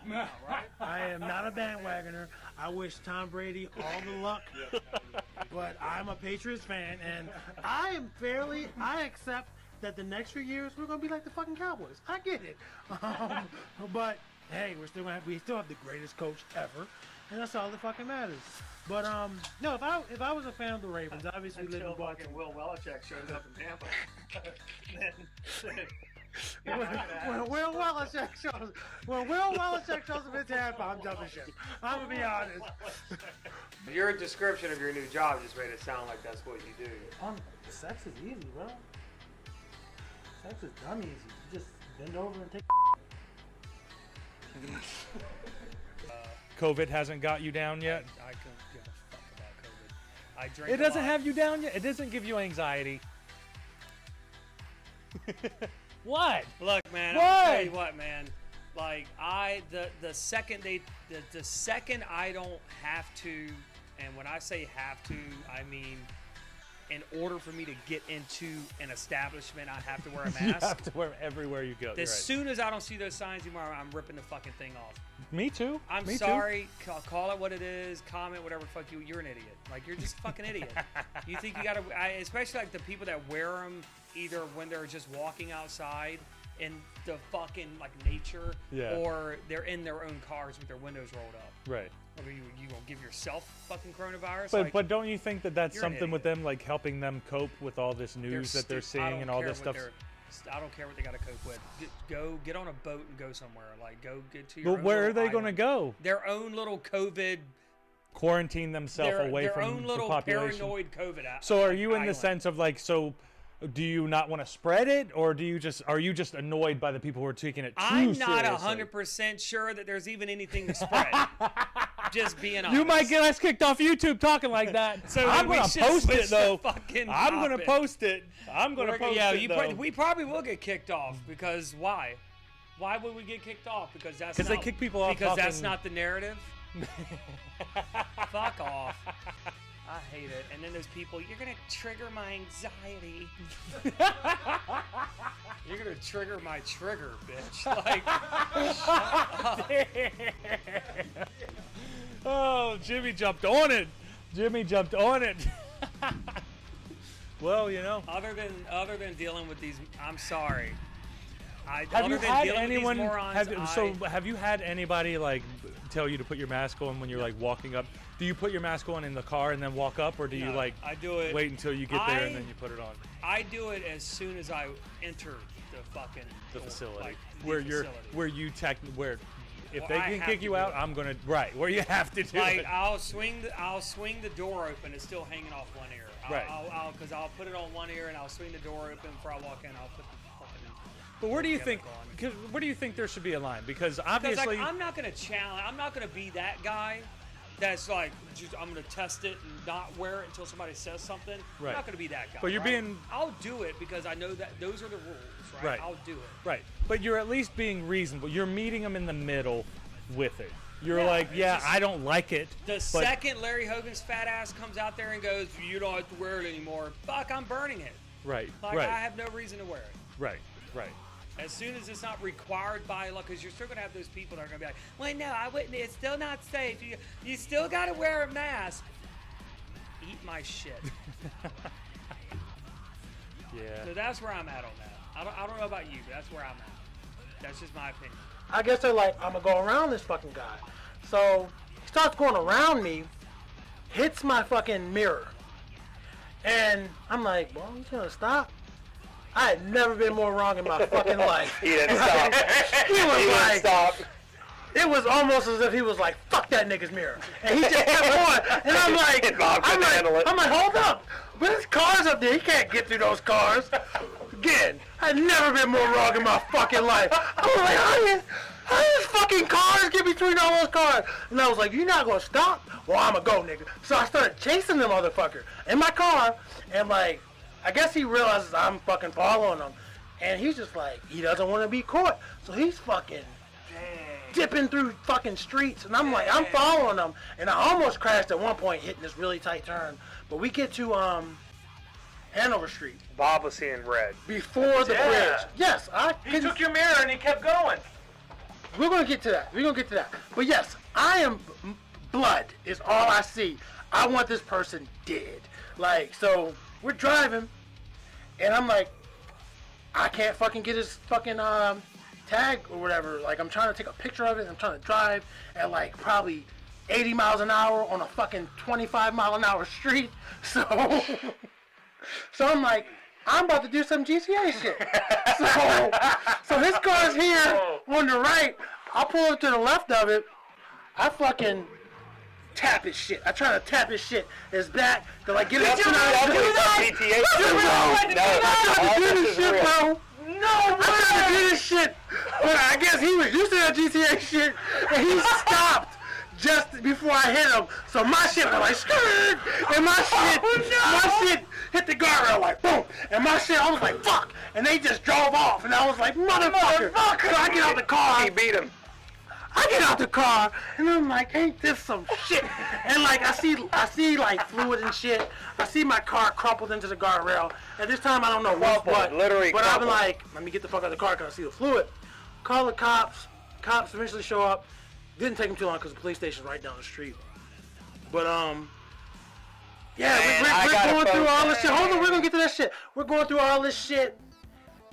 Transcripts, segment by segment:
No. Right? I am not a bandwagoner. I wish Tom Brady all the luck. But I'm a Patriots fan, and I accept that the next few years we're going to be like the fucking Cowboys. I get it. But, hey, we still have the greatest coach ever, and that's all that fucking matters. But, no, if I was a fan of the Ravens, obviously live in Baltimore. Will Belichick shows up in Tampa. When Will Belichick shows up in Tampa, I'm jumping ship. I'm gonna be honest. Your description of your new job just made it sound like that's what you do. Sex is easy, bro. Sex is dumb easy. You just bend over and take. COVID hasn't got you down yet? I couldn't give a fuck about COVID. I drink. It doesn't have you down yet? It doesn't give you anxiety? What? Look, man. What? I'll tell you what, man. Like the second the second I don't have to, and when I say have to, I mean in order for me to get into an establishment, I have to wear a mask. You have to wear everywhere you go. As soon as I don't see those signs anymore, I'm ripping the fucking thing off. Me too. I'm sorry. Call it what it is. Comment whatever. Fuck you. You're an idiot. Like, you're just a fucking idiot. You think you gotta? Especially like the people that wear them either when they're just walking outside in the fucking like nature, or they're in their own cars with their windows rolled up. Right. Or you gonna give yourself fucking coronavirus? But don't you think that that's something with them, like helping them cope with all this news that they're seeing and all this stuff? I don't care what they got to cope with. Go get on a boat and go somewhere. Like, go get to your. But where are they going to go? Their own little COVID. Quarantine themselves away from the population. Their own little paranoid COVID app. So are you in the sense of like, so do you not want to spread it, or are you just annoyed by the people who are taking it too seriously? I'm not 100% sure that there's even anything to spread. Just being honest. You might get us kicked off YouTube talking like that. So I'm going to post it though. I'm going to post it. We probably will get kicked off because why? Why would we get kicked off? Because they kick people off. Because that's not the narrative. Fuck off. I hate it. And then those people, you're going to trigger my anxiety. You're going to trigger my trigger, bitch. Like, oh, Jimmy jumped on it. Well, you know. Other than dealing with these, I'm sorry. Have you had anyone? Have you had anybody like tell you to put your mask on when you're like walking up? Do you put your mask on in the car and then walk up, or do you like I do it, wait until you get there and then you put it on? I do it as soon as I enter the facility. Like, where if they can kick you out, I'm gonna where you have to do it. I'll swing the door open. It's still hanging off one ear. Because I'll put it on one ear and I'll swing the door open before I walk in. I'll put the fucking. But where do you think? Where do you think there should be a line? Because obviously, I'm not gonna challenge. I'm not gonna be that guy. That's like, I'm going to test it and not wear it until somebody says something. Right. I'm not going to be that guy. But you're being... I'll do it because I know that those are the rules, right? I'll do it. Right. But you're at least being reasonable. You're meeting them in the middle with it. You're I don't like it. Second Larry Hogan's fat ass comes out there and goes, you don't have to wear it anymore. Fuck, I'm burning it. Right. I have no reason to wear it. Right. As soon as it's not required by law, because you're still going to have those people that are going to be like, well, no, I wouldn't. It's still not safe. You still got to wear a mask. Eat my shit. Yeah. So that's where I'm at on that. I don't know about you, but that's where I'm at. That's just my opinion. I guess they're like, I'm going to go around this fucking guy. So he starts going around me, hits my fucking mirror. And I'm like, well, he's going to stop. I had never been more wrong in my fucking life. He didn't stop. He stop. It was almost as if he was like, fuck that nigga's mirror. And he just kept going. And I'm like, hold up. But there's cars up there. He can't get through those cars. Again, I've never been more wrong in my fucking life. I was like, how these fucking cars get between all those cars? And I was like, you're not going to stop? Well, I'm going to go, nigga. So I started chasing the motherfucker in my car. And like, I guess he realizes I'm fucking following him. And he's just like, he doesn't want to be caught. So he's fucking dipping through fucking streets. And I'm like, I'm following him. And I almost crashed at one point, hitting this really tight turn. But we get to Hanover Street. Bob was seeing red. Before the bridge. Yes. He took your mirror and he kept going. we're gonna get to that. We're gonna get to that. But yes, I am blood is all I see. I want this person dead. Like, so we're driving, and I'm like, I can't fucking get his fucking tag or whatever. Like, I'm trying to take a picture of it. I'm trying to drive at like probably 80 miles an hour on a fucking 25 mile an hour street. So I'm like, I'm about to do some GTA shit. So his car's here on the right. I'll pull up to the left of it. I fucking tap his shit. I try to tap his shit. His back to like get his shit out. Do that? I tried to do this shit, bro. No, I tried to do this shit. But I guess he was used to that GTA shit, and he stopped just before I hit him. So my shit was like, skirt, and my shit hit the guardrail like boom, and my shit, I was like, fuck, and they just drove off, and I was like, motherfucker. So I get out the car. He beat him. I get out the car, and I'm like, ain't this some shit? And like, I see like fluid and shit. I see my car crumpled into the guardrail. At this time, I don't know what. Literally but I'm crumpled. like, let me get the fuck out of the car because I see the fluid. Call the cops. Cops eventually show up. Didn't take them too long because the police station's right down the street. But yeah, we're going through all this shit. Hold on, we're gonna get to that shit. We're going through all this shit.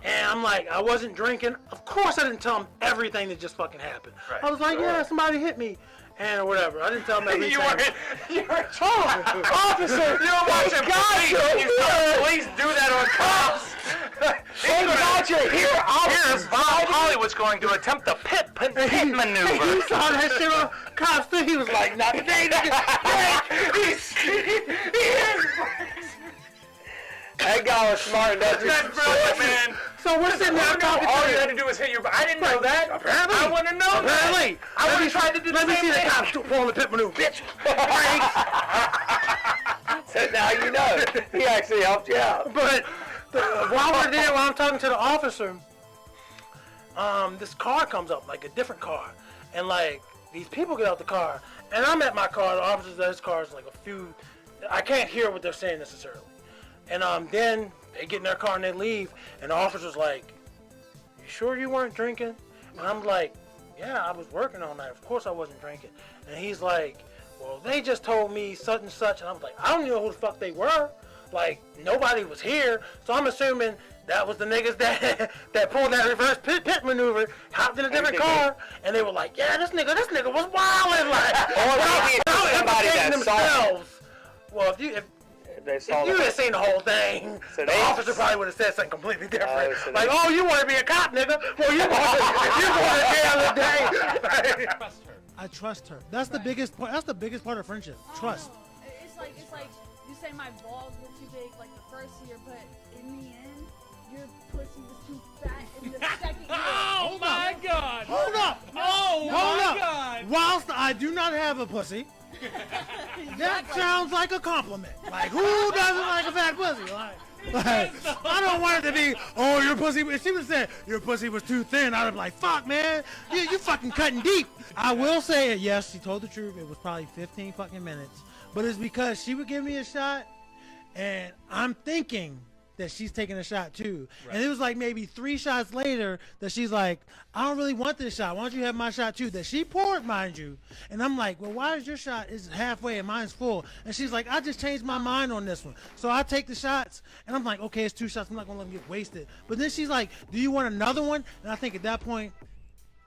And I'm like, I wasn't drinking. Of course, I didn't tell him everything that just fucking happened. Right. I was like, yeah, somebody hit me, and whatever. I didn't tell him everything. You were officer. You were watching police do that on cops. Here's Bob Hollywood's going to attempt a pit maneuver. He saw that shit on cops too. He was like, not today, nigga. That guy was smart enough. That's brilliant, man. So we're sitting there talking. All you had to do was hit your. I didn't know that. Apparently. I wouldn't know Apparently. that. I would have tried to do the Let me see same the thing. cops pulling the pit maneuver, bitch. So now you know. He actually helped you out. But while we're there, while I'm talking to the officer, this car comes up, like a different car, and like these people get out the car, and I'm at my car. The officer's at his car is like a few. I can't hear what they're saying necessarily, and then they get in their car and they leave, and the officer's like, "You sure you weren't drinking?" And I'm like, "Yeah, I was working all night. Of course I wasn't drinking." And he's like, "Well, they just told me such and such," and I was like, "I don't even know who the fuck they were. Like, nobody was here, so I'm assuming that was the niggas that pulled that reverse pit maneuver, hopped in a different car, and they were like, yeah, this nigga was wildin', like, Or maybe it's somebody that saw him. Well, if you had seen the whole thing, So the they- officer probably would have said something completely different. So Like, they- oh, you want to be a cop, nigga? Well, you going to jail today. I trust her. That's the biggest part. That's the biggest part of friendship. Trust. It's like you say my balls were too big like the first year, but in the end, your pussy was too fat in the second year. Oh my God! Hold up. Oh Hold my up. God! Whilst I do not have a pussy, that sounds like a compliment. Like, who doesn't like a fat pussy? Like, I don't want it to be, oh, your pussy. If she would have said your pussy was too thin, I'd have been like, fuck, man, you fucking cutting deep. I will say it. Yes, she told the truth. It was probably 15 fucking minutes, but it's because she would give me a shot, and I'm thinking that she's taking a shot too. Right. And it was like maybe 3 shots later that she's like, I don't really want this shot. Why don't you have my shot too? That she poured, mind you. And I'm like, well, why is your shot is halfway and mine's full? And she's like, I just changed my mind on this one. So I take the shots, and I'm like, okay, it's 2 shots. I'm not going to let them get wasted. But then she's like, do you want another one? And I think at that point,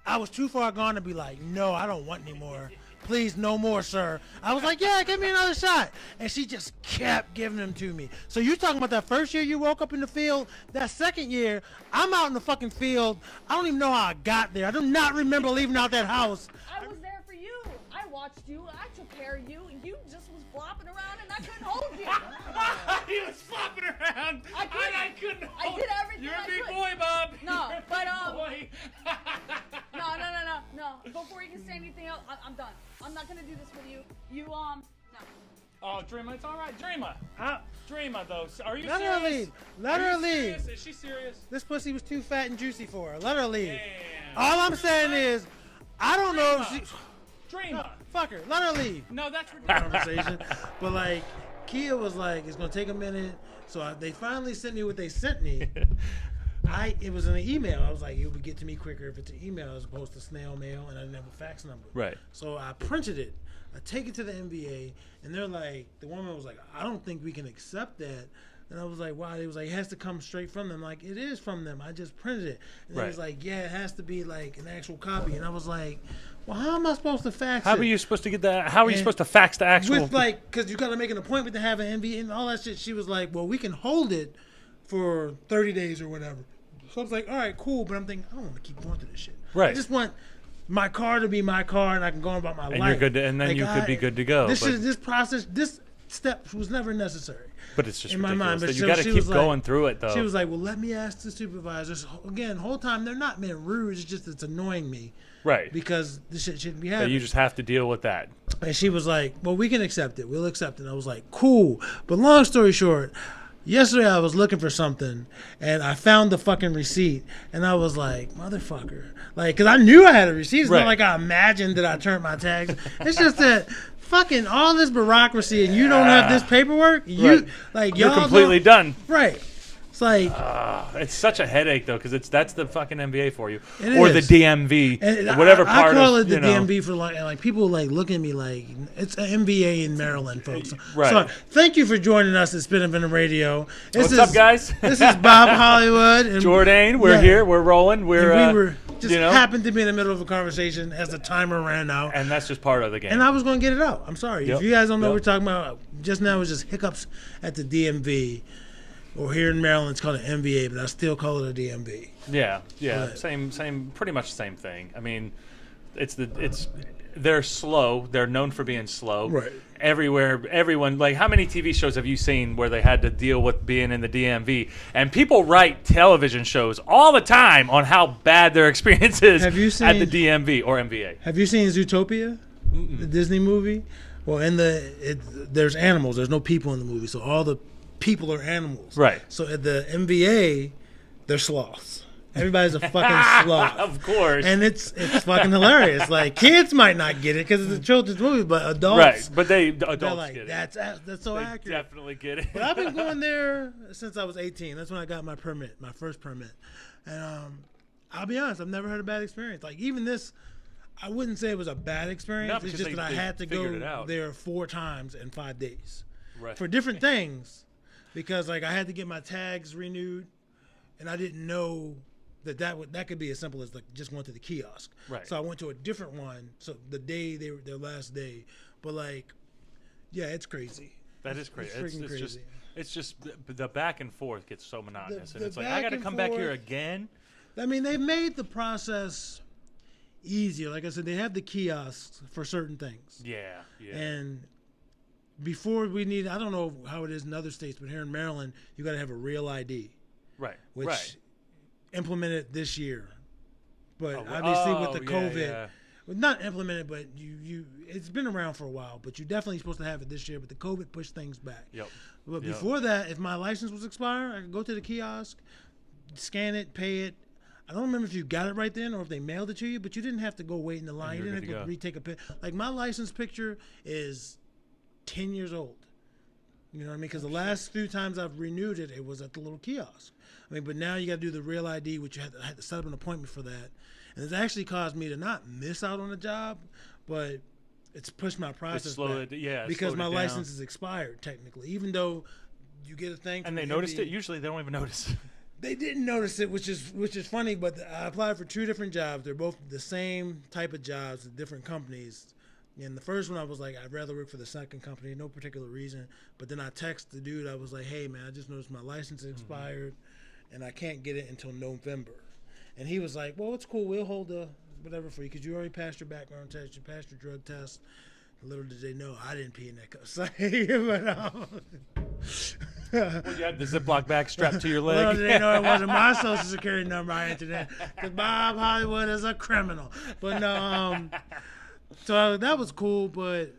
I was too far gone to be like, no, I don't want any more. Please, no more, sir. I was like, yeah, give me another shot. And she just kept giving them to me. So you're talking about that first year you woke up in the field? That second year, I'm out in the fucking field. I don't even know how I got there. I do not remember leaving out that house. I was there for you. I watched you. I took care of you. You just was flopping around, and I couldn't hold you. He was flopping around. I couldn't. I couldn't. I did everything You're a I big could. boy, Bob. No, You're a but, big boy. No. Before you can say anything else, I'm done. I'm not gonna do this with you. No. Oh, Dreamer, it's all right. Dreamer. Dreamer, though. Are you Let serious? her leave. Let Are her you leave. serious? Is she serious? This pussy was too fat and juicy for her. Let her leave. Damn. All I'm saying is, I don't know if she... Dreamer. Fuck her. Let her leave. No, that's ridiculous. Conversation. But like, Kia was like, it's gonna take a minute. So they finally sent me what they sent me. it was in an email. I was like, it would get to me quicker if it's an email as opposed to snail mail, and I didn't have a fax number. Right. So I printed it. I take it to the NBA, and they're like, the woman was like, I don't think we can accept that. And I was like, why? They was like, it has to come straight from them. Like, it is from them. I just printed it. And right. It was like, yeah, it has to be like an actual copy. And I was like, well, how am I supposed to fax it? How are you supposed to get that? How are you supposed to fax the actual? With like, because you got to make an appointment to have an NBA and all that shit. She was like, well, we can hold it for 30 days or whatever. So I was like, all right, cool. But I'm thinking, I don't want to keep going through this shit. Right. I just want my car to be my car, and I can go on about my life. And you're good, and then like, you could be good to go. This process, this step was never necessary. But it's just in ridiculous. my mind. But you got to keep going through it, though. She was like, well, let me ask the supervisors. Again, the whole time, they're not being rude. It's just it's annoying me. Right. Because this shit shouldn't be happening. So you just have to deal with that. And she was like, well, we can accept it. We'll accept it. And I was like, cool. But long story short, yesterday I was looking for something, and I found the fucking receipt. And I was like, motherfucker. Like, because I knew I had a receipt. It's not like I imagined that I turned my tags. It's just that fucking all this bureaucracy, and you don't have this paperwork. You're completely done. Right. It's like it's such a headache though, because that's the fucking NBA for you, or the DMV, and whatever part I call of, it the DMV for like people like look at me like it's an MBA in Maryland, folks. Right. So thank you for joining us at VENOM Radio. What's up, guys? This is Bob Hollywood and Jordane. We're here. We're rolling. We were just happened to be in the middle of a conversation as the timer ran out, and that's just part of the game. And I was going to get it out. I'm sorry if you guys don't know what we're talking about. Just now was just hiccups at the DMV. Or here in Maryland, it's called an MVA, but I still call it a DMV. Yeah, same, pretty much the same thing. I mean, they're slow. They're known for being slow. Right. Everyone, like, how many TV shows have you seen where they had to deal with being in the DMV? And people write television shows all the time on how bad their experience is at the DMV or MVA. Have you seen Zootopia, the Disney movie? Well, there's animals. There's no people in the movie, so all the people are animals. Right. So at the MVA, they're sloths. Everybody's a fucking sloth. Of course. And it's fucking hilarious. Like, kids might not get it because it's a children's movie, but adults. Right. But adults like, get it. That's so accurate. Definitely get it. But I've been going there since I was 18. That's when I got my permit, my first permit. And I'll be honest, I've never had a bad experience. Like, even this, I wouldn't say it was a bad experience. It's just that I had to go there 4 times in 5 days. Right. For different things. Because like I had to get my tags renewed, and I didn't know that could be as simple as like just going to the kiosk. Right. So I went to a different one. So the day their last day, but like, yeah, it's crazy. That is crazy. It's crazy. It's just the back and forth gets so monotonous, and it's like I got to come back here again. I mean, they've made the process easier. Like I said, they have the kiosks for certain things. Yeah. And before I don't know how it is in other states, but here in Maryland, you got to have a real ID. Right. Which implemented this year. But obviously with the COVID, well, not implemented, but it's been around for a while, but you're definitely supposed to have it this year, but the COVID pushed things back. Yep. But before that, if my license was expired, I could go to the kiosk, scan it, pay it. I don't remember if you got it right then or if they mailed it to you, but you didn't have to go wait in the line. You didn't have to retake a picture. Like my license picture is 10 years old. You know what I mean? Because the last few times I've renewed it, it was at the little kiosk. I mean, but now you got to do the real ID, which you had to set up an appointment for that. And it's actually caused me to not miss out on a job, but it's pushed my process back. Because my license is expired, technically. Even though you get a thing. And they noticed it? Usually they don't even notice. They didn't notice it, which is funny, but I applied for 2 different jobs. They're both the same type of jobs at different companies. And the first one, I was like, I'd rather work for the second company, no particular reason. But then I texted the dude. I was like, hey, man, I just noticed my license expired, and I can't get it until November. And he was like, well, it's cool. We'll hold the whatever for you because you already passed your background test. You passed your drug test. Little did they know, I didn't pee in that cup. Well, you had the Ziploc bag strapped to your leg. Little did they know it wasn't my social security number I entered in because Bob Hollywood is a criminal. But no, so that was cool, but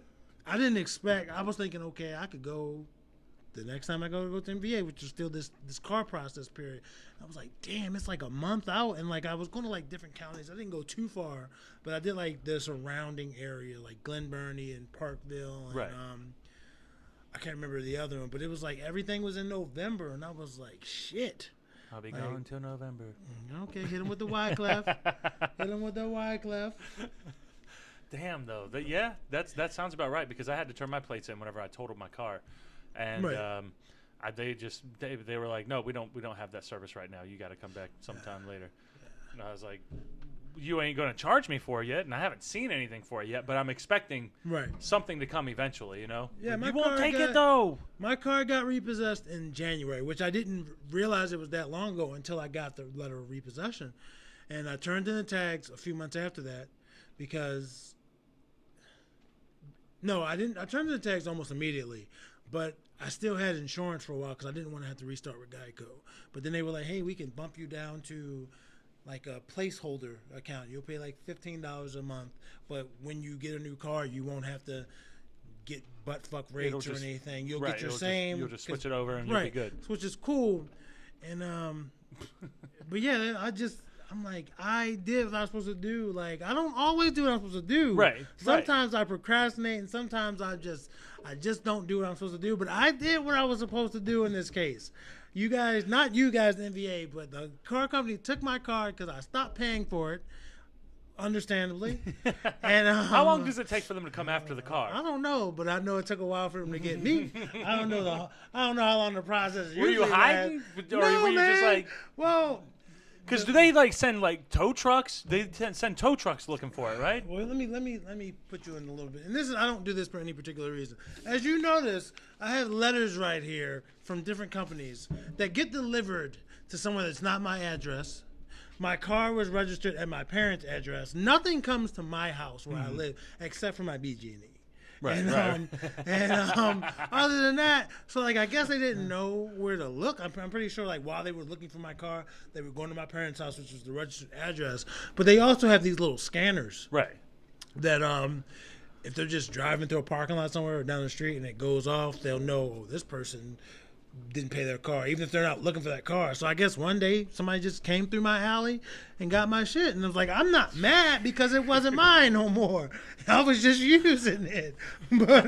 I didn't expect. I was thinking, okay, I could go the next time I go to MVA, which is still this car process period. I was like, damn, it's like a month out, and like I was going to like different counties. I didn't go too far, but I did like the surrounding area, like Glen Burnie and Parkville, and right. I can't remember the other one, but it was like everything was in November, and I was like, shit. I'll be gone till November. Okay, hit him with the Wyclef. Hit him with the Wyclef. Damn, though. That sounds about right because I had to turn my plates in whenever I totaled my car, and they were like, no, we don't have that service right now. You got to come back sometime later. And I was like, you ain't going to charge me for it yet, and I haven't seen anything for it yet, but I'm expecting something to come eventually, you know? Yeah, you won't take it, though. My car got repossessed in January, which I didn't realize it was that long ago until I got the letter of repossession. And I turned in the tags a few months after that because... No, I didn't. I turned in the tags almost immediately, but I still had insurance for a while because I didn't want to have to restart with Geico. But then they were like, hey, we can bump you down to... like a placeholder account. You'll pay like $15 a month, but when you get a new car, you won't have to get butt-fuck rates or anything. You'll get your same. You'll just switch it over and you'll be good. Which is cool. And but yeah, I'm like, I did what I was supposed to do. Like, I don't always do what I'm supposed to do. Right. Sometimes I procrastinate, and sometimes I just don't do what I'm supposed to do. But I did what I was supposed to do in this case. You guys, not you guys, the NBA, but the car company took my car because I stopped paying for it, understandably. And how long does it take for them to come after the car? I don't know, but I know it took a while for them to get me. I don't know how long the process is. Were you hiding, or were you just like? Well. Because do they like send like tow trucks? They send tow trucks looking for it, right? Well, let me put you in a little bit. And I don't do this for any particular reason. As you notice, I have letters right here from different companies that get delivered to someone that's not my address. My car was registered at my parents' address. Nothing comes to my house where I live except for my BG&E. Right, and other than that, so like I guess they didn't know where to look. I'm pretty sure like while they were looking for my car, they were going to my parents' house, which was the registered address. But they also have these little scanners, right? That if they're just driving through a parking lot somewhere or down the street and it goes off, they'll know this person didn't pay their car, even if they're not looking for that car. So I guess one day somebody just came through my alley and got my shit, and I was like, I'm not mad because it wasn't mine no more. I was just using it. But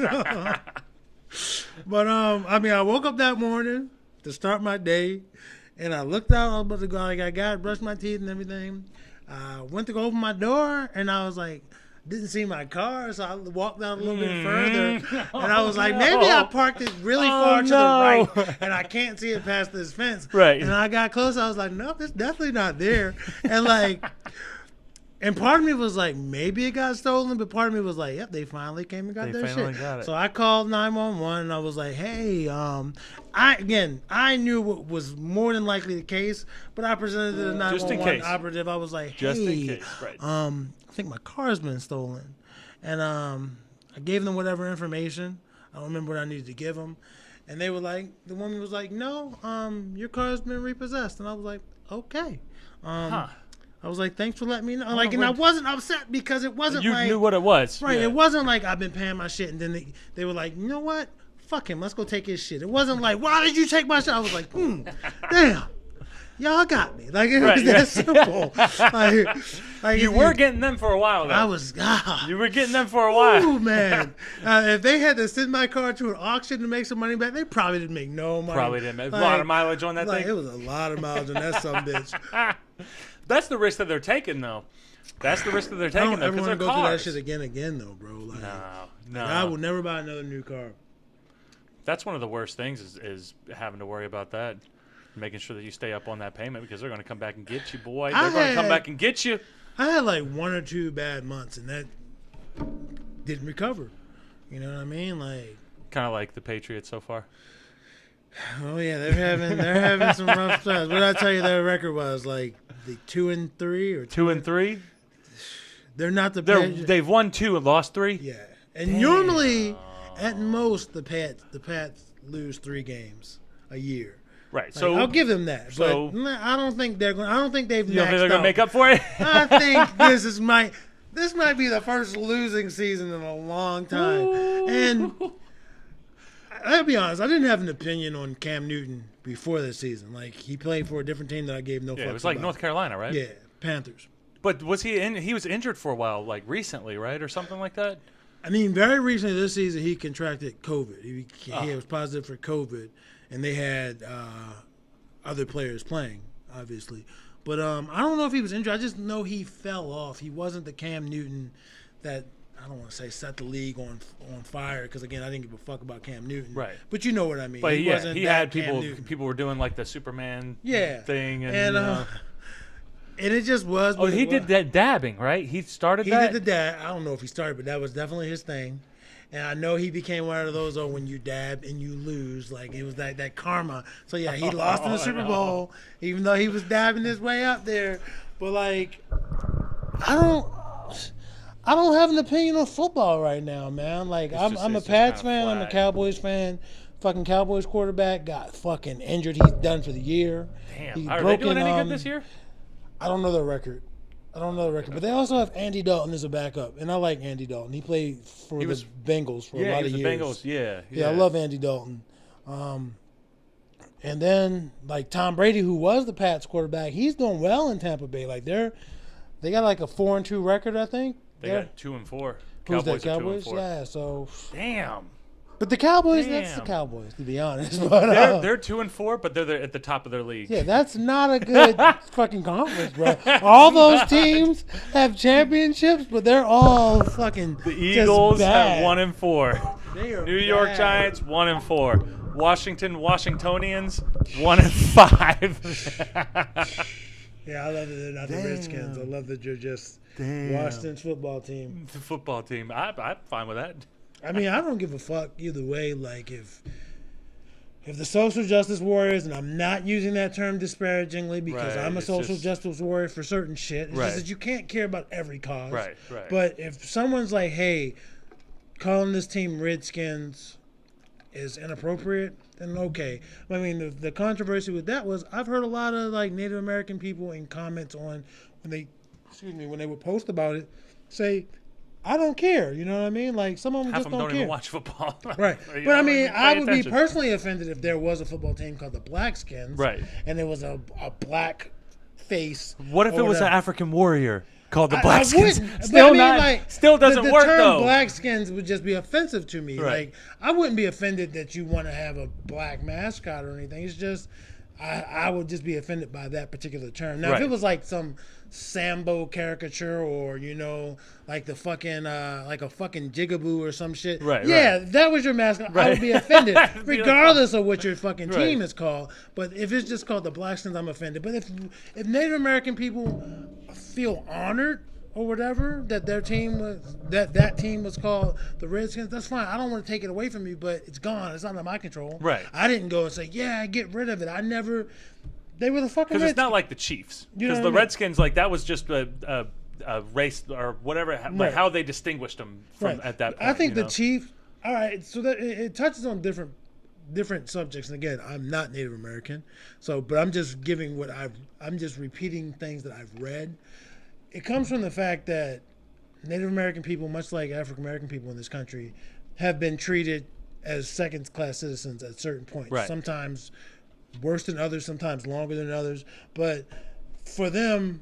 I mean, I woke up that morning to start my day, and I looked out. I was about to go, like I got brushed my teeth and everything. I went to go open my door, and I was like, didn't see my car, so I walked out a little bit further, and I was like, maybe I parked it really far to the right, and I can't see it past this fence. Right. And I got close, I was like, no, it's definitely not there. And like, and part of me was like, maybe it got stolen, but part of me was like, yep, they finally came and got their shit. Got it. So I called 911, and I was like, hey, I knew what was more than likely the case, but I presented to the 911 operative. I was like, hey, just in case, right. I think my car's been stolen. And I gave them whatever information. I don't remember what I needed to give them. And they were like, the woman was like, no, your car's been repossessed. And I was like, okay. I was like, thanks for letting me know. Like, and I wasn't upset because it wasn't you like... You knew what it was. Right. Yeah. It wasn't like I've been paying my shit and then they were like, you know what? Fuck him. Let's go take his shit. It wasn't like, why did you take my shit? I was like, damn. Y'all got me. Like, it was that simple. Like you were getting them for a while, though. I was. You were getting them for a while. Ooh, man. If they had to send my car to an auction to make some money back, they probably didn't make no money. Probably didn't make a lot of mileage on that thing. It was a lot of mileage on that sumbitch. That's the risk that they're taking, though. That's the risk that they're taking. I don't ever want to go cars. through that shit again, though, bro. Like, no. I will never buy another new car. That's one of the worst things is having to worry about that. Making sure that you stay up on that payment because they're going to come back and get you, boy. They're going to come back and get you. I had like 1 or 2 bad months, and that didn't recover. You know what I mean? Like, kind of like the Patriots so far. Oh yeah, they're having some rough times. What did I tell you their record was? Like the 2-3 or 2-3. They're not the. They've won 2 and lost 3. Yeah, and normally, at most, the Pats lose 3 games a year. Right, like, so I'll give them that. So but I don't think they're going. I don't think they've. You don't think they're going to make up for it? I think this might be the first losing season in a long time. Ooh. And I'll be honest, I didn't have an opinion on Cam Newton before this season. Like, he played for a different team that I gave no fucks about. It was like North Carolina, right? Yeah, Panthers. But was he in? He was injured for a while, like recently, right, or something like that. I mean, very recently this season he contracted COVID. He was positive for COVID. And they had other players playing obviously. But I don't know if he was injured. I just know he fell off. He wasn't the Cam Newton that, I don't want to say set the league on fire, because again, I didn't give a fuck about Cam Newton. Right. But you know what I mean. But he wasn't he that had Cam people were doing like the Superman thing, and it just was. Oh, he did that dabbing, right? He started He that. did the dab. I don't know if he started, but that was definitely his thing. And I know he became one of those, when you dab and you lose, like it was that karma. So yeah, he lost in the Super Bowl, even though he was dabbing his way up there. But like, I don't have an opinion on football right now, man. Like I'm a Pats fan, I'm a Cowboys fan. Fucking Cowboys quarterback got fucking injured. He's done for the year. Damn. Are they doing any good this year? I don't know the record. But they also have Andy Dalton as a backup, and I like Andy Dalton. He played for the Bengals for a lot of years. Bengals, yeah. I love Andy Dalton. And then like Tom Brady, who was the Pats quarterback, he's doing well in Tampa Bay. Like they got like a 4-2 record, I think. They got 2-4. Who's that? Cowboys? 2-4. Yeah. So. Damn. But the Cowboys, that's the Cowboys, to be honest. But, they're 2-4, but they're at the top of their league. Yeah, that's not a good fucking conference, bro. All those teams have championships, but they're all fucking The Eagles just bad. have 1-4. New York Giants 1-4. Washingtonians 1-5. Yeah, I love that they're not the Redskins. I love that you're just Washington's football team. The football team. I'm fine with that. I mean, I don't give a fuck either way. Like, if the social justice warriors, and I'm not using that term disparagingly because I'm a social justice warrior for certain shit. It's just that you can't care about every cause. Right. But if someone's like, hey, calling this team Redskins is inappropriate, then okay. I mean, the controversy with that was I've heard a lot of like Native American people in comments on when they would post about it say, I don't care. You know what I mean? Like, some of them Half just of them don't care. even watch football. Right. But I mean, I would be personally offended if there was a football team called the Blackskins. Right. And it was a black face. What if it was an African warrior called the I Blackskins? wouldn't. Still but I mean, not. like, Still doesn't the work term though. Blackskins would just be offensive to me. Right. Like, I wouldn't be offended that you want to have a black mascot or anything. It's just I would just be offended by that particular term. Now, if it was like some Sambo caricature or, you know, like the fucking like a fucking jigaboo or some shit. Right. That was your mascot. I would be offended regardless of what your fucking team is called. But if it's just called the Blackskins, I'm offended. But if Native American people feel honored or whatever that their team was that team was called the Redskins, that's fine. I don't want to take it away from you, but it's gone. It's not under my control. Right. I didn't go and say, yeah, get rid of it. I never. They were the fucking Because Redskins. it's not like the Chiefs. You know Because what the I mean? Redskins, like, that was just a race or whatever, like how they distinguished them from at that point. I think the Chiefs. All right, so that it touches on different subjects, and again, I'm not Native American, but I'm just giving I'm just repeating things that I've read. It comes from the fact that Native American people, much like African American people in this country, have been treated as second-class citizens at certain points. Right. Sometimes worse than others, sometimes longer than others. But for them,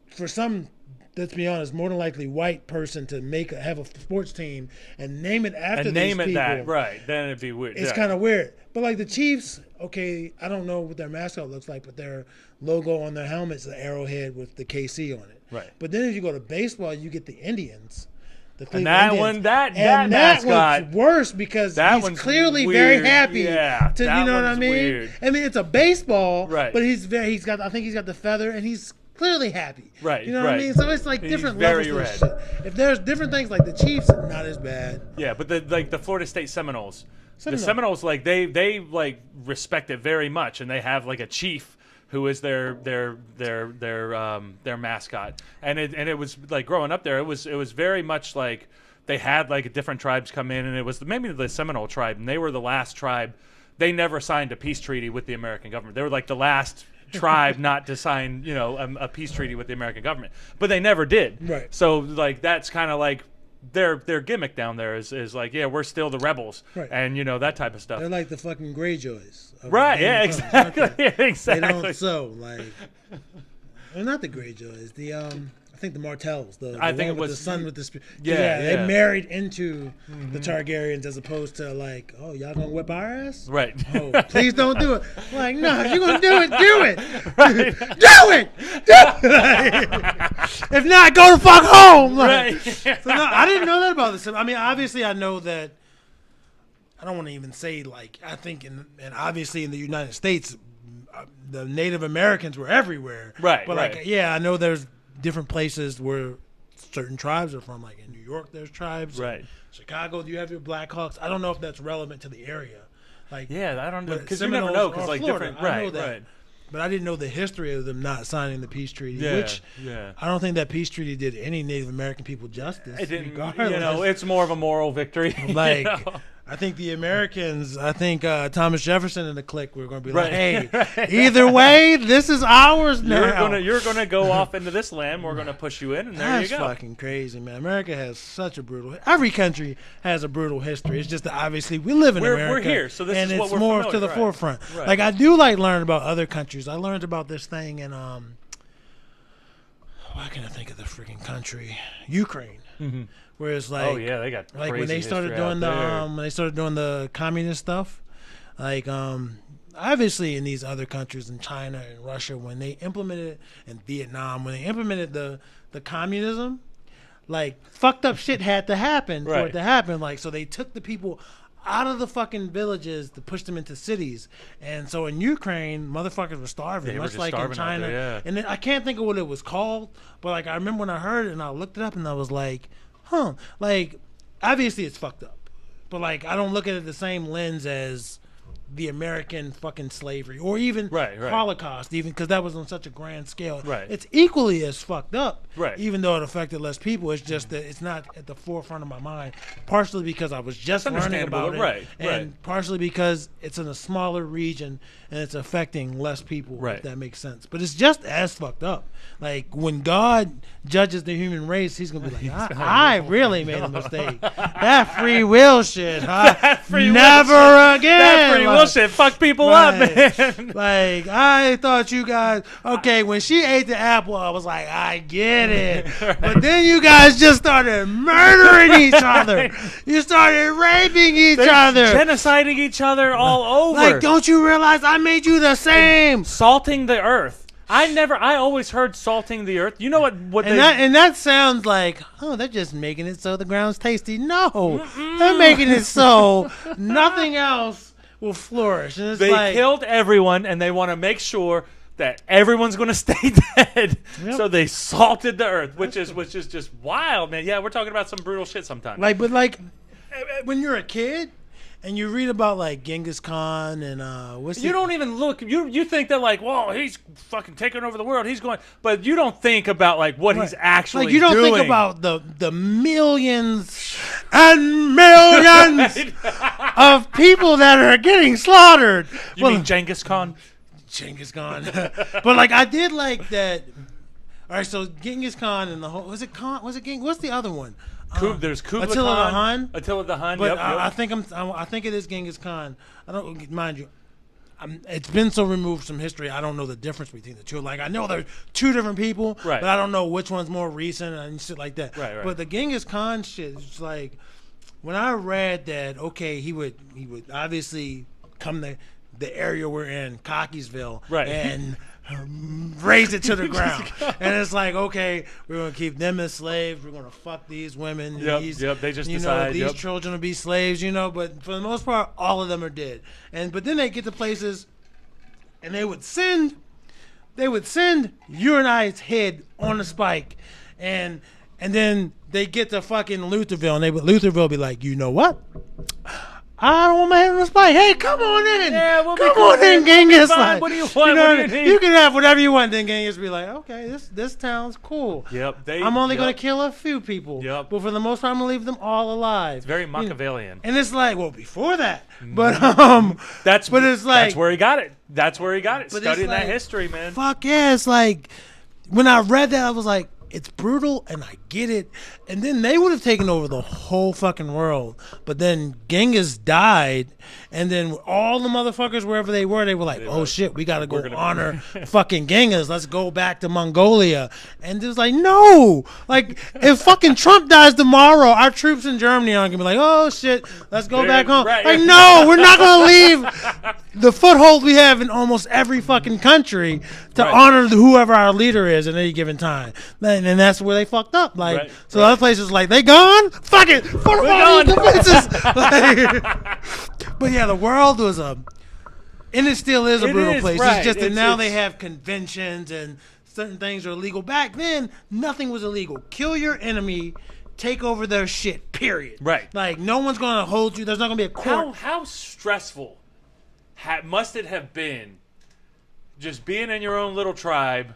for some, let's be honest, more than likely white person to have a sports team and name it after and these name it people, that, right? Then it'd be weird. it's kind of weird. But like the Chiefs, okay, I don't know what their mascot looks like, but their logo on their helmet's an arrowhead with the KC on it. Right. But then if you go to baseball, you get the Indians. The And Cleveland that Indians. one, that And mascot, one's worse because that he's one's clearly weird. very happy. Yeah, to, that you know what I one's mean? weird. I mean, it's a baseball, Right. but I think he's got the feather, and he's clearly happy. Right, You know what I right. mean? So it's like He's different very levels to this shit. If there's different things like the Chiefs, not as bad. Yeah, but the Florida State Seminoles, the Seminoles. Seminoles, like they like respect it very much, and they have like a chief who is their mascot, and it was like growing up there, it was very much like they had like different tribes come in, and it was maybe the Seminole tribe, and they were the last tribe. They never signed a peace treaty with the American government. They were like the last tribe not to sign, a peace treaty with the American government, but they never did. Right. So like that's kind of like their gimmick down there is like, yeah, we're still the rebels, Right. and that type of stuff. They're like the fucking Greyjoys. of Right? Game Yeah, of Thrones. exactly. Okay. Yeah, exactly. They don't sew like. They're not the Greyjoys. The think the Martells. I think one it with was the son with the Yeah. They married into the Targaryens as opposed to like, oh, y'all gonna whip our ass? Right. Oh, please don't do it. I'm like, no, if you're gonna do it, do it. Do it. If not, go the fuck home. Like, Right. so no, I didn't know that about this. I mean, obviously, I know that. I don't want to even say like I think, and obviously in the United States, the Native Americans were everywhere. Right. But like, yeah, I know there's different places where certain tribes are from. Like in New York, there's tribes. Right. In Chicago, you have your Blackhawks. I don't know if that's relevant to the area. Like, Yeah, I don't know but because you never know because Seminoles or like Florida, different. I know Right. that. Right. But I didn't know the history of them not signing the peace treaty. Yeah. Which Yeah. I don't think that peace treaty did any Native American people justice. It didn't. regardless. It's more of a moral victory. Like, you know? I think the Americans, Thomas Jefferson and the clique were going to be like, Right. hey, either way, this is ours now. You're gonna go off into this land. We're gonna push you in, and there That's you go. fucking crazy, man. America has such a brutal. Every country has a brutal history. It's just that obviously we live in America. We're here, so this and is what it's we're more familiar, to the right. forefront. Right. Like I do like learning about other countries. I learned about this thing in why can't I think of the freaking country? Ukraine. Mm-hmm. Where it's like, Oh yeah, they got like crazy when they started history doing out when they started doing the communist stuff, like obviously in these other countries in China and Russia when they implemented it, in Vietnam when they implemented the communism, like fucked up shit had to happen for Right. it to happen. Like so they took the people out of the fucking villages to push them into cities, and so in Ukraine, motherfuckers were starving, They were much just like in starving out China. there, yeah. And then, I can't think of what it was called, but like I remember when I heard it and I looked it up and I was like, huh, like obviously it's fucked up, but like I don't look at it the same lens as the American fucking slavery or even Right. Holocaust, even because that was on such a grand scale. Right. It's equally as fucked up, Right. even though it affected less people. It's just that it's not at the forefront of my mind, partially because I was just learning understandable, about it, right, and right. partially because it's in a smaller region and it's affecting less people, Right. if that makes sense. But it's just as fucked up. Like when God judges the human race, he's gonna be like, I really made a mistake. That free will shit, huh? free will Never again. That free will Like, shit fuck people right. up, man. Like I thought you guys okay when she ate the apple I was like I get it, but then you guys just started murdering each other. You started raping each other, Genociding each other all over. like don't you realize I made you the same? Salting the earth. I always heard salting the earth. You know what And that sounds like, oh, they're just making it so the ground's tasty. No, they're making it so nothing else will flourish. And it's they like, killed everyone, and they want to make sure that everyone's going to stay dead. Yep. So they salted the earth, which is just wild, man. Yeah, we're talking about some brutal shit sometimes. like, but like, when you're a kid and you read about like Genghis Khan and you don't even look. You think that like, whoa, he's fucking taking over the world. He's going, but you don't think about like what he's actually like you don't doing. think about the millions and millions of people that are getting slaughtered. You mean Genghis Khan? Genghis Khan. But like I did like that. All right, so Genghis Khan and the whole was it Genghis? What's the other one? There's Kublai Attila the Khan. Hun. Attila the Hun. But Yep, yep. I think it is Genghis Khan. I don't mind you. It's been so removed from history. I don't know the difference between the two. Like I know they're two different people, Right. but I don't know which one's more recent and shit like that. Right. But the Genghis Khan shit, it's like when I read that. Okay, he would obviously come to the area we're in, Cockeysville, Right. and raise it to the ground. And it's like, okay, we're gonna keep them as slaves. We're gonna fuck these women. Yep, they just you decide, know, these yep. children will be slaves. But for the most part, all of them are dead. But then they get to places, and they would send you and I's head on a spike, and then they get to fucking Lutherville, and Lutherville would be like, you know what? I don't want my head on a spike. Hey, come on in. Yeah, we'll be come cool, on man. in, Genghis. Fine. Like, What do you want? know What what do I you mean? need? You can have whatever you want. Then Genghis be like, okay, this town's cool. Yep. I'm only gonna kill a few people. Yep. But for the most part, I'm gonna leave them all alive. It's very Machiavellian. And it's like, well, before that, but But it's like, that's where he got it. That's where he got it. But it's Studying that like, history, man. fuck yeah, it's like when I read that, I was like, it's brutal, and I get it. And then they would have taken over the whole fucking world. But then Genghis died, and then all the motherfuckers, wherever they were like, oh shit, we got to go honor fucking Genghis. Let's go back to Mongolia. And it's like, no. Like, if fucking Trump dies tomorrow, our troops in Germany aren't going to be like, oh shit, let's go back home. Right. Like, no, we're not going to leave the foothold we have in almost every fucking country to honor whoever our leader is at any given time. And that's where they fucked up. Like, so other places like, they gone? Fuck it. Fortify these defenses. Like, but yeah, the world was and it still is a brutal place. Right. It's just that now they have conventions and certain things are illegal. Back then, nothing was illegal. Kill your enemy, take over their shit, period. Right. Like, no one's going to hold you. There's not going to be a court. How stressful must it have been just being in your own little tribe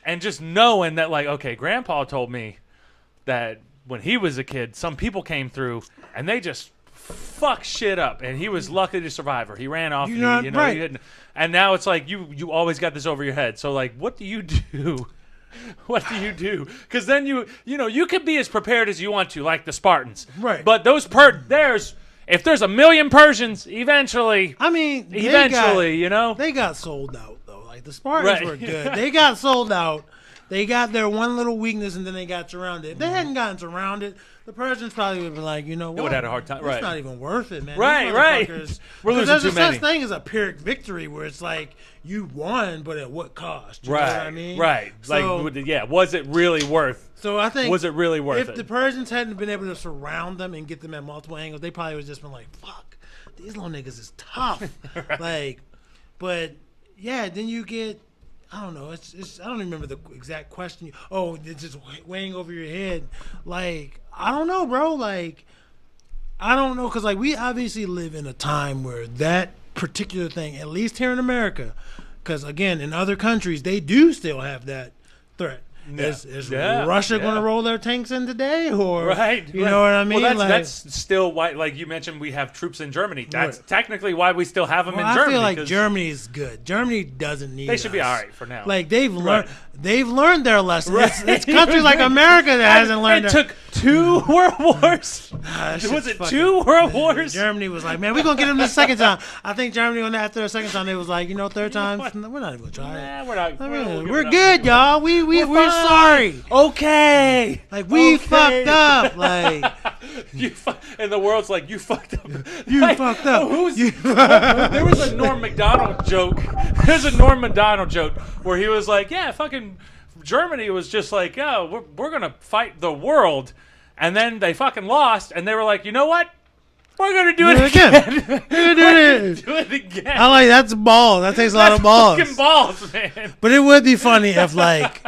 and just knowing that, like, okay, Grandpa told me that when he was a kid, some people came through and they just fuck shit up, and he was lucky to survive, or he ran off. He didn't. And now it's like you always got this over your head. So like, what do you do? What do you do? Because then you could be as prepared as you want to, like the Spartans. Right. But those if there's 1 million Persians, eventually. I mean, they got sold out though. Like the Spartans were good. They got sold out. They got their one little weakness, and then they got surrounded. If they hadn't gotten surrounded, the Persians probably would have been like, you know what? They would have had a hard time. It's not even worth it, man. Right. We're losing there's too many. Such thing as a Pyrrhic victory where it's like you won, but at what cost? You know what I mean? Right. So, like, was it really worth? So I think was it really worth if it? the Persians hadn't been able to surround them and get them at multiple angles, they probably would have just been like, "Fuck, these little niggas is tough." Like, but yeah, then you get. I don't know. It's. I don't remember the exact question. It's just weighing over your head. Like, I don't know, bro. Like, I don't know, because like we obviously live in a time where that particular thing, at least here in America, because again, in other countries they do still have that threat. Yeah. Is Russia going to roll their tanks in today, or you know what I mean? Well, that's still why, like you mentioned, we have troops in Germany. That's technically why we still have them in Germany. I feel like Germany's good. Germany doesn't need. They should be us. all right for now. Like they've learned their lesson. It's countries like America that hasn't learned. It took 2 world wars. Was it 2 world wars? Germany was like, man, we're gonna get them the second time. I think Germany, after the second time, they was like, third time, we're not even gonna try it. We're not. We're good, y'all. We're sorry. Okay. Like we fucked up. Like and the world's like, you fucked up. You fucked up. There was a Norm Macdonald joke. There's a Norm Macdonald joke where he was like, yeah, fucking Germany was just like, oh, we're gonna fight the world, and then they fucking lost, and they were like, you know what? We're gonna do it again. We're gonna do it again. I like that's balls. That takes a lot of balls. Fucking balls, man. But it would be funny if like.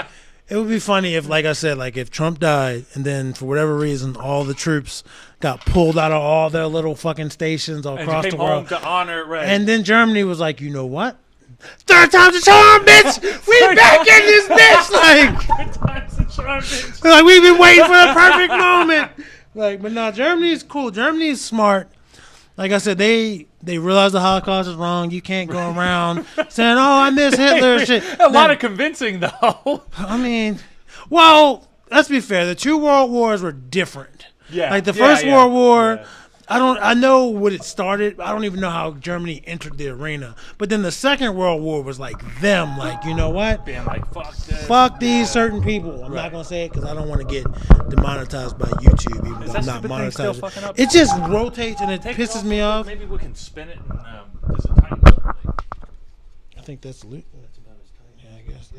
It would be funny if, like I said, like if Trump died and then for whatever reason all the troops got pulled out of all their little fucking stations all across the world to honor, and then Germany was like, you know what? Third time's a charm, bitch. We back in this bitch. Like, third time's a charm, bitch. Like we've been waiting for the perfect moment. Like, but no, Germany's cool. Germany's smart. Like I said, they realize the Holocaust is wrong. You can't go around saying, "Oh, I miss Hitler." And shit. A lot of convincing, though. I mean, well, let's be fair. The 2 world wars were different. Yeah. Like the first World War, I know what it started. I don't even know how Germany entered the arena. But then the Second World War was like them. Like, you know what? Being like, fuck this. Fuck these certain people. I'm not gonna say it because I don't want to get demonetized by YouTube, even though I'm not monetized. It just rotates and it pisses me off. Maybe we can spin it and does it tighten up? I think that's loot. That's about as tight. Yeah, I guess.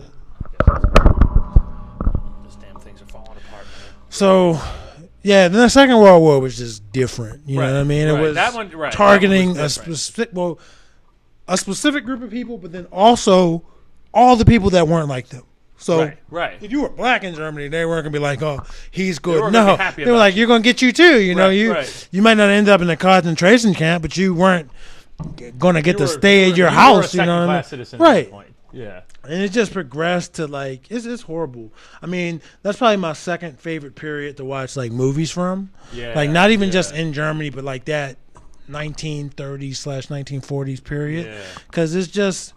These damn things are falling apart, man. So, yeah, the Second World War was just different. You know what I mean? It was that one, targeting that one was a specific group of people, but then also all the people that weren't like them. So, if you were black in Germany, they weren't gonna be like, "Oh, he's good." No, they were like, "You're gonna get you too." You know, you might not end up in a concentration camp, but you weren't gonna get to stay at your house. You know what I mean? Right. Yeah. And it just progressed to like it's horrible. I mean, that's probably my second favorite period to watch like movies from. Yeah. Like not even just in Germany, but like that 1930s/1940s period. Yeah. Because it's just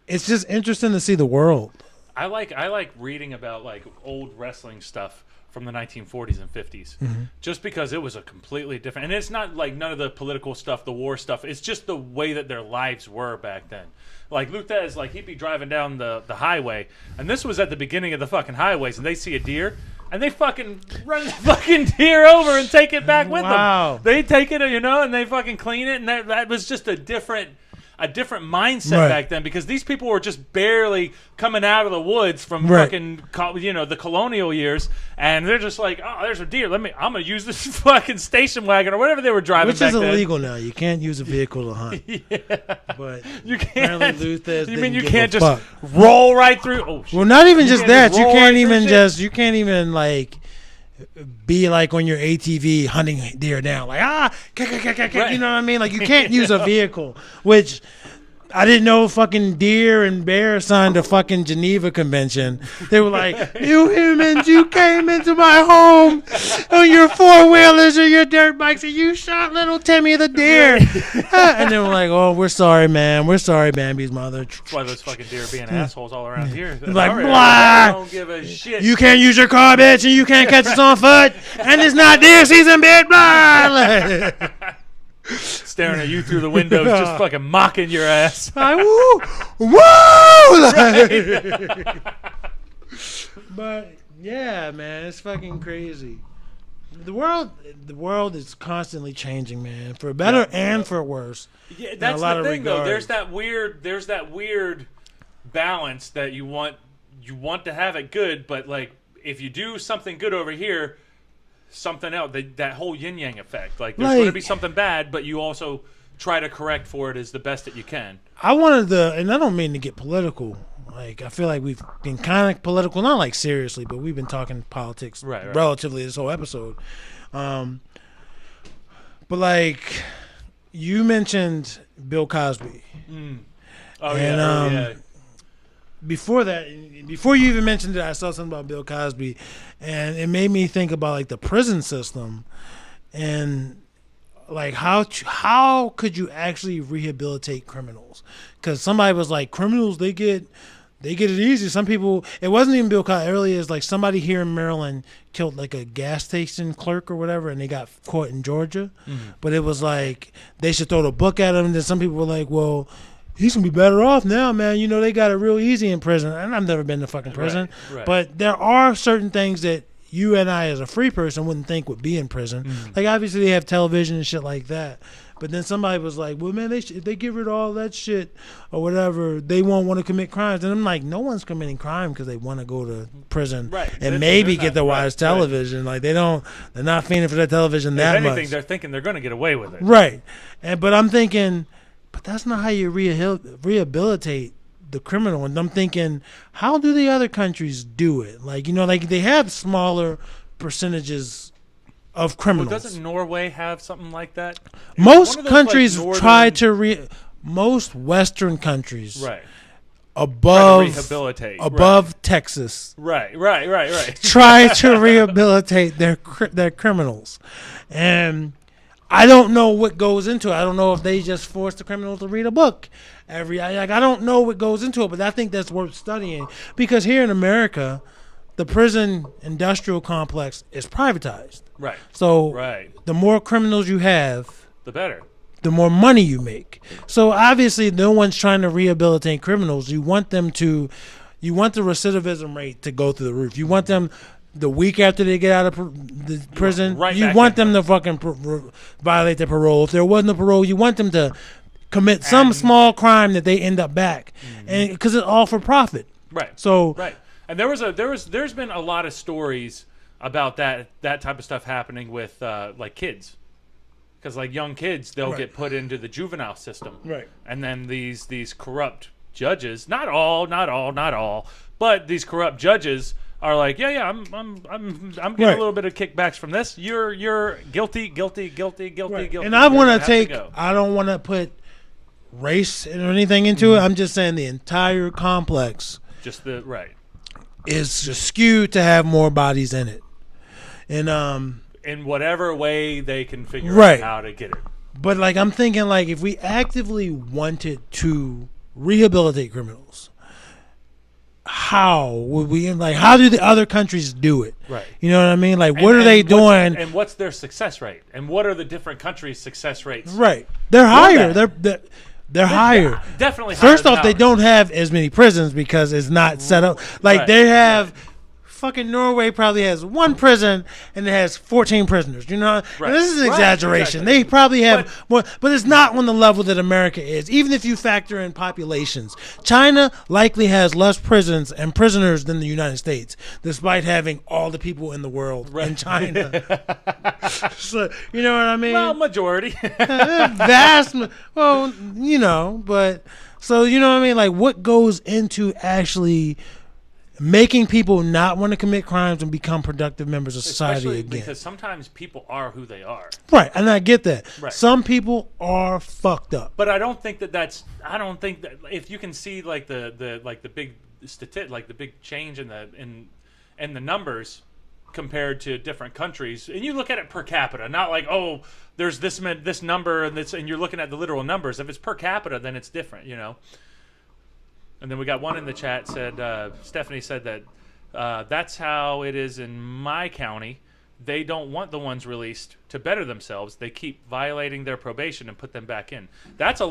interesting to see the world. I like reading about like old wrestling stuff from the 1940s and 50s, just because it was a completely different. And it's not like none of the political stuff, the war stuff. It's just the way that their lives were back then. Like Luthez, like he'd be driving down the highway, and this was at the beginning of the fucking highways, and they see a deer, and they fucking run the fucking deer over and take it back with them. They take it, and they fucking clean it, and that was just a different mindset back then, because these people were just barely coming out of the woods from fucking the colonial years, and they're just like, oh, there's a deer. I'm gonna use this fucking station wagon or whatever they were driving. Which back is illegal then. now. You can't use a vehicle to hunt. But you can't. Luthez You mean you didn't can't give a just fuck. roll right through? Oh shit. Well, not even just that. You roll can't right even through just. You can't even like be like on your ATV hunting deer down. Like you know what I mean? Like you can't use a vehicle, which. I didn't know fucking deer and bear signed a fucking Geneva Convention. They were like, you humans, you came into my home on your four-wheelers or your dirt bikes and you shot little Timmy the deer. And they were like, oh, we're sorry, man. We're sorry, Bambi's mother. That's why those fucking deer being assholes all around here. Like, blah. I don't give a shit. You can't use your car, bitch, and you can't catch us on foot. And it's not deer season, bitch. Blah. Staring at you through the windows, just fucking mocking your ass. Woo! But yeah, man, it's fucking crazy. The world is constantly changing, man, for better and for worse. Yeah, that's a lot the of thing, though. regards. There's that weird balance that you want to have it good, but like if you do something good over here, something else, that whole yin yang effect. Like there's going to be something bad, but you also try to correct for it as the best that you can. I wanted and I don't mean to get political. Like I feel like we've been kind of political, not like seriously, but we've been talking politics relatively this whole episode. But like you mentioned Bill Cosby. Oh yeah. Before that, before you even mentioned it, I saw something about Bill Cosby, and it made me think about like the prison system, and like how could you actually rehabilitate criminals? Because somebody was like, criminals they get it easy. Some people, it wasn't even Bill Cosby. Earlier, it's like somebody here in Maryland killed like a gas station clerk or whatever, and they got caught in Georgia. But it was like they should throw the book at him. And then some people were like, well, he's gonna be better off now, man. You know, they got it real easy in prison. And I've never been to fucking prison. Right. But there are certain things that you and I, as a free person, wouldn't think would be in prison. Like, obviously, they have television and shit like that. But then somebody was like, well, man, if they get rid of all that shit or whatever, they won't want to commit crimes. And I'm like, no one's committing crime because they want to go to prison and maybe get the wise television. Like, they're not fiending for that television that much. If anything, they're thinking they're going to get away with it. Right. But I'm thinking, but that's not how you rehabilitate the criminal. And I'm thinking, how do the other countries do it? Like, you know, like they have smaller percentages of criminals. Well, doesn't Norway have something like that? Most countries try to most Western countries, above Texas, try to rehabilitate their criminals, and I don't know what goes into it. I don't know if they just force the criminals to read a book I don't know what goes into it, but I think that's worth studying, because here in America, the prison industrial complex is privatized. Right. So the more criminals you have, the better. The more money you make. So obviously no one's trying to rehabilitate criminals. You want the recidivism rate to go through the roof. You want them the week after they get out of the prison, you want them to fucking violate their parole. If there wasn't a parole, you want them to commit some small crime that they end up back. And because it's all for profit. Right. So and there's been a lot of stories about that type of stuff happening with like kids, because like young kids, they'll get put into the juvenile system, and then these corrupt judges, not all, but these corrupt judges are like, I'm getting a little bit of kickbacks from this. You're guilty. And I don't want to put race or anything into it. I'm just saying the entire complex, is skewed to have more bodies in it. And in whatever way they can figure out how to get it. But like I'm thinking, like if we actively wanted to rehabilitate criminals, how would we like? How do the other countries do it? Right. You know what I mean? Like, what are they doing? And what's their success rate? And what are the different countries' success rates? Right. They're higher. They're higher. Definitely. First higher off, they don't have as many prisons because it's not set up. Like they have. Fucking Norway probably has one prison and it has 14 prisoners. You know, and this is an exaggeration. Exactly. They probably have more, but it's not on the level that America is. Even if you factor in populations, China likely has less prisons and prisoners than the United States, despite having all the people in the world in China. So you know what I mean? Well, majority. Vast. Well, you know, but so you know what I mean. Like, what goes into actually making people not want to commit crimes and become productive members of society Especially again. because sometimes people are who they are. Right, and I get that. Right. Some people are fucked up. But I don't think that's. I don't think that if you can see like the big like the big change in the numbers compared to different countries, and you look at it per capita, not like there's this number and you're looking at the literal numbers. If it's per capita, then it's different, you know. And then we got one in the chat said, Stephanie said that that's how it is in my county. They don't want the ones released to better themselves. They keep violating their probation and put them back in. That's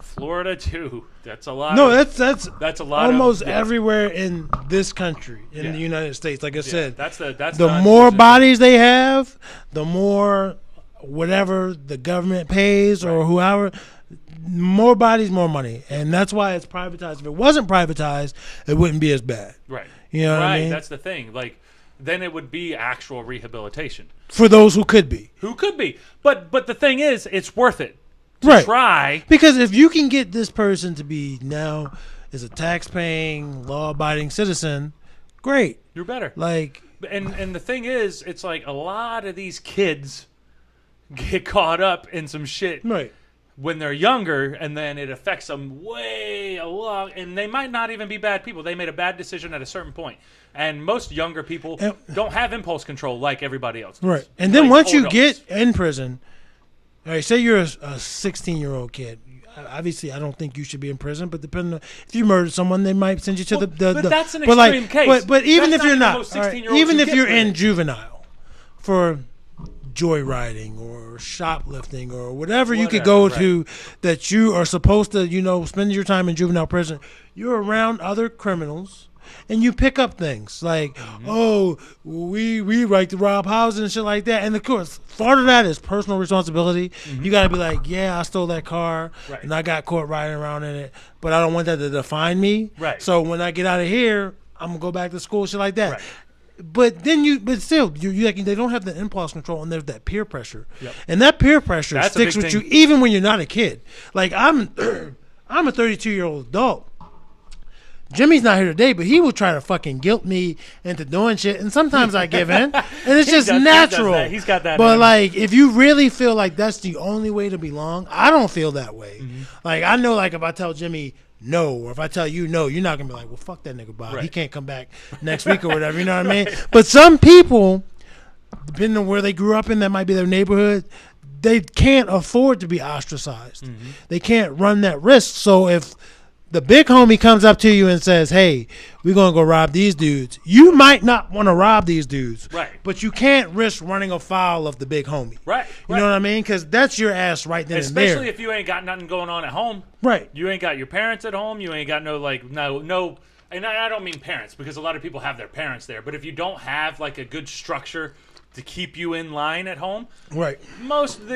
Florida too. That's a lot. No, that's a lot. Almost everywhere in this country, in the United States. Like I said, that's the more bodies they have, the more whatever the government pays or whoever. More bodies, more money, and that's why it's privatized. If it wasn't privatized, it wouldn't be as bad. Right. You know what I mean? That's the thing. Like, then it would be actual rehabilitation for those who could be. But the thing is, it's worth it to try. Because if you can get this person to be now is a tax-paying, law-abiding citizen, great. You're better. Like, and the thing is, it's like a lot of these kids get caught up in some shit. Right. When they're younger, and then it affects them way along, and they might not even be bad people. They made a bad decision at a certain point, and most younger people don't have impulse control like everybody else does. Right, and then once you get in prison, all right, say you're a 16-year-old kid. Obviously, I don't think you should be in prison, but depending on if you murdered someone, they might send you to the. But that's an extreme case. But even that's if you're not, even if you're in it. Juvenile, for joyriding or shoplifting or whatever you could go to that you are supposed to, spend your time in juvenile prison, you're around other criminals and you pick up things like, we like to rob houses and shit like that. And of course, part of that is personal responsibility. You got to be like, yeah, I stole that car and I got caught riding around in it, but I don't want that to define me. Right. So when I get out of here, I'm gonna go back to school, shit like that. Right. But then still, they don't have the impulse control, and there's that peer pressure, and that peer pressure sticks with you even when you're not a kid. Like I'm a 32-year-old adult. Jimmy's not here today, but he will try to fucking guilt me into doing shit, and sometimes I give in, and it's just natural. He's got that. But like, if you really feel like that's the only way to belong, I don't feel that way. Like I know, like if I tell Jimmy no, or if I tell you no, you're not gonna be like, well, fuck that nigga Bob. He can't come back next week or whatever. You know what I mean? But some people, depending on where they grew up in, that might be their neighborhood, they can't afford to be ostracized. They can't run that risk. So if the big homie comes up to you and says, hey, we're going to go rob these dudes, you might not want to rob these dudes. Right. But you can't risk running afoul of the big homie. Right. You know what I mean? Because that's your ass right then and there. Especially if you ain't got nothing going on at home. Right. You ain't got your parents at home. You ain't got no, and I don't mean parents, because a lot of people have their parents there. But if you don't have, like, a good structure to keep you in line at home. Right. Most of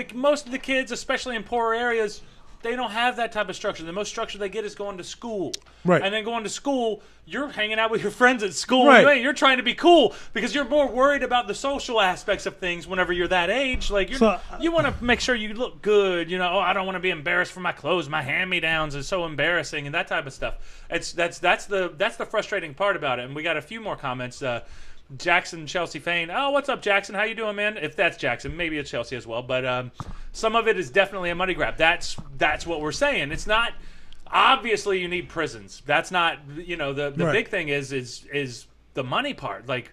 the kids, especially in poorer areas, they don't have that type of structure. The most structure they get is going to school. Right. And then going to school, you're hanging out with your friends at school. Right. You're trying to be cool because you're more worried about the social aspects of things whenever you're that age. Like you want to make sure you look good. I don't want to be embarrassed for my clothes. My hand-me-downs is so embarrassing and that type of stuff. That's the frustrating part about it. And we got a few more comments. Jackson Chelsea Fain. Oh, what's up, Jackson? How you doing, man? If that's Jackson, maybe it's Chelsea as well. But some of it is definitely a money grab. That's what we're saying. It's not obviously you need prisons. That's not the big thing is the money part. Like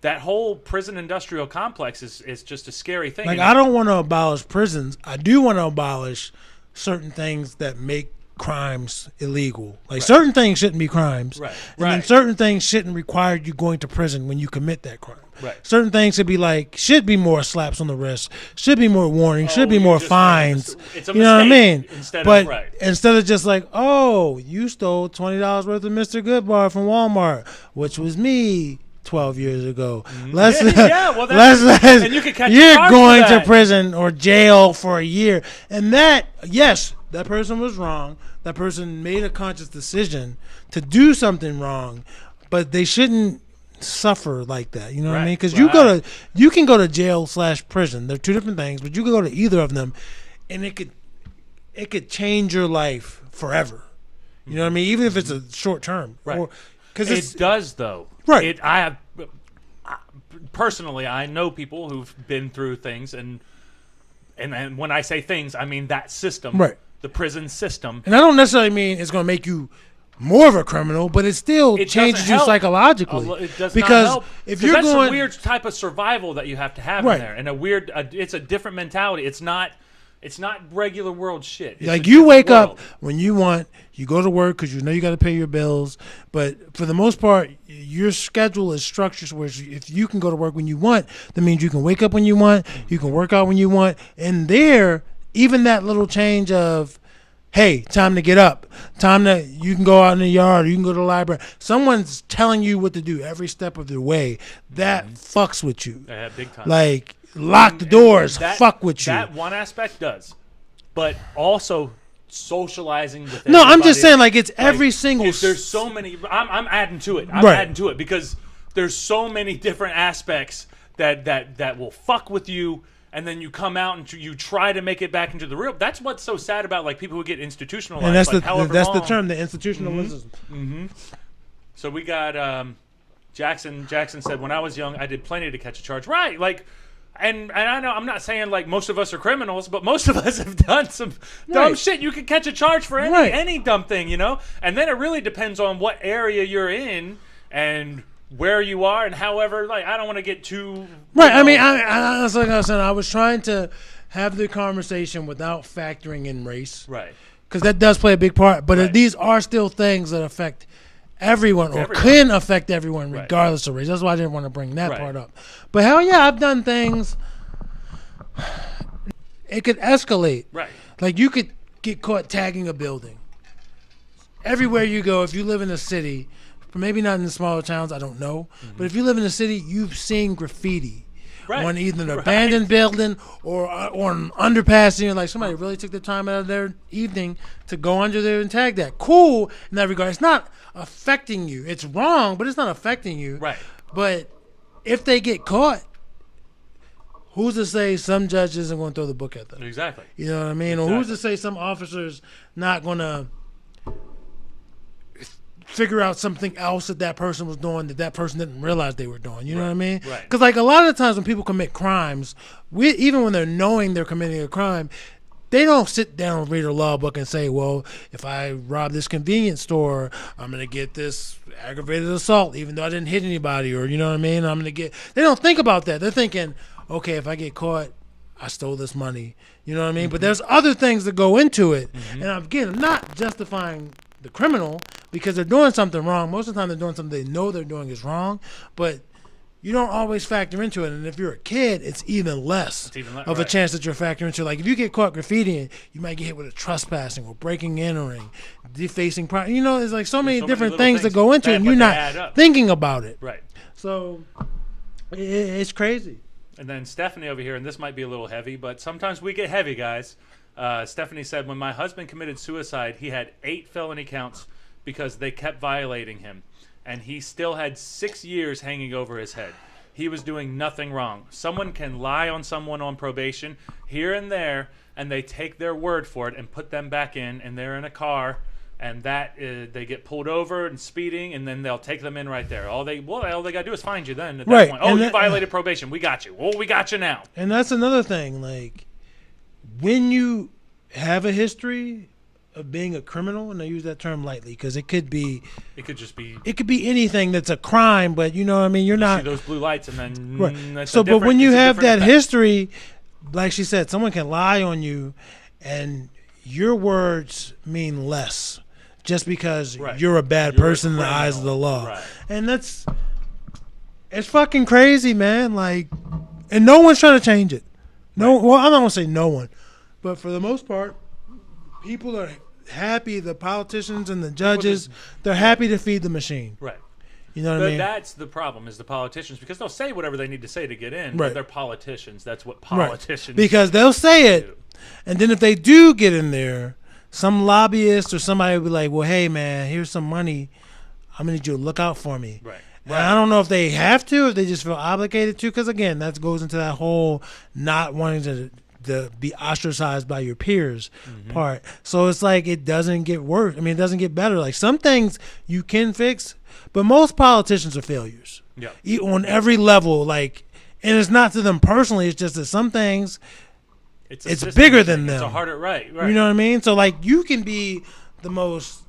that whole prison industrial complex is just a scary thing. Like I don't want to abolish prisons. I do want to abolish certain things that make crimes illegal. Like certain things shouldn't be crimes. Right. And then certain things shouldn't require you going to prison when you commit that crime. Right. Certain things should be more slaps on the wrist, should be more warnings, should be more fines. It's a you know what I mean? Instead of just like, oh, you stole $20 worth of Mr. Goodbar from Walmart, which was me 12 years ago. And you could catch you're going to prison or jail for a year. And that person was wrong. That person made a conscious decision to do something wrong, but they shouldn't suffer like that. You know what I mean? Because you can go to jail/prison. They're two different things, but you can go to either of them, and it could change your life forever. You know what I mean? Even if it's a short term. Right. Because it does though. Right. Personally, I know people who've been through things, and when I say things, I mean that system, right? The prison system. And I don't necessarily mean it's going to make you more of a criminal, but it still changes you psychologically. It does because not help. If you're that's going, a weird type of survival that you have to have in there, and it's a different mentality. It's not regular world shit. It's like you wake up when you want, you go to work because you know you got to pay your bills. But for the most part, your schedule is structured where if you can go to work when you want, that means you can wake up when you want, you can work out when you want. And there, even that little change of, hey, time to get up, you can go out in the yard, or you can go to the library. Someone's telling you what to do every step of the way. That fucks with you. Yeah, big time. Like, lock the doors, fuck with you. That one aspect does. But also socializing with No, I'm just saying, like, it's every single... There's so many... I'm adding to it. I'm adding to it because there's so many different aspects that will fuck with you, and then you come out and you try to make it back into the real... That's what's so sad about, like, people who get institutionalized. And that's, like, that's the term, the institutionalism. Mm-hmm. So we got... Jackson said, when I was young, I did plenty to catch a charge. Right, like... And I know I'm not saying like most of us are criminals, but most of us have done some dumb shit. You can catch a charge for any dumb thing, you know? And then it really depends on what area you're in and where you are and however, like, I don't want to get too... Right, I mean, that's like I was saying, I was trying to have the conversation without factoring in race. Right. Because that does play a big part, but these are still things that affect everyone or can affect everyone regardless of race. That's why I didn't want to bring that part up. But hell yeah, I've done things. It could escalate. Right. Like you could get caught tagging a building. Everywhere you go, if you live in a city, maybe not in the smaller towns, I don't know. Mm-hmm. But if you live in a city, you've seen graffiti on either an abandoned building or an underpass, and you're like, somebody really took the time out of their evening to go under there and tag that. Cool in that regard. It's not affecting you. It's wrong, but it's not affecting you. Right. But if they get caught, who's to say some judge isn't going to throw the book at them? Exactly. You know what I mean? Exactly. Or who's to say some officer's not going to figure out something else that person was doing that person didn't realize they were doing. You know what I mean? Right. Because like a lot of the times when people commit crimes, even when they're knowing they're committing a crime, they don't sit down and read a law book and say, well, if I rob this convenience store, I'm going to get this aggravated assault, even though I didn't hit anybody, or you know what I mean? They don't think about that. They're thinking, okay, if I get caught, I stole this money. You know what I mean? Mm-hmm. But there's other things that go into it. Mm-hmm. And again, I'm not justifying the criminal because they're doing something wrong. Most of the time they're doing something they know they're doing is wrong, but you don't always factor into it. And if you're a kid, it's even less of a chance that you're factoring into. Like if you get caught graffitiing, you might get hit with a trespassing or breaking, entering, defacing property. You know, there's like so many different things that go into it, and you're not thinking about it. Right. So it's crazy. And then Stephanie over here, and this might be a little heavy, but sometimes we get heavy, guys. Stephanie said, when my husband committed suicide, he had 8 felony counts because they kept violating him. And he still had 6 years hanging over his head. He was doing nothing wrong. Someone can lie on someone on probation here and there, and they take their word for it and put them back in, and they're in a car, and they get pulled over and speeding, and then they'll take them in right there. All they got to do is find you then at that point. Oh, you violated probation. We got you. Well, we got you now. And that's another thing. Like, when you have a history of being a criminal, and I use that term lightly because it could be anything that's a crime, but you know what I mean, you're not see those blue lights and then right. So but when you have that history, like she said, someone can lie on you and your words mean less just because Right. you're a bad You're person in the criminal. eyes of the law. Right. And it's fucking crazy, man. Like, and no one's trying to change it. No, well, I'm not gonna say no one, but for the most part, people are happy. The politicians and the judges, they're happy to feed the machine. Right. You know what But I mean? that's the problem is the politicians, because they'll say whatever they need to say to get in, Right. but they're politicians. That's what politicians Because they'll say do. it, and then if they do get in there, some lobbyist or somebody will be like, well, hey, man, here's some money. I'm going to need you to look out for me. Right. And I don't know if they have to, if they just feel obligated to, because, again, that goes into that whole not wanting to be ostracized by your peers part. So it's like it doesn't get worse. I mean, it doesn't get better. Like, some things you can fix, but most politicians are failures. Yeah. On every level, like, and it's not to them personally. It's just that some things It's it's system bigger thing. than It's a them. harder right. You know what I mean? So, like, you can be the most,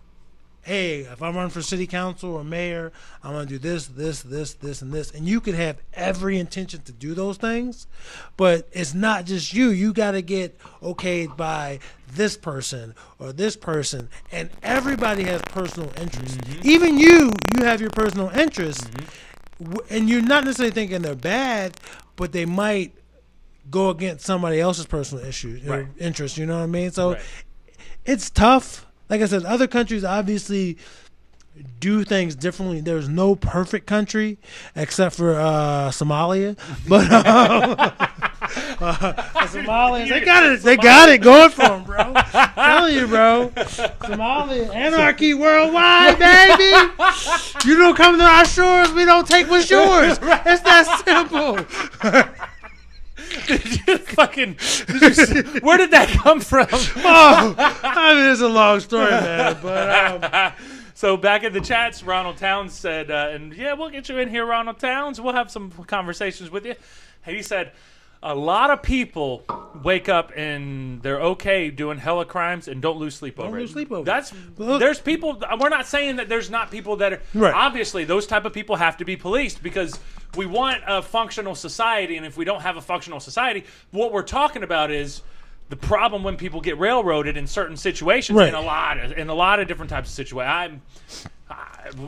hey, if I run for city council or mayor, I'm going to do this, and this. And you could have every intention to do those things, but it's not just you. You got to get okayed by this person or this person. And everybody has personal interests. Even you have your personal interests. And you're not necessarily thinking they're bad, but they might go against somebody else's personal issues, Right. interests. You know what I mean? So Right. it's tough. Like I said, other countries obviously do things differently. There's no perfect country except for Somalia, but the Somalians they got it going for them, bro. I'm telling you, bro. Somalia, anarchy worldwide, baby. You don't come to our shores, we don't take what's yours. It's that simple. Where did that come from? Oh, I mean, it's a long story, man. But So back in the chats, Ronald Towns said, and yeah, we'll get you in here, Ronald Towns. We'll have some conversations with you. He said, a lot of people wake up and they're okay doing hella crimes and don't lose sleep over lose it. sleep over That's it. there's people. We're not saying that there's not people that are. Right. Obviously, those type of people have to be policed because we want a functional society, and if we don't have a functional society, what we're talking about is the problem when people get railroaded in certain situations. Right. In a lot of different types of situations.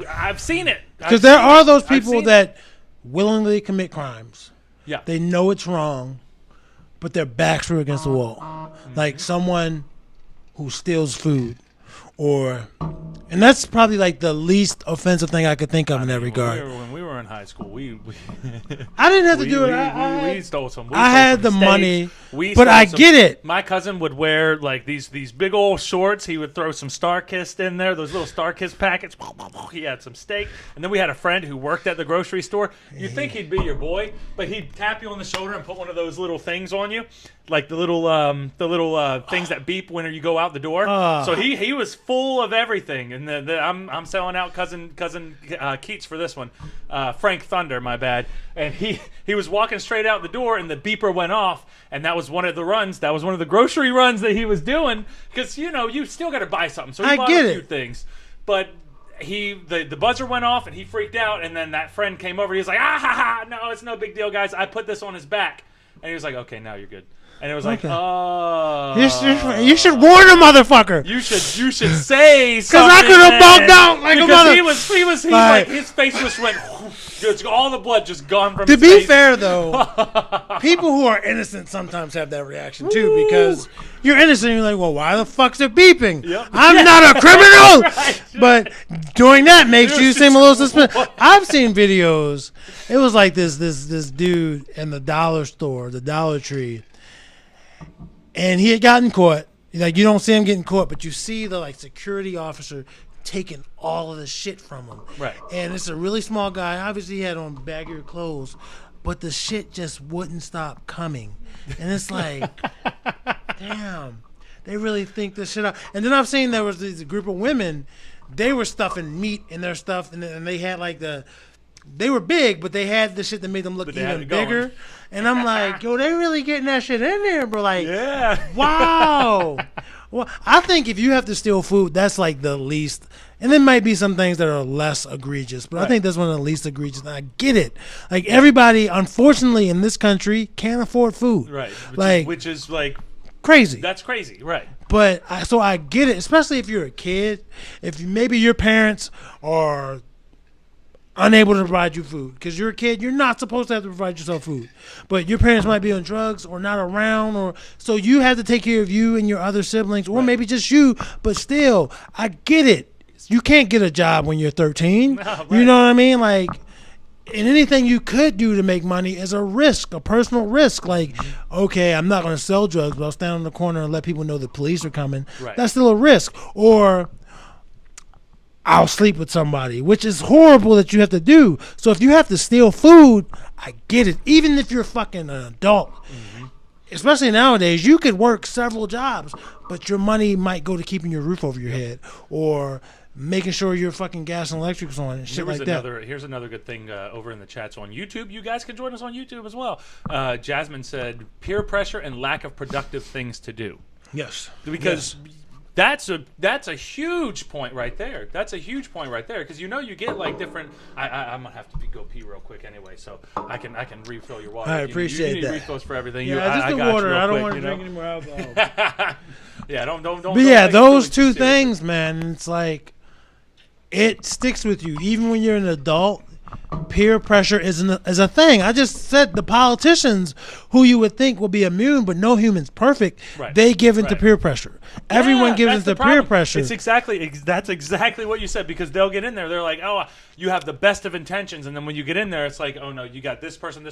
I've seen it because there are those people that willingly commit crimes. Yeah. They know it's wrong, but their backs are against the wall. Like someone who steals food, and that's probably like the least offensive thing I could think of in that regard. When we were in high school, we I didn't have to do it. We stole some. I had the steaks. money, We but stole I some- get it. My cousin would wear like these big old shorts. He would throw some Starkist in there, those little Starkist packets. He had some steak, and then we had a friend who worked at the grocery store. You'd think he'd be your boy, but he'd tap you on the shoulder and put one of those little things on you, like the little things that beep when you go out the door. So he was full of everything, and I'm selling out cousin Keats for this one, Frank Thunder, my bad. And he was walking straight out the door, and the beeper went off, and that was one of the runs. That was one of the grocery runs that he was doing, because you still got to buy something. So he bought a few things, but the buzzer went off, and he freaked out, and then that friend came over. He was like, no, it's no big deal, guys. I put this on his back, and he was like, okay, now you're good. And it was like, oh, You should warn a motherfucker. You should say something. Because I could have bugged out like because a mother. He was like his face just went. Just all the blood just gone from. To his be face. fair, though, people who are innocent sometimes have that reaction too, because you're innocent. You're like, well, why the fuck's it beeping? Yep. I'm not a criminal. Right. But doing that makes you seem a little suspicious. I've seen videos. It was like this dude in the dollar store, the Dollar Tree, and he had gotten caught. Like, you don't see him getting caught, but you see the security officer taking all of the shit from him. Right. And it's a really small guy. Obviously, he had on baggier clothes, but the shit just wouldn't stop coming. And it's like, damn, they really think this shit out. And then I've seen there was this group of women, they were stuffing meat in their stuff, and they had they were big, but they had the shit that made them look even bigger. And I'm like, yo, they really getting that shit in there, bro. Like, Yeah. wow. Well, I think if you have to steal food, that's like the least. And there might be some things that are less egregious, but I think that's one of the least egregious. And I get it. Like, everybody, unfortunately, in this country can't afford food. Right. Like, Which is crazy. That's crazy. Right. But I get it, especially if you're a kid. If maybe your parents are unable to provide you food because you're a kid, you're not supposed to have to provide yourself food. But your parents might be on drugs or not around, or so you have to take care of you and your other siblings, or maybe just you. But still, I get it. You can't get a job when you're 13. No, right. You know what I mean? Like, and anything you could do to make money is a risk, a personal risk. Like, okay, I'm not going to sell drugs, but I'll stand on the corner and let people know the police are coming. Right. That's still a risk. Or I'll sleep with somebody, which is horrible that you have to do. So if you have to steal food, I get it. Even if you're fucking an adult, especially nowadays, you could work several jobs, but your money might go to keeping your roof over your head or making sure your fucking gas and electric's on and shit like that. Here's another good thing over in the chats on YouTube. You guys can join us on YouTube as well. Jasmine said peer pressure and lack of productive things to do. Yes. Because that's a huge point right there. That's a huge point right there because you get like different. I'm gonna have to go pee real quick anyway, so I can refill your water. I appreciate you that. Refills for everything. Yeah, just the water. I don't want to drink any more alcohol. Yeah, don't. But yeah, those two things, man. It's like it sticks with you even when you're an adult. Peer pressure is a thing. I just said the politicians who you would think will be immune, but no human's perfect. Right. They give into peer pressure. Everyone gives into peer pressure. That's exactly what you said because they'll get in there. They're like, oh, you have the best of intentions, and then when you get in there, it's like, oh no, you got this person.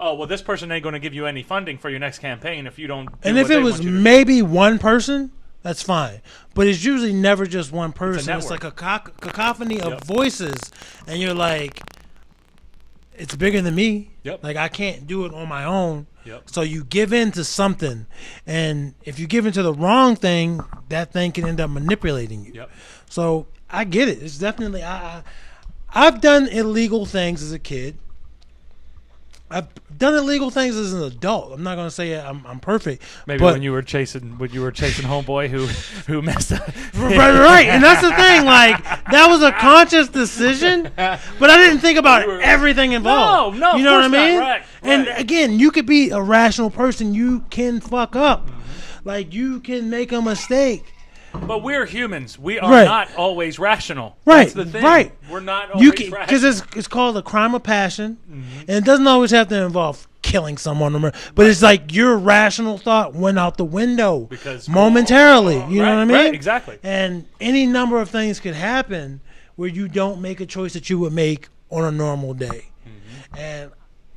Oh well, this person ain't going to give you any funding for your next campaign if you don't. And if it was maybe one person, that's fine. But it's usually never just one person. It's like a cacophony of voices, and you're like, it's bigger than me. Yep. Like I can't do it on my own. Yep. So you give in to something, and if you give in to the wrong thing, that thing can end up manipulating you. Yep. So I get it. It's definitely I've done illegal things as a kid. I've done illegal things as an adult. I'm not gonna say I'm perfect. Maybe when you were chasing homeboy who messed up. Right, and that's the thing. Like that was a conscious decision, but I didn't think about everything involved. No, you know what I mean? Right. And again, you could be a rational person. You can fuck up, like you can make a mistake. But we're humans. We are not always rational. Right. That's the thing. Right. We're not always rational. Because it's called a crime of passion, and it doesn't always have to involve killing someone. But it's like your rational thought went out the window because momentarily. You know what I mean? Right, exactly. And any number of things could happen where you don't make a choice that you would make on a normal day. And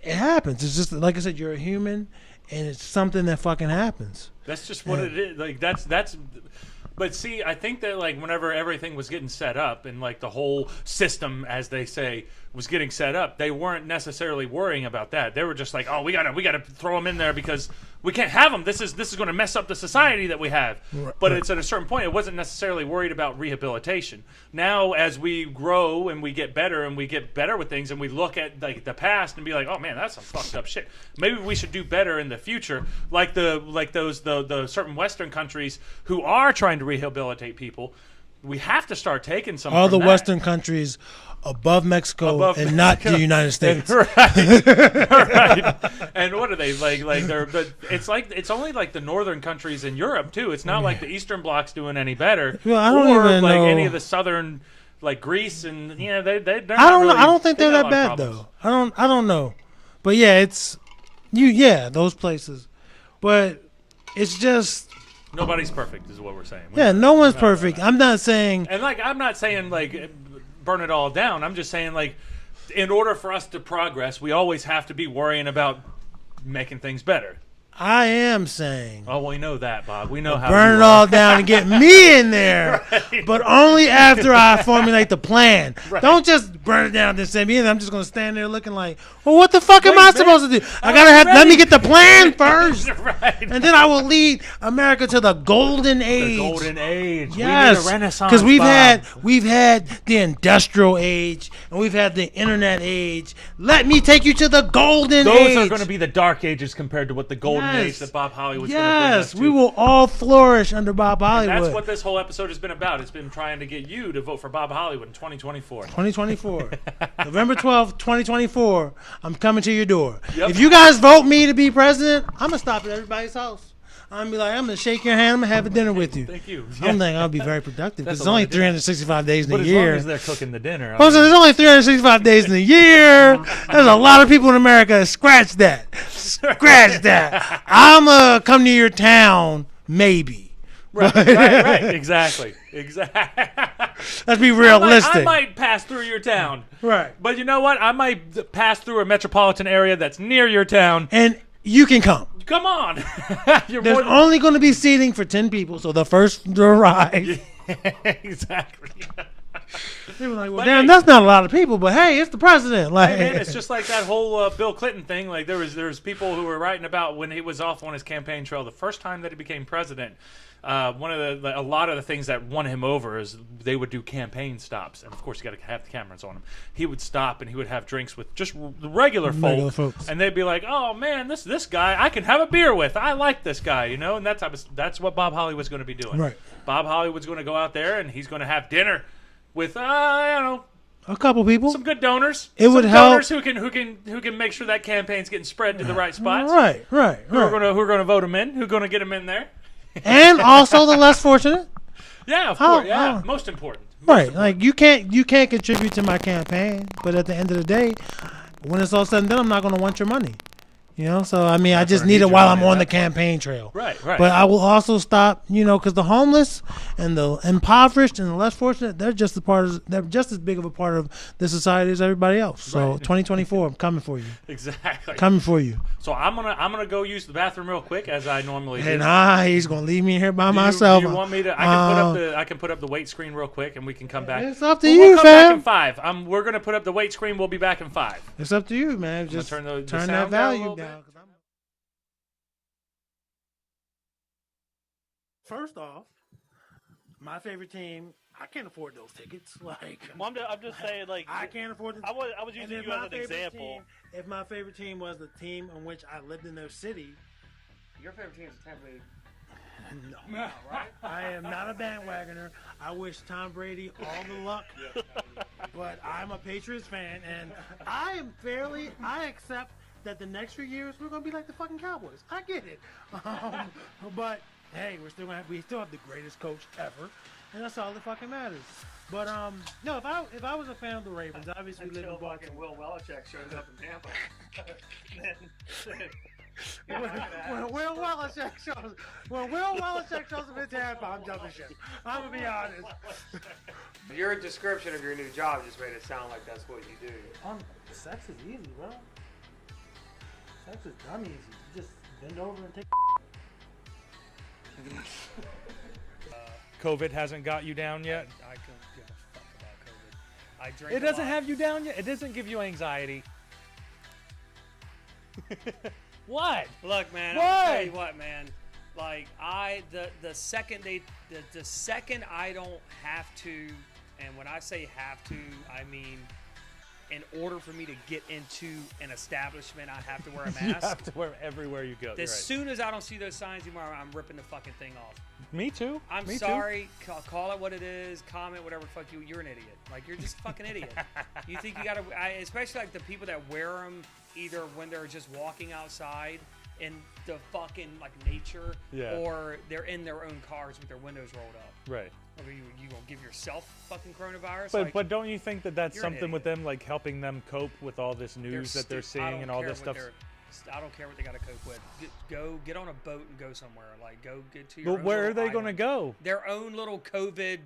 it happens. It's just, like I said, you're a human, and it's something that fucking happens. That's just what it is. Like that's. But see, I think that like whenever everything was getting set up and like the whole system, as they say, was getting set up, they weren't necessarily worrying about that. They were just like, oh, we gotta throw them in there because we can't have them. This is going to mess up the society that we have. But it's at a certain point, it wasn't necessarily worried about rehabilitation. Now, as we grow and we get better with things, and we look at like the past and be like, oh man, that's some fucked up shit. Maybe we should do better in the future, like those certain Western countries who are trying to rehabilitate people. We have to start taking some. All the Western countries above Mexico and not the United States. Right. And what are they like? It's only like the northern countries in Europe too. It's not like the Eastern Bloc's doing any better. Well, I don't even know any of the southern, like Greece and they're. I don't think they're that bad though. I don't know, but yeah, it's those places, but it's just. Nobody's perfect, is what we're saying. No one's perfect. I'm not saying. And I'm not saying burn it all down. I'm just saying in order for us to progress, we always have to be worrying about making things better. I am saying. Oh, we know that, Bob. We know how. Burn it all down and get me in there, but only after I formulate the plan. Right. Don't just burn it down and then send me in. I'm just going to stand there looking like, well, what the fuck am I supposed to do? I gotta let me get the plan first, and then I will lead America to the golden age. The golden age. Yes, we need a renaissance. Because we've had the industrial age and we've had the internet age. Let me take you to the golden age. Those are going to be the dark ages compared to what the golden age that Bob Hollywood's going to bring us to. We will all flourish under Bob Hollywood. And that's what this whole episode has been about. It's been trying to get you to vote for Bob Hollywood in 2024. 2024. November 12th, 2024. I'm coming to your door. Yep. If you guys vote me to be president, I'm going to stop at everybody's house. I'm gonna be like, I'm gonna shake your hand. I'm gonna have a dinner with you. Thank you. I don't think I'll be very productive because That's it's a lot only of dinner. 365 days in But a as year. long as they're cooking the dinner. Also, there's only 365 days in a year. There's a lot of people in America. Scratch that. Scratch that. I'm gonna come to your town, maybe. right. Exactly. Let's be realistic. I might pass through your town. Right. But you know what? I might pass through a metropolitan area that's near your town. And you can come. Come on. There's only going to be seating for 10 people, so the first to arrive. Exactly. They were like, well, damn, that's not a lot of people, but hey, it's the president. Like, Hey, man, it's just like that whole Bill Clinton thing. Like there's people who were writing about when he was off on his campaign trail the first time that he became president. A lot of the things that won him over is they would do campaign stops, and of course you got to have the cameras on him. He would stop and he would have drinks with just regular folks, and they'd be like, "Oh man, this guy I can have a beer with. I like this guy, you know." And that's what Bob Hollywood's going to be doing. Right. Bob Hollywood's going to go out there and he's going to have dinner with I don't know, a couple people, some good donors. It would help. Donors who can make sure that campaign's getting spread to the right spots. Right. Who are going to vote him in? Who are going to get him in there? And also the less fortunate. Yeah, of course. Yeah, most important. Right. Like you can't contribute to my campaign, but at the end of the day, when it's all said and done, I'm not going to want your money. You know, so I mean, I just need it while I'm on the campaign trail. Right. But I will also stop, because the homeless and the impoverished and the less fortunate, they're just as big of a part of the society as everybody else. So 2024, I'm coming for you. Exactly. Coming for you. So I'm gonna go use the bathroom real quick as I normally do. And he's gonna leave me here by myself. Do you want me to? I can put up the weight screen real quick, and we can come back. It's up to we'll you, come fam. back in 5. We're gonna put up the weight screen. We'll be back in 5. It's up to you, man. Just turn the turn sound that down a value little down. bit. First off, my favorite team, I can't afford those tickets. Like, Well, I'm just saying, like, I can't afford them. I was using you as an example. If my favorite team was the team in which I lived in their city, Your favorite team is Tampa Bay. no, right? I am not a bandwagoner. I wish Tom Brady all the luck, but I'm a Patriots fan, and I accept that the next few years we're gonna be like the fucking Cowboys. I get it, but hey, we still have the greatest coach ever, and that's all that fucking matters. But no, if I was a fan of the Ravens, obviously live in Until Baltimore. fucking Will Belichick shows up in Tampa. When Will Belichick shows up in Tampa, I'm jumping ship. I'm gonna be honest. Your description of your new job just made it sound like that's what you do. Sex is easy, bro. Sex is dumb easy. You just bend over and take. COVID hasn't got you down yet. I couldn't give a fuck about COVID. I drink. It doesn't have you down yet. It doesn't give you anxiety. What? Look, man. What? I'll tell you what, man. Like the second I don't have to, and when I say have to, I mean, in order for me to get into an establishment, I have to wear a mask. You have to wear everywhere you go. As soon as I don't see those signs anymore, I'm ripping the fucking thing off. Me too. I'm Me sorry. Call it what it is. Comment whatever the fuck you. You're an idiot. Like you're just a fucking idiot. You think you gotta? Especially like the people that wear them either when they're just walking outside in the fucking like nature, or they're in their own cars with their windows rolled up. Right. Or you gonna give yourself fucking coronavirus? But don't you think that that's you're an something with them, like helping them cope with all this news that they're seeing and all this stuff? I don't care what they got to cope with. Go get on a boat and go somewhere. Like go get to your. But where are they going to go? Their own little COVID.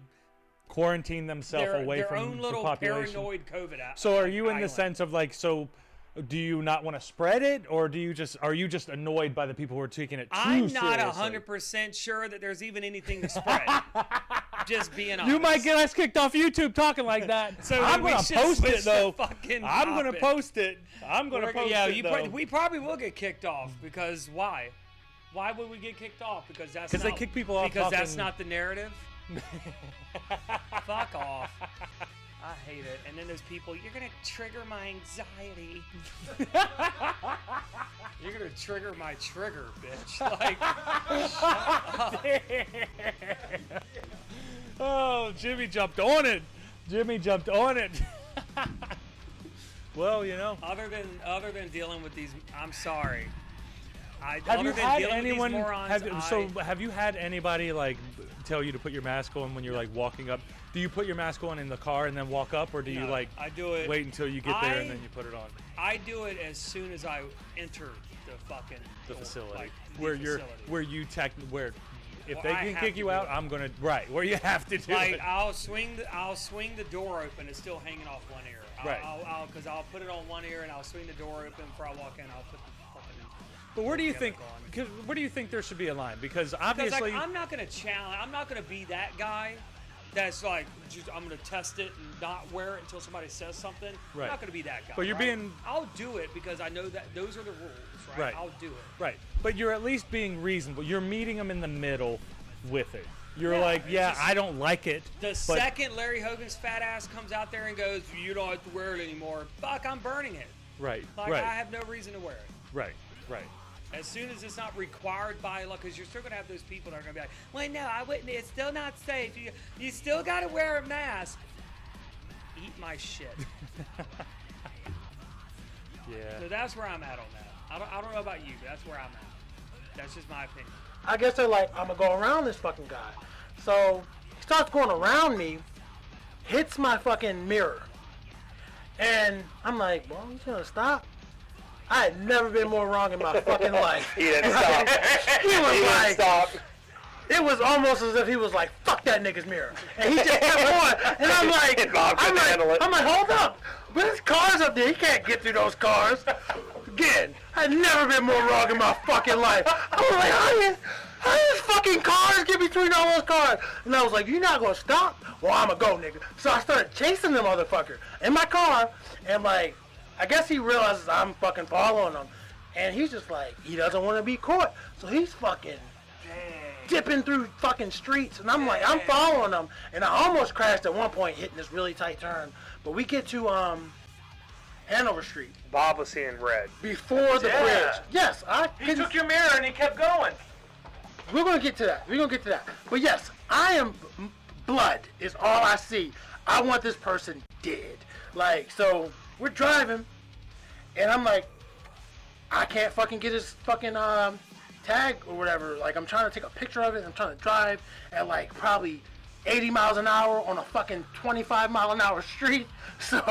Quarantine themselves away from their own little the population. paranoid COVID. So are you in the sense of like so? Do you not want to spread it, or are you just annoyed by the people who are taking it too seriously? I'm not 100% sure that there's even anything to spread. Just being honest. You might get us kicked off YouTube talking like that. So I'm gonna post it though. I'm gonna post it. I'm gonna post it though. We probably will get kicked off because why? Why would we get kicked off? Because they kick people off. Because that's not the narrative. Fuck off. I hate it. And then there's people, you're going to trigger my anxiety. You're going to trigger my trigger, bitch. Like, oh, Jimmy jumped on it. Well, you know. Other than dealing with these, I'm sorry. Have you other than had dealing with these anyone? morons, Have you had anybody like tell you to put your mask on when you're like walking up? Do you put your mask on in the car and then walk up, or do you like I do it. wait until you get there and then you put it on? I do it as soon as I enter the fucking Facility like, where the you're facility. where if Well, they I can have kick to you do out, it. I'm gonna where you have to do Like it. I'll swing the door open. It's still hanging off one ear. Right. Because I'll put it on one ear and I'll swing the door open before I walk in. I'll put the fucking. But where do you think? on. Because where do you think there should be a line? Because Because obviously, like, I'm not gonna challenge. I'm not gonna be that guy. That's like, I'm gonna test it and not wear it until somebody says something. Right. I'm not gonna be that guy. But you're right? being- I'll do it because I know that those are the rules, right? Right. I'll do it. right. But you're at least being reasonable. You're meeting them in the middle with it. You're Yeah, like, it's yeah, just- I don't like it. The but- second Larry Hogan's fat ass comes out there and goes, "You don't have to wear it anymore," fuck, I'm burning it. Right. Like right. I have no reason to wear it. Right. Right. As soon as it's not required by law, because you're still gonna have those people that are gonna be like, "Well, no, I wouldn't. It's still not safe. You still gotta wear a mask." Eat my shit. Yeah. So that's where I'm at on that. I don't know about you, but that's where I'm at. That's just my opinion. I guess they're like, I'm gonna go around this fucking guy. So he starts going around me, hits my fucking mirror. And I'm like, well, he's gonna stop. I had never been more wrong in my fucking life. He didn't stop. He was He like, didn't stop. it was almost as if he was like, fuck that nigga's mirror. And he just kept going. And I'm like, Bob couldn't handle it. I'm like, hold up. But there's cars up there. He can't get through those cars. Again, I've never been more wrong in my fucking life. I was like, how these fucking cars get between all those cars? And I was like, you not gonna stop? Well, I'ma go, nigga. So I started chasing the motherfucker in my car. And like, I guess he realizes I'm fucking following him. And he's just like, he doesn't want to be caught. So he's fucking dipping through fucking streets. And I'm like, I'm following him. And I almost crashed at one point, hitting this really tight turn. But we get to Hanover Street. Bob was seeing red. Before the bridge. Yes, He took your mirror and he kept going. we're gonna get to that. We're gonna get to that. But yes, I am blood is all I see. I want this person dead. Like, so we're driving, and I'm like, I can't fucking get his fucking tag or whatever. Like, I'm trying to take a picture of it. I'm trying to drive at like probably 80 miles an hour on a fucking 25 mile an hour street. So,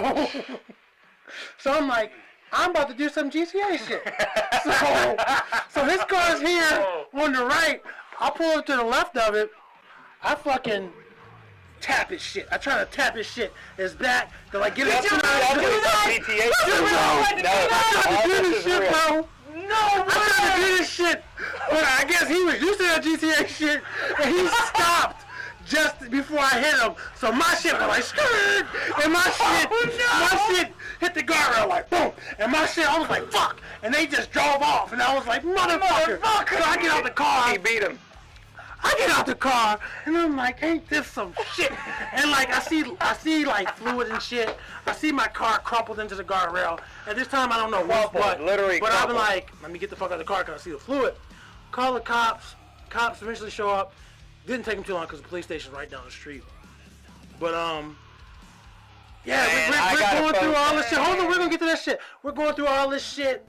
so I'm like, I'm about to do some GTA shit. So his car's here on the right. I pull up to the left of it. I fucking tap his shit. I try to tap his shit. His back to like get his That's GTA. I tried to do this this is shit, real. bro. No, I tried to do this shit. But I guess he was used to that GTA shit, and he stopped just before I hit him. So my shit was like skirt, and my shit hit the guardrail like boom, and my shit I was like fuck, and they just drove off, and I was like motherfucker. So I get out the car. He beat him. I get out the car and I'm like, ain't this some shit? And like I see like fluid and shit. I see my car crumpled into the guardrail. At this time I don't know what's what. Literally but I'm crumpled. like, let me get the fuck out of the car because I see the fluid. Call the cops. Cops eventually show up. Didn't take them too long because the police station's right down the street. But yeah, Man, we're going through all this shit. Hold on, we're gonna get to that shit. We're going through all this shit.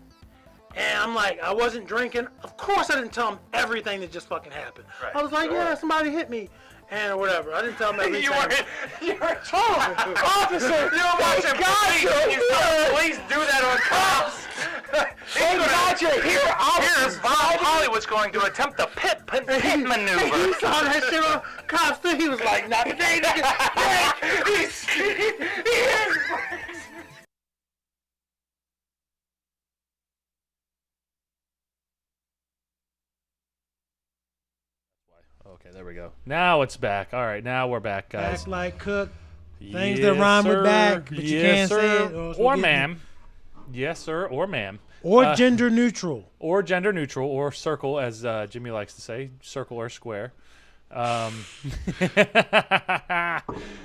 And I'm like, I wasn't drinking. Of course I didn't tell him everything that just fucking happened. Right. I was like, yeah, somebody hit me. And whatever. I didn't tell him everything. You were officer. You were watching police. You saw police do that on cops. Hey, Roger, here's Bob Hollywood's going to attempt the pit maneuver. He saw that shit on cops too. He was like, not today, nigga. He is. Okay, there we go. Now it's back. All right, now we're back, guys. Act like cook. Things Yes, that rhyme sir. with back, but you Yes, can't sir. say it. else we'll Or get- ma'am. Yes, sir, or ma'am. Or gender neutral. Or gender neutral, or circle, as Jimmy likes to say, circle or square.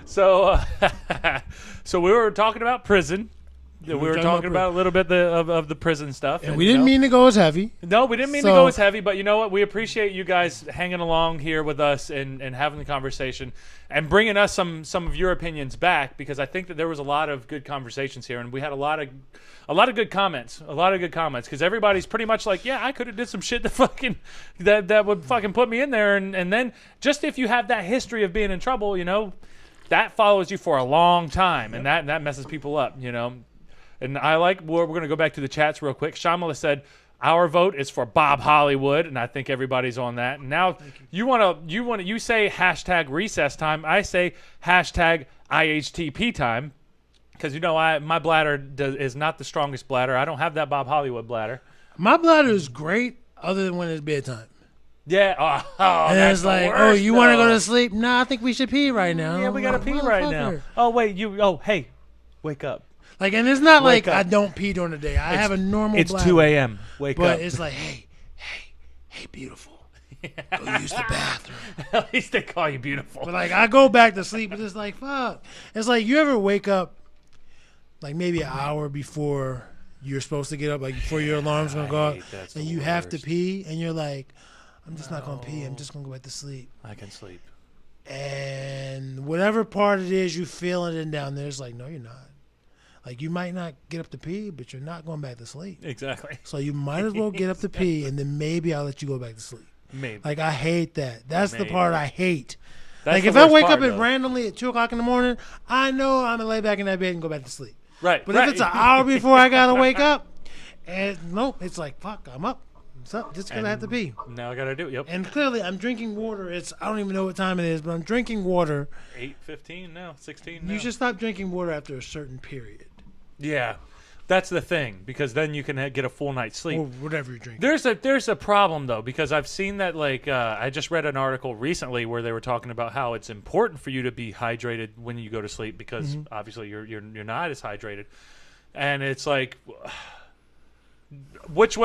So, so we were talking about prison, We were talking about a little bit of the prison stuff. And we didn't mean to go as heavy. No, we didn't mean to go as heavy, but you know what? We appreciate you guys hanging along here with us and having the conversation and bringing us some of your opinions back, because I think that there was a lot of good conversations here, and we had a lot of good comments. Because everybody's pretty much like, yeah, I could have did some shit that would fucking put me in there, and then just if you have that history of being in trouble, you know, that follows you for a long time, and that messes people up, you know. And we're going to go back to the chats real quick. Shamala said, our vote is for Bob Hollywood, and I think everybody's on that. And now you say hashtag recess time. I say hashtag IHTP time, because, you know, my bladder is not the strongest bladder. I don't have that Bob Hollywood bladder. My bladder is great other than when it's bedtime. Yeah. And that's it's like, worst, you want to go to sleep? Nah, I think we should pee right now. Yeah, we got to pee right now. Oh, wait. Hey, wake up. Like, and it's not Wake like up. I don't pee during the day. I have a normal It's bladder. 2 a.m. Wake up. But it's like, hey, beautiful. Go use the bathroom. At least they call you beautiful. But, like, I go back to sleep, and it's like, fuck. It's like, you ever wake up, like, maybe an hour before you're supposed to get up, like, before your alarm's going to go off, and you have to pee, and you're like, I'm just not going to pee. I'm just going to go back to sleep. I can sleep. And whatever part it is you feeling it down there, it's like, no, you're not. Like, you might not get up to pee, but you're not going back to sleep. Exactly. So you might as well get up to pee, and then maybe I'll let you go back to sleep. Maybe. Like, I hate that. That's the part I hate. That's like, if I wake up randomly at 2 o'clock in the morning, I know I'm going to lay back in that bed and go back to sleep. Right. But if it's an hour before I got to wake up, and nope, it's like, fuck, I'm up. What's up? Just because I have to pee. Now I got to do it. Yep. And clearly, I'm drinking water. I don't even know what time it is, but I'm drinking water. 8:15 now, 16 now. You should stop drinking water after a certain period. Yeah, that's the thing, because then you can get a full night's sleep. Or whatever you're drinking. There's a problem, though, because I've seen that, like, I just read an article recently where they were talking about how it's important for you to be hydrated when you go to sleep, because obviously you're not as hydrated. And it's like, what's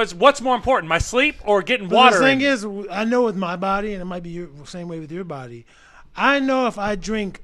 more important, my sleep or getting water? The thing is, I know with my body, and it might be the same way with your body, I know if I drink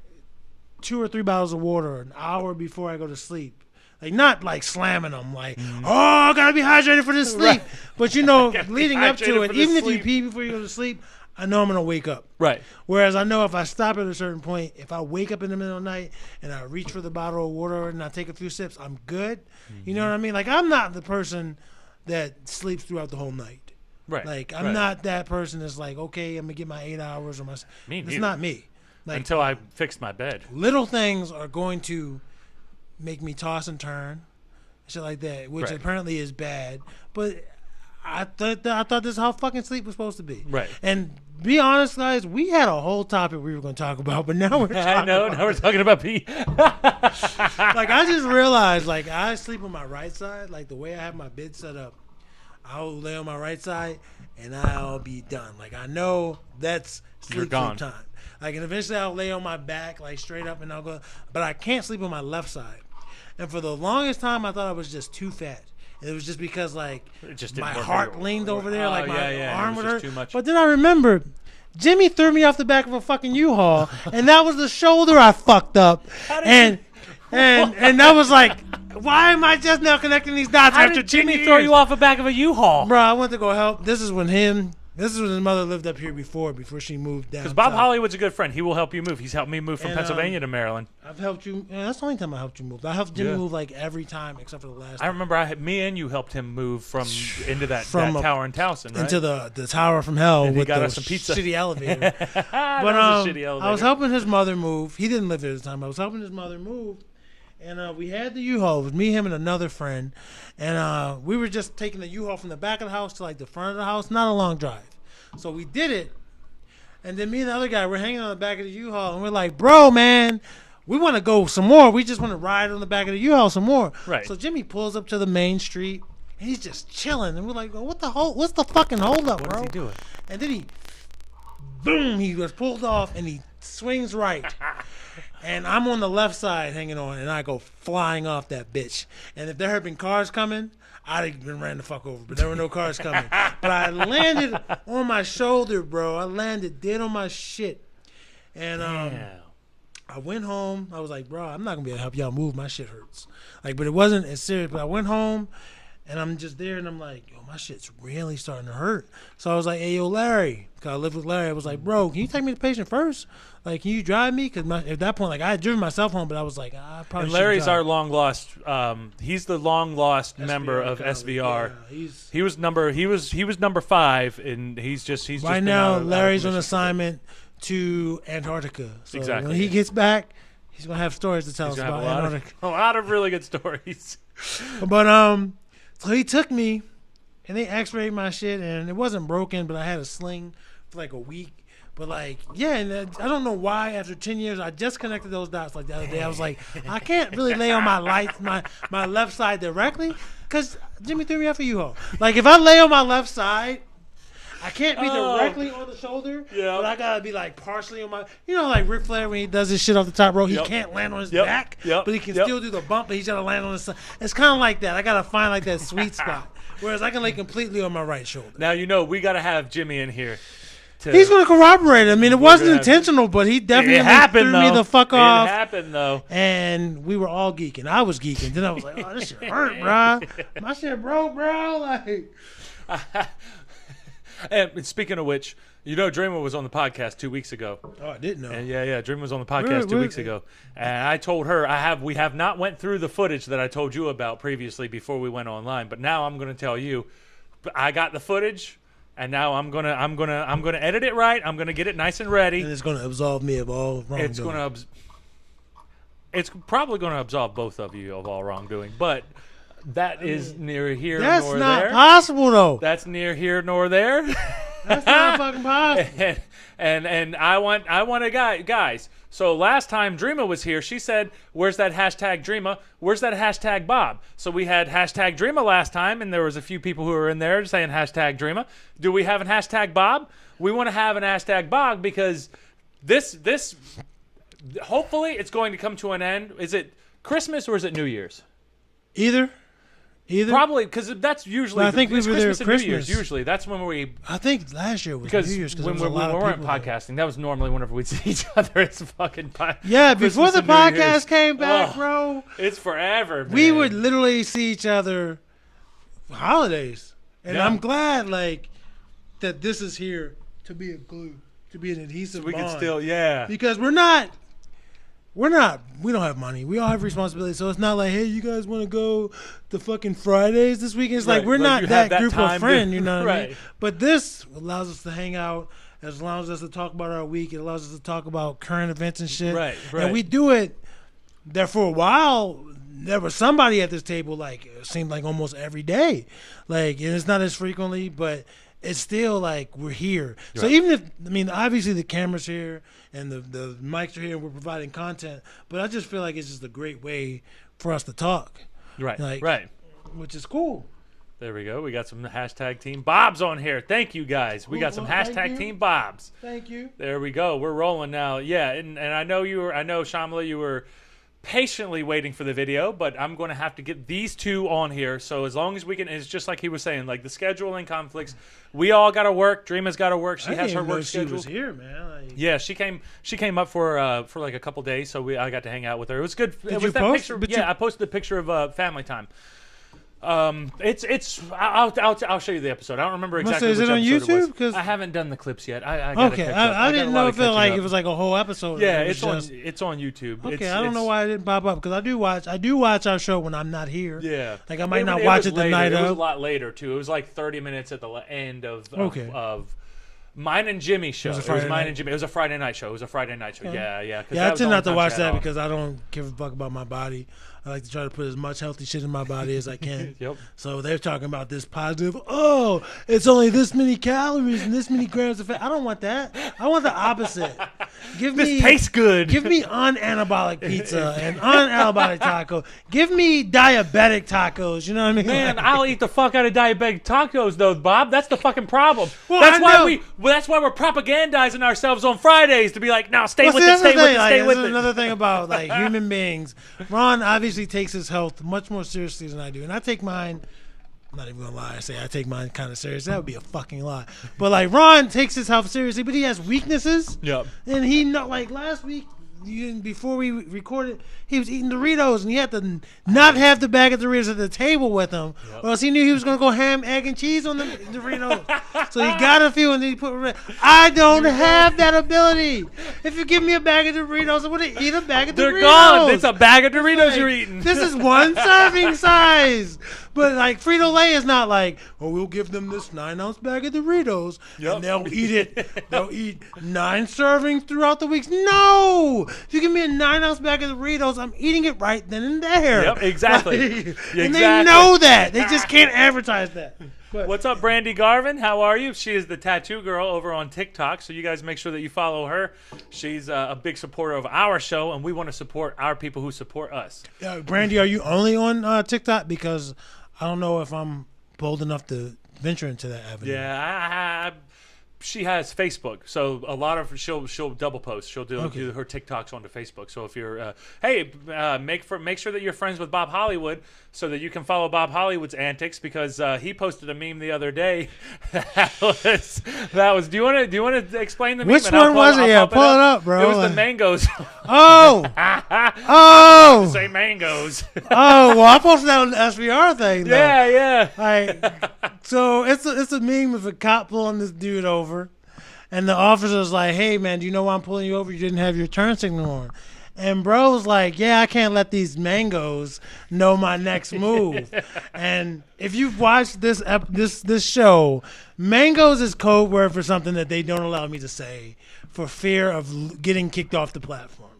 2 or 3 bottles of water an hour before I go to sleep, like, not like slamming them, like, I gotta be hydrated for this sleep. Right. But, you know, leading up to it, even if you pee before you go to sleep, I know I'm gonna wake up. Right. Whereas I know if I stop at a certain point, if I wake up in the middle of the night and I reach for the bottle of water and I take a few sips, I'm good. You know what I mean? Like, I'm not the person that sleeps throughout the whole night. Right. Like, I'm not that person that's like, okay, I'm gonna get my 8 hours or my. It's not me. Like, until I fixed my bed. Little things are going to make me toss and turn, shit like that, which apparently is bad. But I thought this is how fucking sleep was supposed to be. Right. And be honest, guys, we had a whole topic we were going to talk about, but now we're talking now we're talking about pee. Like, I just realized, like, I sleep on my right side. Like, the way I have my bed set up, I'll lay on my right side and I'll be done. Like, I know that's sleep time. Like, and eventually I'll lay on my back, like, straight up, and I'll go. But I can't sleep on my left side. And for the longest time, I thought I was just too fat. And it was just because, like, my heart leaned over there, like my arm would hurt. Too much. But then I remembered, Jimmy threw me off the back of a fucking U-Haul, and that was the shoulder I fucked up. And that was like, why am I just now connecting these dots after Jimmy throw you off the back of a U-Haul? Bro, I went to go help. This is when his mother lived up here before she moved down. Because Bob Hollywood's a good friend. He will help you move. He's helped me move from Pennsylvania to Maryland. I've helped you. Yeah, that's the only time I helped you move. I helped Jimmy move like every time except for the last time. I remember me and you helped him move into that tower in Towson, right? Into the tower from hell with got the us some pizza. shitty elevator. But I was helping his mother move. He didn't live there at the time. I was helping his mother move. And we had the U-Haul. It was me, him, and another friend. And we were just taking the U-Haul from the back of the house to, like, the front of the house. Not a long drive. So we did it. And then me and the other guy were hanging on the back of the U-Haul. And we're like, bro, man, we want to go some more. We just want to ride on the back of the U-Haul some more. Right. So Jimmy pulls up to the main street. And he's just chilling. And we're like, what's the fucking holdup, bro? What is he doing? And then he was pulled off. And he swings right. And I'm on the left side hanging on, and I go flying off that bitch. And if there had been cars coming, I'd have been ran the fuck over. But there were no cars coming. But I landed on my shoulder, bro. I landed dead on my shit. And I went home. I was like, bro, I'm not gonna be able to help y'all move. My shit hurts. Like, but it wasn't as serious. But I went home, and I'm just there, and I'm like, yo, my shit's really starting to hurt. So I was like, hey, yo, Larry, because I live with Larry. I was like, bro, can you take me to the patient first? Like, can you drive me? Because at that point, like, I had driven myself home, but I was like, I probably. And shouldn't Larry's drive. our long lost. He's the long lost member of SVR. Yeah, he was number 5, and he's just right now. Larry's on assignment to Antarctica. So exactly. when he gets back, he's gonna have stories to tell us about Antarctica. A lot of really good stories. But so he took me, and they X-rayed my shit, and it wasn't broken, but I had a sling for like a week. But like, yeah, and I don't know why. After 10 years, I just connected those dots. Like the other day, I was like, I can't really lay on my left side directly, because Jimmy threw me out for U-Haul. Like if I lay on my left side, I can't be directly on the shoulder, but I gotta be like partially on my. You know, like Ric Flair when he does his shit off the top rope, he can't land on his back, but he can still do the bump, but he's gotta land on his side. It's kind of like that. I gotta find like that sweet spot, whereas I can lay completely on my right shoulder. Now we gotta have Jimmy in here. He's going to corroborate. I mean, it wasn't intentional, but he definitely threw me the fuck off. It happened, though. And we were all geeking. I was geeking. Then I was like, oh, this shit hurt, bro. My shit broke, bro. Like. And speaking of which, Dreamer was on the podcast 2 weeks ago. Oh, I didn't know. And yeah, Dreamer was on the podcast 2 weeks ago. And I told her we have not went through the footage that I told you about previously before we went online. But now I'm going to tell you, I got the footage. And now I'm gonna edit it right. I'm gonna get it nice and ready. And it's gonna absolve me of all wrongdoing. It's probably gonna absolve both of you of all wrongdoing. But that is near here nor there. That's not possible, though. That's near here nor there. That's not fucking possible. And I want to guys. So last time Dreama was here, she said, "Where's that hashtag Dreama? Where's that hashtag Bob?" So we had hashtag Dreama last time, and there was a few people who were in there saying hashtag Dreama. Do we have a hashtag Bob? We want to have an hashtag Bob because this hopefully it's going to come to an end. Is it Christmas or is it New Year's? Either. Probably because that's usually. Well, I think we were Christmas there and New Year's. Usually, that's when we. I think last year was New Year's because when we weren't podcasting, that was normally whenever we'd see each other. It's fucking. Yeah, before the podcast came back, bro. It's forever. Man. We would literally see each other for holidays, and I'm glad that this is here to be a glue, to be an adhesive. So we bond. can still, because we don't have money. We all have responsibilities. So it's not like, hey, you guys want to go to fucking Fridays this weekend? It's like we're not that group of friends, you know what I mean? But this allows us to hang out. It allows us to talk about our week. It allows us to talk about current events and shit. Right. And we do it. There for a while, there was somebody at this table, like, it seemed like almost every day. Like, and it's not as frequently, but it's still like we're here. Right. So even if, obviously the camera's here and the mics are here and we're providing content, but I just feel like it's just a great way for us to talk. Right, which is cool. There we go. We got some hashtag Team Bobs on here. Thank you, guys. We got some hashtag Team Bobs. Thank you. There we go. We're rolling now. Yeah, and I know Shamla, you were patiently waiting for the video, but I'm going to have to get these two on here. So as long as we can, it's just like he was saying, like the scheduling conflicts. We all got to work. Dreama's got to work. She has her work schedule. She was here, man. Yeah, she came up for like a couple days, so I got to hang out with her. It was good. Did you post? I posted a picture of family time. I'll show you the episode. I don't remember exactly. Is it on YouTube? Because I haven't done the clips yet. I didn't know if it was like a whole episode. Yeah, it's on YouTube. Okay, I don't know why it didn't pop up because I do watch our show when I'm not here. Yeah, like I might not watch it the night of. It was a lot later too. It was like 30 minutes at the end of mine and Jimmy's show. It was mine and Jimmy. It was a Friday night show. Yeah. Yeah, I tend not to watch that because I don't give a fuck about my body. I like to try to put as much healthy shit in my body as I can. Yep. So they're talking about this positive. Oh, it's only this many calories and this many grams of fat. I don't want that. I want the opposite. This tastes good. Give me unanabolic pizza and unanabolic taco. Give me diabetic tacos. You know what I mean? Man, I'll eat the fuck out of diabetic tacos, though, Bob. That's the fucking problem. Well, that's why we're propagandizing ourselves on Fridays to be like, no, stay with it. Another thing about like human beings. Ron obviously takes his health much more seriously than I do, and I take mine. I'm not even gonna lie. I take mine kind of serious. That would be a fucking lie. But like Ron takes his health seriously, but he has weaknesses. Yep. And he like last week, before we recorded, he was eating Doritos, and he had to not have the bag of Doritos at the table with him, or else he knew he was going to go ham, egg, and cheese on the Doritos. So he got a few, and then he put. I don't have that ability. If you give me a bag of Doritos, I would eat a bag of Doritos. They're gone. It's a bag of Doritos you're eating. This is one serving size. But like Frito-Lay is not like, oh, we'll give them this 9-ounce bag of Doritos, and they'll eat it. They'll eat 9 servings throughout the weeks. No, if you give me a 9-ounce bag of Doritos, I'm eating it right then and there. Yep, exactly. And they know that. They just can't advertise that. But what's up, Brandy Garvin? How are you? She is the tattoo girl over on TikTok, so you guys make sure that you follow her. She's a big supporter of our show, and we want to support our people who support us. Brandy, are you only on TikTok? Because I don't know if I'm bold enough to venture into that avenue. Yeah, she has Facebook, so a lot of she'll double post. She'll do her TikToks onto Facebook. So if you're, make sure that you're friends with Bob Hollywood so that you can follow Bob Hollywood's antics, because he posted a meme the other day. that was. Do you want to explain the meme? Which one was it? Yeah, pull it up, bro. It was the mangoes. Oh, say mangoes. Oh, well, I posted that on the SVR thing. Though. Yeah. So it's a meme of a cop pulling this dude over, and the officer's like, "Hey, man, do you know why I'm pulling you over? You didn't have your turn signal on." And bro's like, "Yeah, I can't let these mangoes know my next move." And if you've watched this show, mangoes is code word for something that they don't allow me to say for fear of getting kicked off the platforms.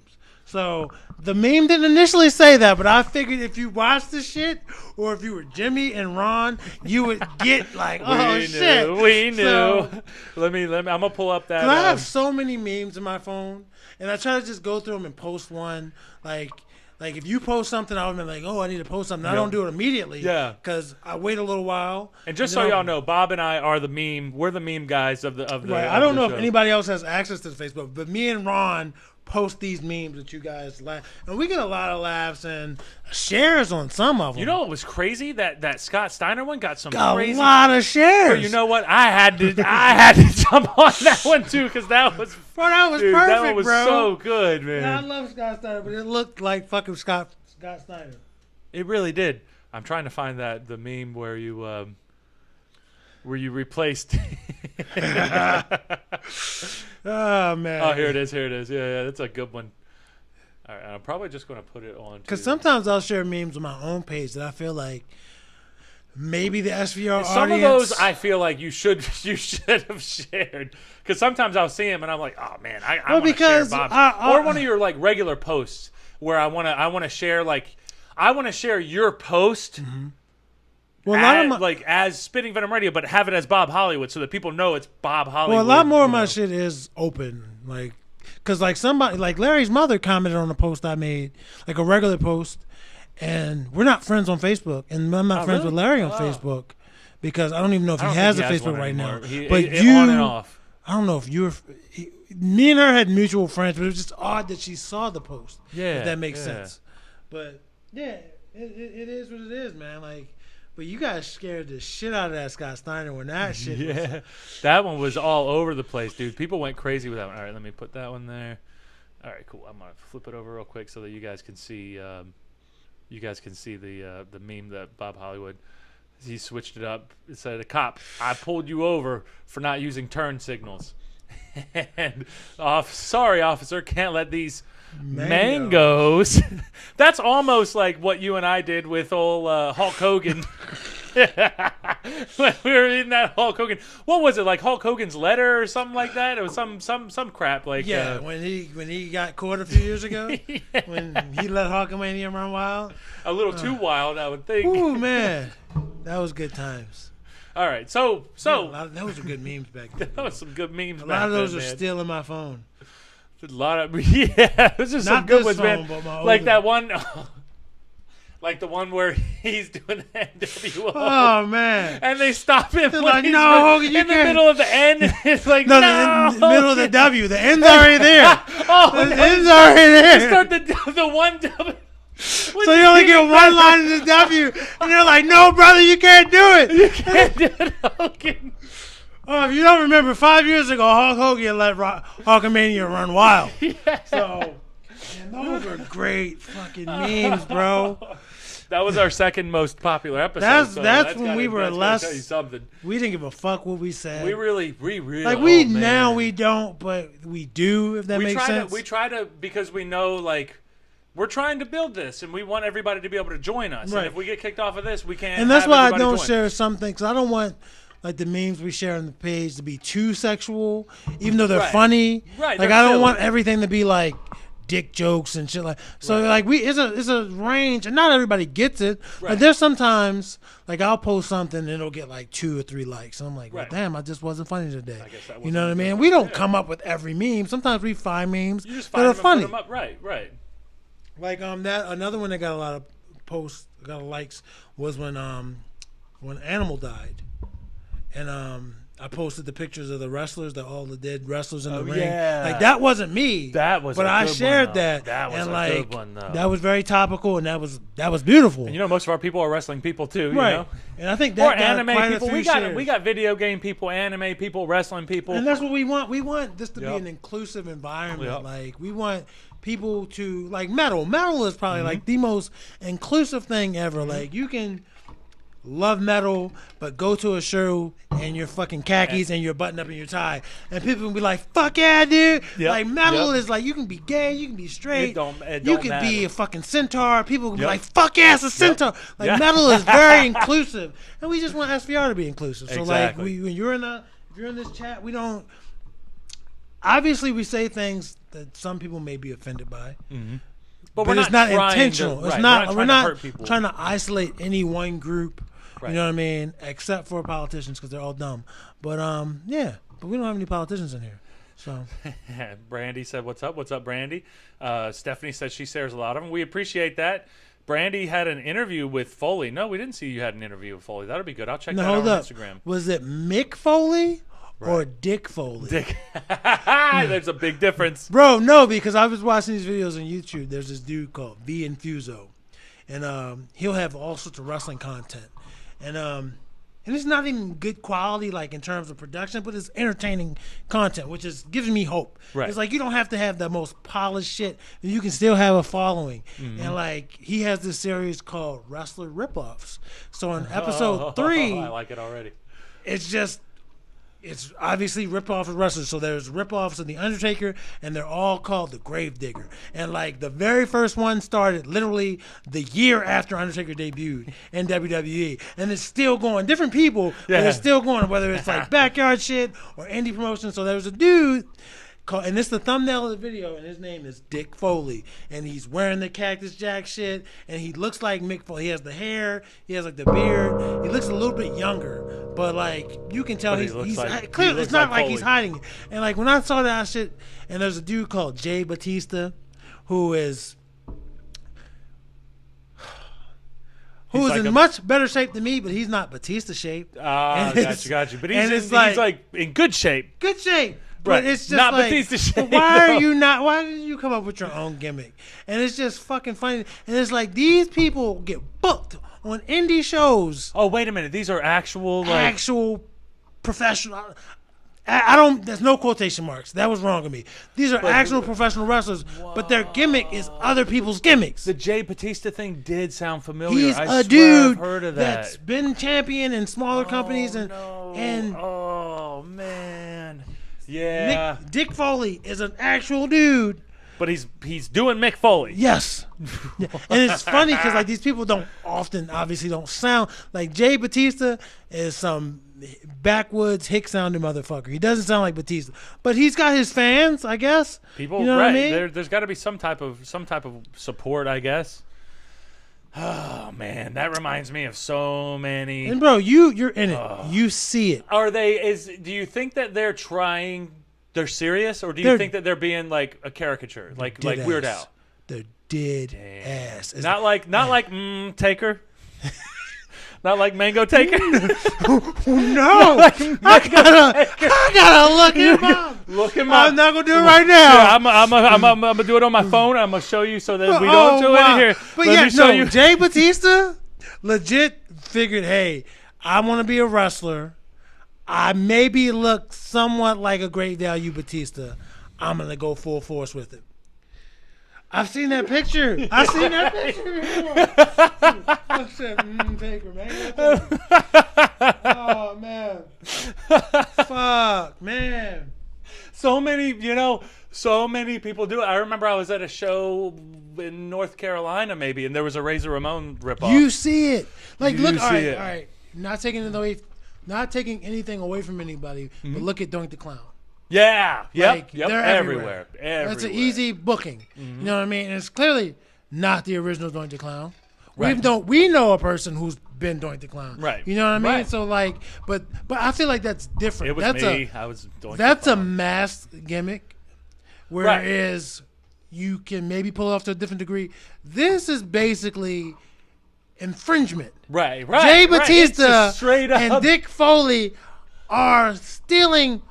So the meme didn't initially say that, but I figured if you watched the shit, or if you were Jimmy and Ron, you would get like, oh shit. We knew. So, let me. I'm gonna pull up that. I have so many memes in my phone, and I try to just go through them and post one. Like if you post something, I would be like, oh, I need to post something. I don't do it immediately. Yeah. Because I wait a little while. And just so y'all know, Bob and I are the meme. We're the meme guys of the. Right. I don't know if anybody else has access to the Facebook, but me and Ron post these memes that you guys like, and we get a lot of laughs and shares on some of them. You know what was crazy? That Scott Steiner one got crazy. A lot of shares. But you know what? I had to jump on that one too, because that was perfect, that one was bro. So good, man. Yeah, I love Scott Steiner, but it looked like fucking Scott Steiner. It really did. I'm trying to find the meme where you replaced. Oh man! Oh, here it is. Yeah, that's a good one. All right, I'm probably just going to put it on. Because sometimes I'll share memes on my own page that I feel like maybe the SVR audience. Some of those I feel like you should have shared. Because sometimes I'll see them and I'm like, oh man, I want to share Bob's. Or one of your like regular posts where I want to share your post. Mm-hmm. Well, as Spitting Venom Radio, but have it as Bob Hollywood so that people know it's Bob Hollywood. Well, a lot more of my shit is open, because somebody like Larry's mother commented on a post I made, like a regular post, and we're not friends on Facebook, and I'm not friends with Larry on Facebook because I don't even know if he has a Facebook right now. But you, on and off. I don't know if you were. Me and her had mutual friends, but it was just odd that she saw the post. Yeah, if that makes sense. But yeah, it is what it is, man. But you guys scared the shit out of that Scott Steiner when that shit was. Yeah, that one was all over the place, dude. People went crazy with that one. All right, let me put that one there. All right, cool. I'm going to flip it over real quick so that you guys can see the meme that Bob Hollywood, he switched it up. It said, "A cop, I pulled you over for not using turn signals." And sorry, officer, can't let these mangoes. That's almost like what you and I did with old Hulk Hogan. When we were in that Hulk Hogan. What was it, like Hulk Hogan's letter or something like that? It was some crap like. Yeah, when he got caught a few years ago, when he let Hulkamania run wild. A little too wild, I would think. Ooh man, that was good times. All right, so those were good memes back then. That was some good memes. A lot of those are still in my phone. A lot of this is some good ones, man. Like that one, like the one where he's doing the NWO. Oh man! And they stop him when like, he's no, Hogan, in the middle of the N. It's like no, in the middle of the W. The N's already there. The N's already there. You start the one W. So you only get one line in the W, and they're like, "No, brother, you can't do it. You can't do it, Hogan." Oh, if you don't remember, 5 years ago, Hulk Hogan let Hulkamania run wild. Yeah. So Those are great fucking memes, bro. That was our second most popular episode. That's when we were less. Tell you something. We didn't give a fuck what we said. We really. Like now we don't, but we do. If that makes sense. We try to because we know like. We're trying to build this, and we want everybody to be able to join us. Right. And if we get kicked off of this, we can't. And that's why I don't join. share some things. I don't want like the memes we share on the page to be too sexual, even though they're funny. Right. Like I don't want everything to be like dick jokes and shit like. So like it's a range, and not everybody gets it. Right. Like there's sometimes like I'll post something and it'll get like 2 or 3 likes. And I'm like, well, damn, I just wasn't funny today. I guess that you know what I mean? We don't come up with every meme. Sometimes we find memes that are funny. Put them up. Right. Like that another one that got a lot of posts, got a lot of likes was when Animal died, and I posted the pictures of the wrestlers, all the dead wrestlers in the ring. Yeah. Like that wasn't me. That was. But I shared that. That was and a like, good one though. That was very topical, and that was beautiful. And you know, most of our people are wrestling people too. Right. You know? And I think that or got anime quite people. a few shares. We got video game people, anime people, wrestling people. And that's what we want. We want this to be an inclusive environment. Yep. Like we want people to like metal. Metal is probably like the most inclusive thing ever. Like you can love metal, but go to a show and you're fucking khakis and you're buttoned up in your tie, and people can be like, "Fuck yeah, dude!" Yep. Like metal is like you can be gay, you can be straight, you can be a fucking centaur. People can be like, "Fuck yeah, it's a centaur!" Like metal is very inclusive, and we just want SVR to be inclusive. So like, when if you're in this chat, we don't. Obviously, we say things that some people may be offended by, but we're it's not trying intentional. to- It's right, not. we're not Trying to isolate any one group. Right. You know what I mean? Except for politicians, because they're all dumb. But yeah. But we don't have any politicians in here. So Brandy said, "What's up? What's up, Brandy?" Stephanie said she shares a lot of them. We appreciate that. Brandy had an interview with Foley. No, we didn't see you had an interview with Foley. That'll be good. I'll check that out on Instagram. Was it Mick Foley or Dick Foley? Dick. There's a big difference. Bro, no, because I was watching these videos on YouTube. There's this dude called V Infuso. And he'll have all sorts of wrestling content. And it's not even good quality, like in terms of production, but it's entertaining content, which is giving me hope. Right. It's like you don't have to have the most polished shit, and you can still have a following. And like he has this series called Wrestler Ripoffs. So in episode 3, I like it already. It's obviously rip-off of wrestlers. So there's rip-offs of The Undertaker, and they're all called The Gravedigger. And, like, the very first one started literally the year after Undertaker debuted in WWE. And it's still going. Different people, but it's still going, whether it's, like, backyard shit or indie promotion. So there was a dude called, and this is the thumbnail of the video, and his name is Dick Foley. And he's wearing the Cactus Jack shit, and he looks like Mick Foley. He has the hair, he has like the beard. He looks a little bit younger, but like you can tell he's clearly it's not like he's hiding it. And like when I saw that shit, and there's a dude called Jay Batista, who is in much better shape than me, but he's not Batista shaped. Got you. But he's like in good shape. Good shape. Right. But it's just not like, Batista shape. why did you come up with your own gimmick? And it's just fucking funny. And it's like these people get booked on indie shows. Oh, wait a minute. These are actual professional. I don't. There's no quotation marks. That was wrong of me. These are actual professional wrestlers, but their gimmick is other people's gimmicks. The Jay Batista thing did sound familiar. He's I a swear dude I've heard of that. that's been champion in smaller companies and oh man. Yeah. Dick Foley is an actual dude. But he's doing Mick Foley. Yes. Yeah. And it's funny because like these people obviously don't sound like Jay Batista is some backwoods hick sounding motherfucker. He doesn't sound like Batista, but he's got his fans, I guess. People, you know what I mean? There's got to be some type of support, I guess. Oh man, that reminds me of so many. And bro, you're in it. You see it. Do you think that they're serious, or do you think that they're being like a caricature, like Weird Al? They're dead ass. It's not like Taker. Not like Mango Taker. No, I gotta look him up. Look him up. I'm not gonna do it right now. Yeah, I'm gonna do it on my phone. I'm gonna show you so that we don't do it in here. But Jay Batista legit figured, hey, I want to be a wrestler. I maybe look somewhat like a great value Batista. I'm gonna go full force with it. I've seen that picture. I said, Taker, man. Oh, man. Fuck, man. So many people do it. I remember I was at a show in North Carolina, maybe, and there was a Razor Ramon ripoff. You see it. Like, You look, all see it. right. Not taking anything away from anybody, but look at Doink the Clown. Yeah. Yep. They're Everywhere. That's an easy booking. You know what I mean? And it's clearly not the original Doink the Clown. Right. We know a person who's been Doink the Clown. Right. You know what I mean? Right. So like, but I feel like that's different. It was that's me. I was Doink That's the a Clown. masked gimmick, whereas you can maybe pull it off to a different degree. This is basically infringement. Right. Jay Right. It's Batista just straight up. and Dick Foley are stealing,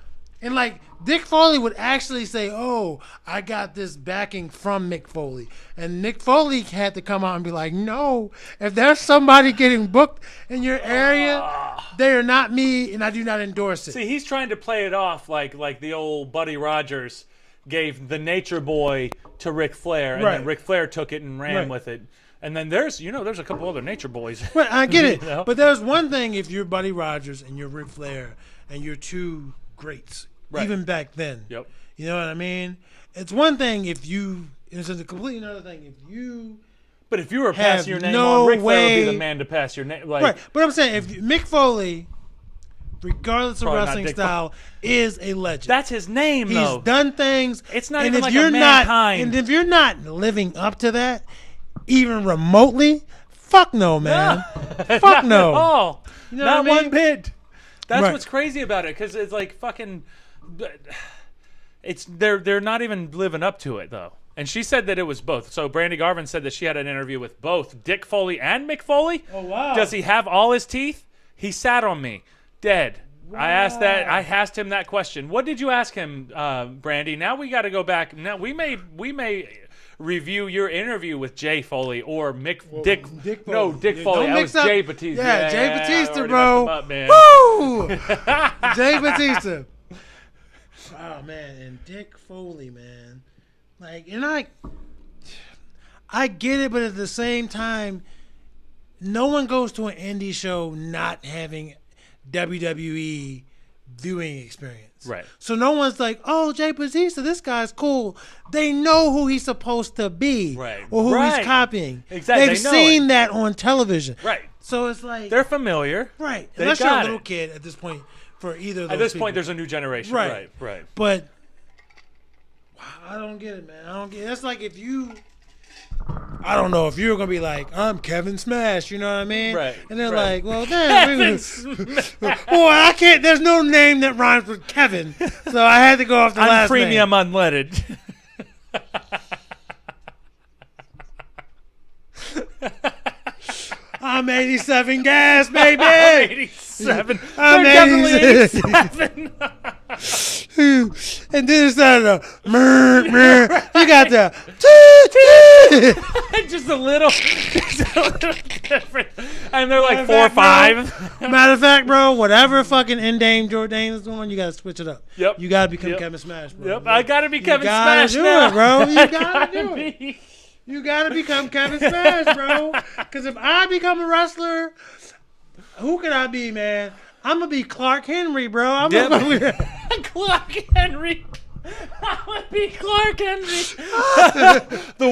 and like Dick Foley would actually say, "Oh, I got this backing from Mick Foley," and Mick Foley had to come out and be like, "No, if there's somebody getting booked in your area, they are not me, and I do not endorse it." See, he's trying to play it off like the old Buddy Rogers gave the Nature Boy to Ric Flair, and Right. then Ric Flair took it and ran Right. with it. And then there's a couple other Nature Boys. But I get it. You know? But there's one thing if you're Buddy Rogers and you're Ric Flair and you're two greats, Right. even back then. Yep. You know what I mean? It's one thing if you. It's a completely another thing if you. But if you were Have passing your name no on, Ric Flair would be way- the man to pass your name. Like, Right. But I'm saying if Mick Foley, regardless of Probably not wrestling Dick style, is a legend. that's his name, He's though. done things. It's not and even if like you're a not, Mankind. and if you're not living up to that, even remotely, fuck no, man. Fuck no. At all. You know Not what I mean? one bit. That's Right. what's crazy about it, because it's like fucking. They're not even living up to it though. And she said that it was both. So Brandy Garvin said that she had an interview with both Dick Foley and Mick Foley. Oh wow. Does he have all his teeth? He sat on me, dead. I asked him that question. What did you ask him, Brandy? Now we got to go back. Now we may review your interview with Jay Foley or Dick Foley. Foley. Don't I was mix up- Jay Batista. Yeah, Jay I Batista, already bro. messed him up, man. Woo! Jay Batista. Oh man, and Dick Foley, man. Like, and I get it, but at the same time, no one goes to an indie show not having WWE viewing experience. Right. So no one's like, "Oh, Jay Batista, this guy's cool." They know who he's supposed to be, Right. or who Right. he's copying. Exactly. They've They know seen it. that on television. Right. So it's like They're familiar. right. They Unless you're a got little it. kid at this point, for either of those At this people. point, there's a new generation. Right. Right. But I don't get it, man. I don't get it. That's like if you, I don't know, if you're gonna be like, I'm Kevin Smash, you know what I mean? Right, And they're right. like, well, damn, boy, I can't. There's no name that rhymes with Kevin, so I had to go off the I'm last premium name. unleaded. I'm 87 gas, baby. 87. I'm They're definitely 87. 87. And then instead of the you got the just a little different. And they're like 4 or 5. Matter of fact, bro, whatever fucking Endame Jordane is doing, you gotta switch it up. Yep. You gotta become Yep. Kevin Smash, bro. Yep, I gotta be Kevin gotta Smash do now. it, bro. You I gotta do it. be. You gotta become Kevin Smash, bro. Because if I become a wrestler, who can I be, man? I'm gonna be Clark Henry, bro. I'm Yep. gonna Clark Henry. I would be Clark Henry. the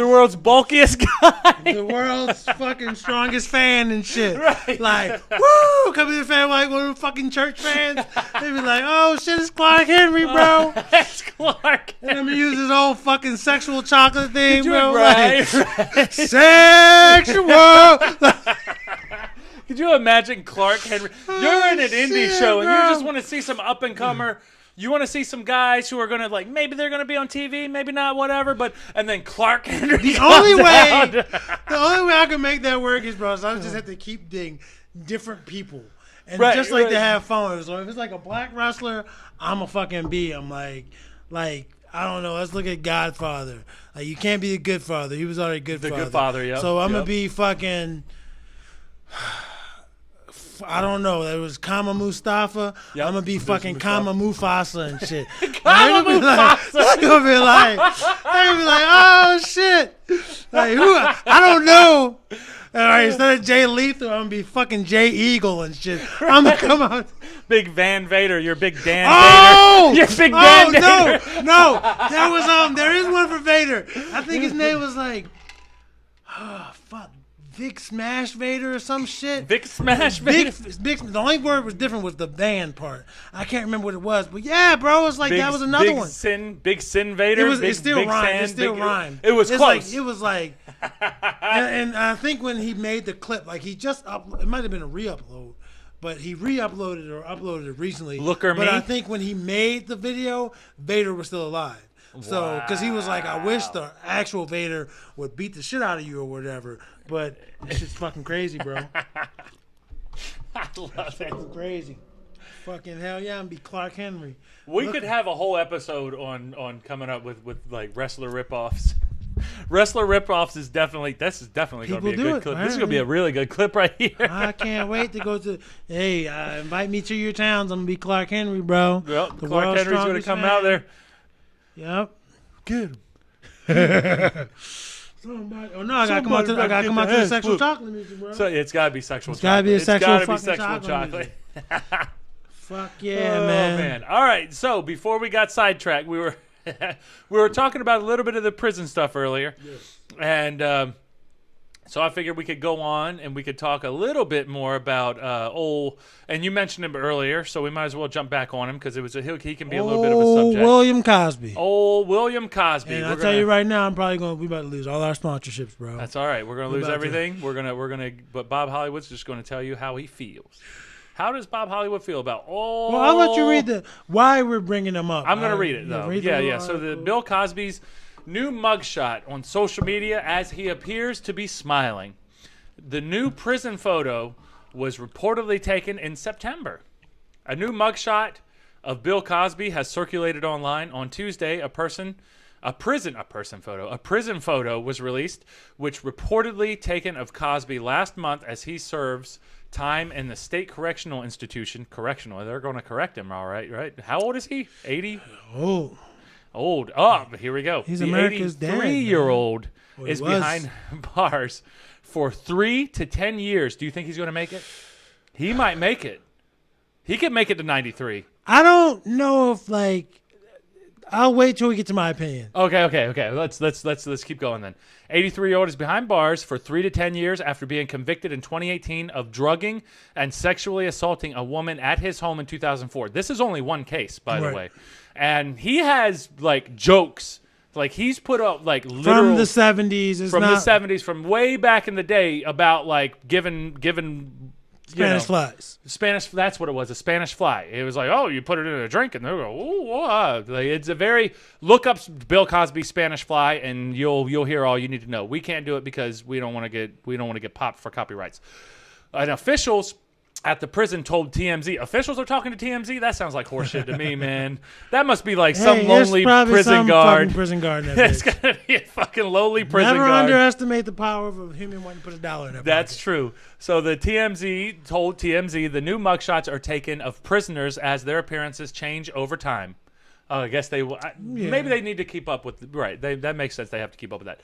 world's bulkiest guy. the world's fucking strongest fan and shit. Right. Like, woo! Come to the fan like one of them fucking church fans. They be like, oh shit, it's Clark Henry, bro. That's Clark. And I'm gonna use his old fucking sexual chocolate thing, bro. Right. Like, sexual. Could you imagine Clark Henry? You're in an indie shit, show and bro. you just want to see some up and comer. You want to see some guys who are gonna like maybe they're gonna be on TV, maybe not, whatever. But and then Clark Henry. The only way out. I can make that work is, bro, is I just have to keep digging different people and Right, just like to right. have fun. So if it's like a black wrestler, I'm a fucking B. I'm like I don't know. Let's look at Godfather. Like you can't be a good father. He was already a good The father. good father, yeah. So I'm Yep. gonna be fucking I don't know. It was Kama Mustafa. Yep. I'm gonna be fucking Kama Mufasa and shit. Kama Mufasa. They're gonna be like, oh shit. Like who? I don't know. All right, instead of Jay Lethal, I'm gonna be fucking Jay Eagle and shit. I'm gonna come out. Big Van Vader. You're Big Dan Oh! Vader. You're Big Dan Vader. No. There is one for Vader. I think his name was like, Vic Smash Vader or some shit. Vic Smash Vader. The only word was different was the van part. I can't remember what it was, but yeah, bro, it's like that was another one. Big Sin Vader. It still rhymed. It was close. It was like, and I think when he made the clip, like he just it might have been a re-upload, but he re-uploaded or uploaded it recently. But I think when he made the video, Vader was still alive. So, because he was like, I wish the actual Vader would beat the shit out of you or whatever. But it's just fucking crazy, bro. I love it. It's crazy. Fucking hell yeah, I'm be Clark Henry. We could have a whole episode on coming up with like wrestler ripoffs. Wrestler ripoffs is definitely going to be a good clip. Man. This is going to be a really good clip right here. I can't wait to go to. Hey, invite me to your towns. I'm gonna be Clark Henry, bro. Well, Clark Henry's going to come out there. Yep. Good. Somebody, I gotta come out to the sexual chocolate music, bro. So it's gotta be sexual. It's gotta be a sexual chocolate. Fuck yeah, man. All right. So before we got sidetracked, we were talking about a little bit of the prison stuff earlier, and so I figured we could go on and we could talk a little bit more about and you mentioned him earlier, so we might as well jump back on him because he can be a little bit of a subject. William Cosby. William Cosby. And I'll tell you right now, we about to lose all our sponsorships, bro. That's all right. We're gonna lose everything. But Bob Hollywood's just gonna tell you how he feels. How does Bob Hollywood feel about all? Well, I'll let you read why we're bringing them up. I'm gonna read it though. Yeah. So the Bill Cosby's new mugshot on social media as he appears to be smiling. The new prison photo was reportedly taken in September. A new mugshot of Bill Cosby has circulated online on Tuesday. A prison photo was released, which reportedly taken of Cosby last month as he serves time in the state correctional institution. They're going to correct him, all right? Right? How old is he? 80? Old. Oh, here we go. He's the America's dad. 83-year-old is behind bars for 3 to 10 years. Do you think he's going to make it? He might make it. He could make it to 93. I don't know if I'll wait till we get to my opinion. Okay. Let's keep going then. 83-year-old is behind bars for 3 to 10 years after being convicted in 2018 of drugging and sexually assaulting a woman at his home in 2004. This is only one case, by the way. And he has jokes. He's put up literal from the 70s. From way back in the day about giving Spanish flies. That's what it was, a Spanish fly. It was like, oh, you put it in a drink, and they'll go, ooh, it's a very look up Bill Cosby Spanish fly, and you'll hear all you need to know. We can't do it because we don't want to get popped for copyrights. And officials at the prison told TMZ. Officials are talking to TMZ? That sounds like horseshit to me, man. That must be some lonely prison guard. Prison guard. It's gonna be a fucking lowly prison guard. Never underestimate the power of a human wanting to put $1 in their That's pocket. true. So the TMZ told TMZ the new mugshots are taken of prisoners as their appearances change over time. I guess they will. Maybe they need to keep up with. Right. That makes sense. They have to keep up with that.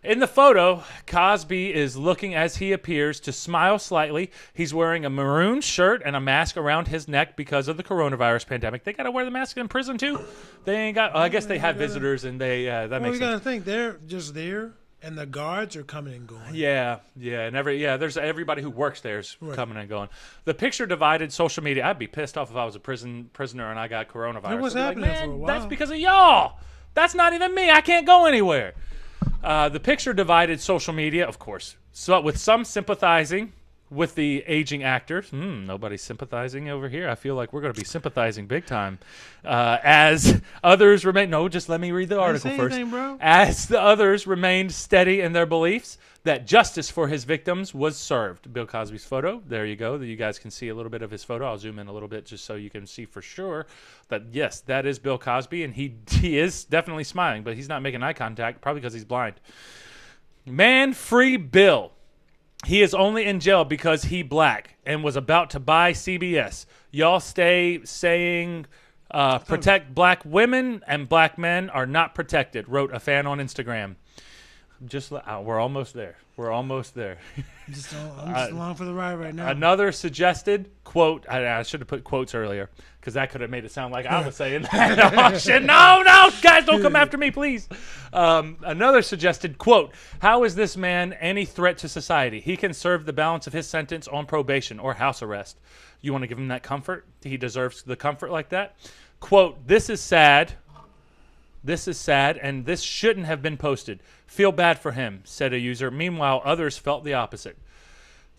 In the photo, Cosby is looking as he appears to smile slightly. He's wearing a maroon shirt and a mask around his neck because of the coronavirus pandemic. They got to wear the mask in prison too. They ain't got. I guess they have visitors, and they that makes sense. You got to think they're just there, and the guards are coming and going. Yeah, and there's everybody who works there is coming and going. The picture divided social media. I'd be pissed off if I was a prisoner and I got coronavirus. It was happening for a while. That's because of y'all. That's not even me. I can't go anywhere. The picture divided social media, of course, so with some sympathizing with the aging actor. Nobody's sympathizing over here. I feel like we're going to be sympathizing big time. As others remain... No, just let me read the article first. Anything, bro. As the others remained steady in their beliefs that justice for his victims was served. Bill Cosby's photo. There you go. You guys can see a little bit of his photo. I'll zoom in a little bit just so you can see for sure that, yes, that is Bill Cosby, and he is definitely smiling, but he's not making eye contact, probably because he's blind. Man, free Bill. He is only in jail because he black and was about to buy CBS. Y'all stay saying protect black women and black men are not protected, wrote a fan on Instagram. We're almost there. We're almost there. I'm just along for the ride right now. Another suggested quote. I should have put quotes earlier because that could have made it sound like I was saying that. Oh, shit. No, guys, don't come after me, please. Another suggested quote. How is this man any threat to society? He can serve the balance of his sentence on probation or house arrest. You want to give him that comfort? He deserves the comfort like that. Quote, this is sad. This is sad, and this shouldn't have been posted. Feel bad for him, said a user. Meanwhile, others felt the opposite.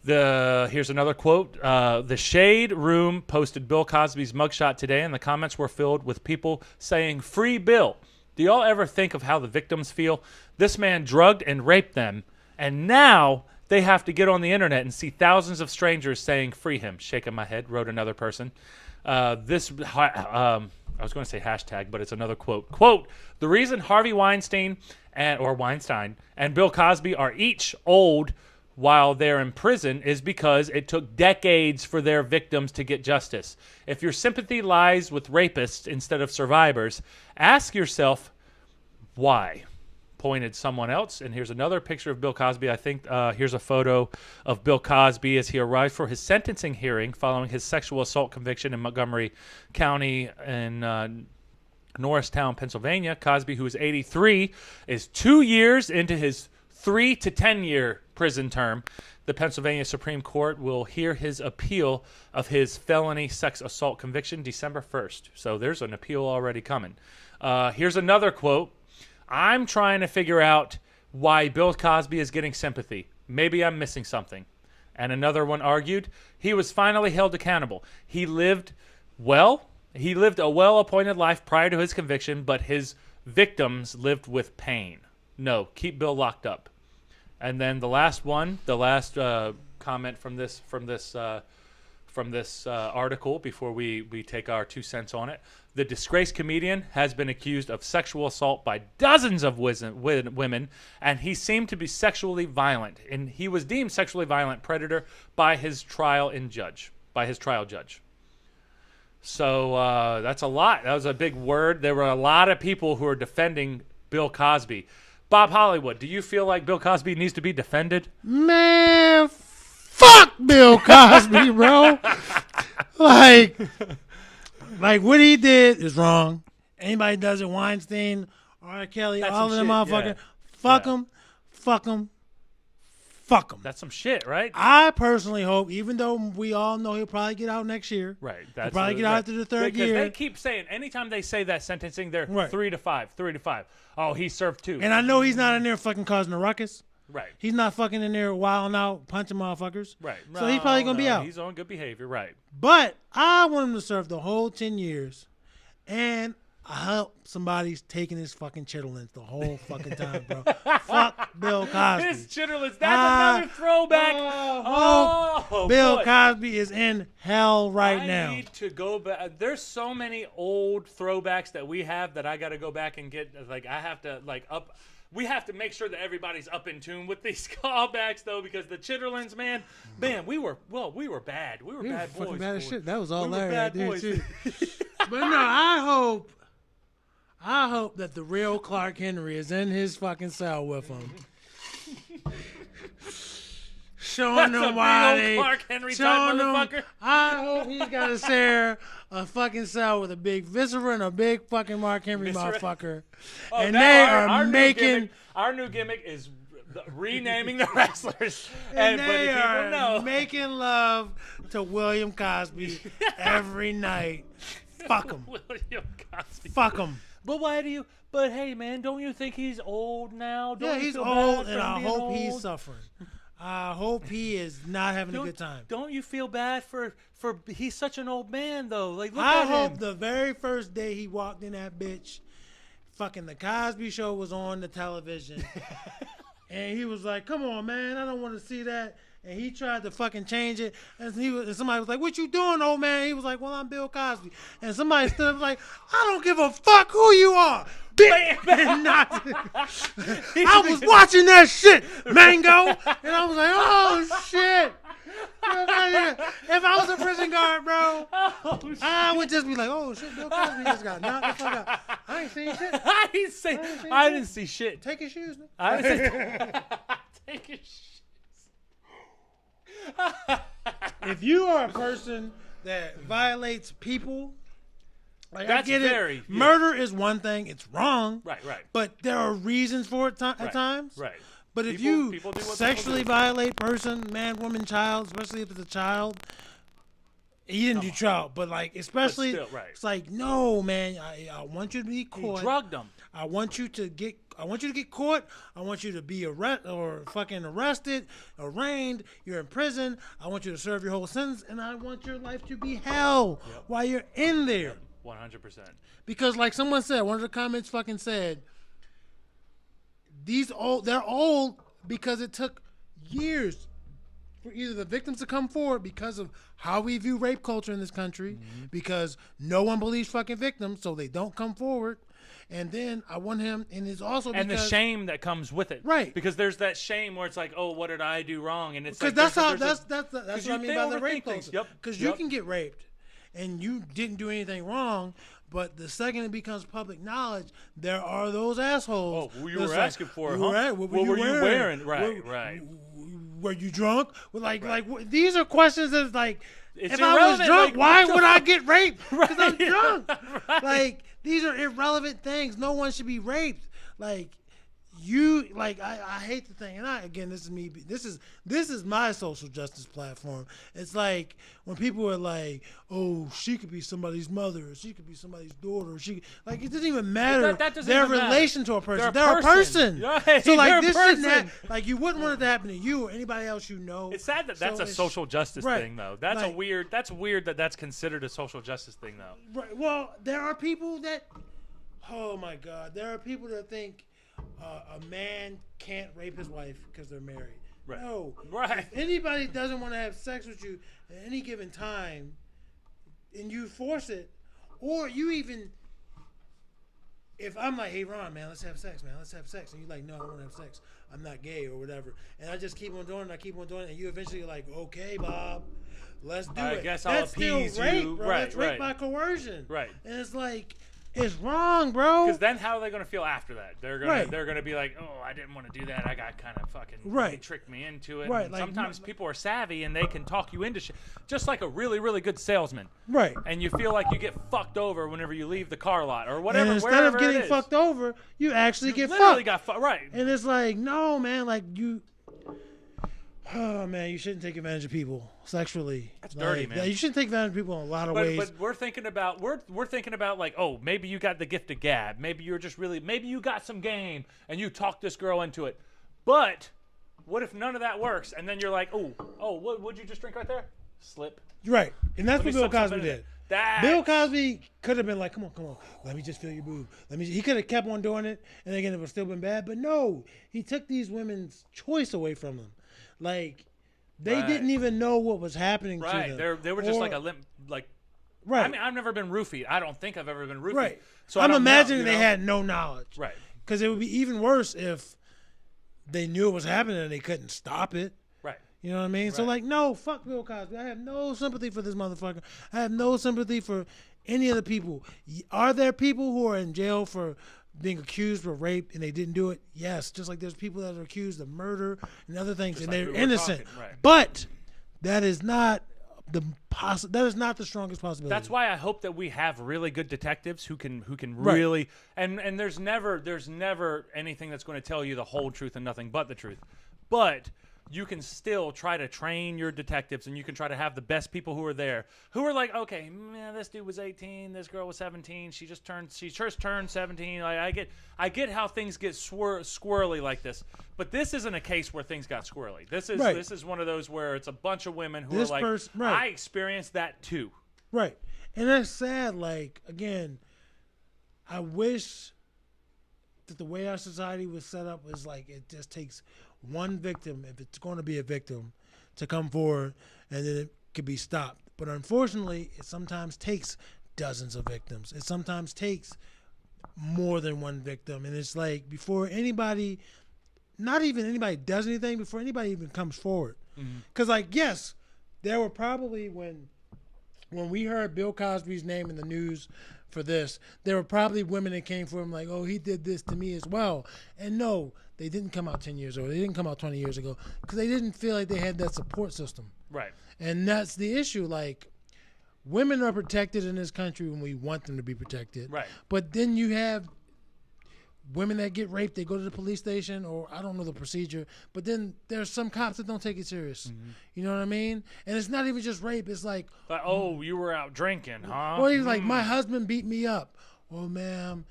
Here's another quote. The Shade Room posted Bill Cosby's mugshot today, and the comments were filled with people saying, free Bill. Do y'all ever think of how the victims feel? This man drugged and raped them, and now they have to get on the internet and see thousands of strangers saying, free him. Shaking my head, wrote another person. I was going to say hashtag, but it's another quote. Quote, the reason Harvey Weinstein and Bill Cosby are each old while they're in prison is because it took decades for their victims to get justice. If your sympathy lies with rapists instead of survivors, ask yourself why. Pointed someone else. And here's another picture of Bill Cosby. I think here's a photo of Bill Cosby as he arrived for his sentencing hearing following his sexual assault conviction in Montgomery County in Norristown, Pennsylvania. Cosby, who is 83, is 2 years into his 3 to 10 year prison term. The Pennsylvania Supreme Court will hear his appeal of his felony sex assault conviction December 1st. So there's an appeal already coming. Here's another quote. I'm trying to figure out why Bill Cosby is getting sympathy. Maybe I'm missing something. And another one argued, he was finally held accountable. He lived a well-appointed life prior to his conviction, but his victims lived with pain. No, keep Bill locked up. And then the last comment from this article before we take our 2 cents on it. The disgraced comedian has been accused of sexual assault by dozens of women, and he seemed to be sexually violent. And he was deemed sexually violent predator by his trial judge. So that's a lot. That was a big word. There were a lot of people who are defending Bill Cosby. Bob Hollywood, do you feel like Bill Cosby needs to be defended? Man, fuck Bill Cosby, bro. Like what he did is wrong. Anybody does it, Weinstein, R. Kelly, That's all of them shit, motherfuckers, yeah. fuck them, fuck them, fuck them. That's some shit, right? I personally hope, even though we all know he'll probably get out next year. Right. He'll probably get out after the third year. Because they keep saying, anytime they say that sentencing, they're Right. 3 to 5. Oh, he served 2. And I know he's not in there fucking causing a ruckus. Right. He's not fucking in there wilding out, punching motherfuckers. Right. So he's probably going to be out. He's on good behavior, right. But I want him to serve the whole 10 years. And I hope somebody's taking his fucking chitlins the whole fucking time, bro. Fuck Bill Cosby. His chitlins, that's another throwback. Bill boy. Cosby is in hell right now. I need to go back. There's so many old throwbacks that we have that I got to go back and get. Like, I have to, we have to make sure that everybody's up in tune with these callbacks, though, because the Chitterlings, man, we were bad. We were bad boys. Fucking bad as boy. shit. That was all We were Larry bad right there, boys. too. But no, I hope that the real Clark Henry is in his fucking cell with him. Showing them why they. Clark Henry type Showing them. motherfucker. I hope he's got to share a fucking cell with a big Viscera and a big fucking Mark Henry Viscera. motherfucker. Oh, and now they our are making. our new gimmick is renaming the wrestlers. And but they if people are know, making love to William Cosby every night. Fuck him. William Cosby. Fuck him. But why do you? But hey, man, don't you think he's old now? Don't Yeah, you he's feel old, bad and for I him being hope he's old? suffering. I hope he is not having a good time. Don't you feel bad for he's such an old man though? Like, look I at hope him. the very first day he walked in that bitch, fucking the Cosby Show was on the television, and he was like, "Come on, man, I don't want to see that." and he tried to fucking change it. And somebody was like, "What you doing, old man?" He was like, "Well, I'm Bill Cosby." And somebody stood up like, "I don't give a fuck who you are." I was watching that shit, Mango, and I was like, "Oh shit." If I was a prison guard, bro, I would just be like, "Oh shit, Bill Cosby just got knocked the fuck out." I ain't seen shit. I didn't see shit. Take your shoes, man. I didn't take your shoes. If you are a person that violates people, like That's I get very it. Murder is one thing; it's wrong. Right. But there are reasons for it at times. Right. But if People you do what sexually people do. violate person, man, woman, child, especially if it's a child, he didn't do child, but like especially, But still, right. It's like no, man. I want you to be He caught. drugged them. I want you to get caught. I want you to be arrested, arraigned. You're in prison. I want you to serve your whole sentence, and I want your life to be hell while you're in there. 100%. Because like someone said, one of the comments fucking said, they're old because it took years for either the victims to come forward because of how we view rape culture in this country, because no one believes fucking victims, so they don't come forward. And then I want him, and it's also And because, the shame that comes with it, Right. Because there's that shame where it's like, oh, what did I do wrong? And it's because like, that's what I mean by the rape things. culture. Yep. Because you can get raped, and you didn't do anything wrong. But the second it becomes public knowledge, there are those assholes. Oh, you that's were like, asking for it, "What huh? were What you were you wearing? wearing?" Right. Were you drunk? These are questions that's like, It's if I was irrelevant, drunk, like, why what would the I get raped? Because I'm Right. drunk. Right. Like, these are irrelevant things. No one should be raped. Like, you, like, I hate the thing. And this is me. This is my social justice platform. It's like when people are like, oh, she could be somebody's mother, or she could be somebody's daughter, or it doesn't even matter That doesn't their even matter. relation to a person. They're a They're a person. Right. So, like, They're a this shouldn't person. like, you wouldn't want it to happen to you or anybody else you know. It's sad that that's So a social justice right. thing, though. That's Like- weird. That's weird that that's considered a social justice thing, though. Right. Well, there are people that, oh my God, there are people that think a man can't rape his wife because they're married. Right. No. Right. If anybody doesn't want to have sex with you at any given time, and you force it, or you even, if I'm like, hey Ron, man, let's have sex, man, let's have sex, and you're like, no, I don't want to have sex, I'm not gay or whatever, and I just keep on doing it, I keep on doing it, and you eventually are like, okay, Bob, let's do it. I guess I'll That's appease still rape, you. bro. Right, That's rape right. by coercion. Right. And it's like, it's wrong, bro. Because then how are they going to feel after that? They're Right. going to be like, oh, I didn't want to do that. I got kind of fucking Right. They tricked me into it. Right, And like- sometimes people are savvy and they can talk you into shit. Just like a really, really good salesman. Right. And you feel like you get fucked over whenever you leave the car lot or whatever. And instead wherever of getting it is. fucked over, you actually get literally fucked. got right. And it's like, no, man, like you. Oh man, you shouldn't take advantage of people sexually. That's dirty, man. Yeah, you shouldn't take advantage of people in a lot of ways. But we're thinking about we're thinking about like, oh, maybe you got the gift of gab. Maybe you're just maybe you got some game and you talked this girl into it. But what if none of that works? And then you're like, oh, what'd you just drink right there? Slip. Right, and that's Let me what Bill slip something Cosby in did. That Bill Cosby could have been like, come on, let me just feel your boob. He could have kept on doing it, and again, it would still been bad. But no, he took these women's choice away from them. Like, they Right. didn't even know what was happening to Right. them. They were just Or- like a limp like. right. I mean, I've never been roofied. I don't think I've ever been roofied. Right. So I I'm don't know, imagining you they know? had no knowledge. Right. Because it would be even worse if they knew it was happening and they couldn't stop it. Right. You know what I mean? So, Right. like, no, fuck Bill Cosby. I have no sympathy for this motherfucker. I have no sympathy for any of the people. Are there people who are in jail for being accused of rape and they didn't do it? Yes. Just like there's people that are accused of murder and other things Just and like they're we were innocent. talking, right. But that is not that is not the strongest possibility. That's why I hope that we have really good detectives who can Right. really and there's never anything that's going to tell you the whole truth and nothing but the truth. But you can still try to train your detectives and you can try to have the best people who are there who are like, okay, man, this dude was 18, this girl was 17, she just turned 17. Like, I get how things get squirrely like this, but this isn't a case where things got squirrely. This is one of those where it's a bunch of women who This are like, person- right. I experienced that too. Right. And that's sad. Like, again, I wish that the way our society was set up was like it just takes one victim, if it's going to be a victim, to come forward, and then it could be stopped. But unfortunately, it sometimes takes dozens of victims. It sometimes takes more than one victim. And it's like before anybody, not even anybody does anything, before anybody even comes forward. Because, like, yes, there were probably when we heard Bill Cosby's name in the news for this, there were probably women that came for him like, oh, he did this to me as well. And no, they didn't come out 10 years ago. They didn't come out 20 years ago because they didn't feel like they had that support system. Right. And that's the issue. Like, women are protected in this country when we want them to be protected. Right. But then you have women that get raped, they go to the police station, or I don't know the procedure, but then there's some cops that don't take it serious. You know what I mean? And it's not even just rape. It's like, oh, you were out drinking, huh? or he's like, my husband beat me up. Well, ma'am,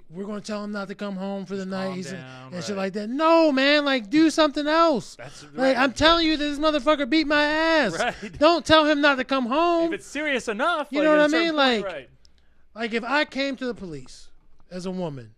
we're going to tell him not to come home for the night. And shit like that. No, man, like, do something else. Like, I'm telling you that this motherfucker beat my ass. Right. Don't tell him not to come home. If it's serious enough. You know what I mean? Like, if I came to the police as a woman,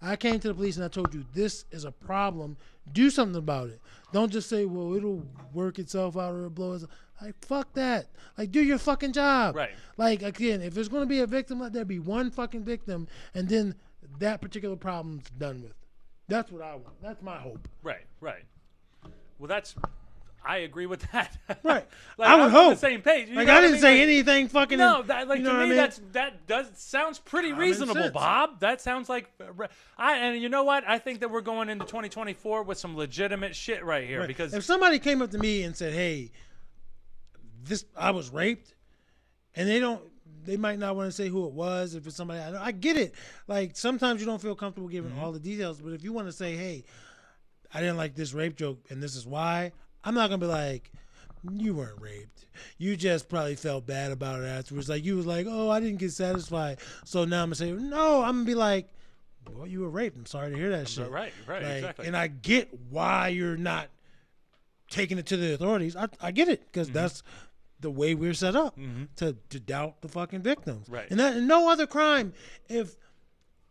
I came to the police and I told you this is a problem, do something about it. Don't just say, well, it'll work itself out or it'll blow itself. Like, fuck that. Like, do your fucking job. Right. Like, again, if there's going to be a victim, let there be one fucking victim, and then that particular problem's done with. That's what I want. That's my hope. Right. Well, I agree with that. Right. Like, I would hope. On the same page. You like, know I what didn't mean? say Like, anything fucking. No, that, like, you know to what me, I mean? that does sounds pretty Common reasonable, sense. Bob. That sounds like, and you know what? I think that we're going into 2024 with some legitimate shit right here. Right. Because if somebody came up to me and said, hey, I was raped, and they might not want to say who it was. If it's somebody I know, I get it. Like, sometimes you don't feel comfortable giving all the details, but if you want to say, hey, I didn't like this rape joke and this is why, I'm not gonna be like, you weren't raped. You just probably felt bad about it afterwards. Like, you was like, oh, I didn't get satisfied, so now I'm gonna say, no, I'm gonna be like, well, you were raped. I'm sorry to hear that shit. Right, like, exactly. And I get why you're not taking it to the authorities. I get it, because that's the way we're set up to doubt the fucking victims. Right. And no other crime.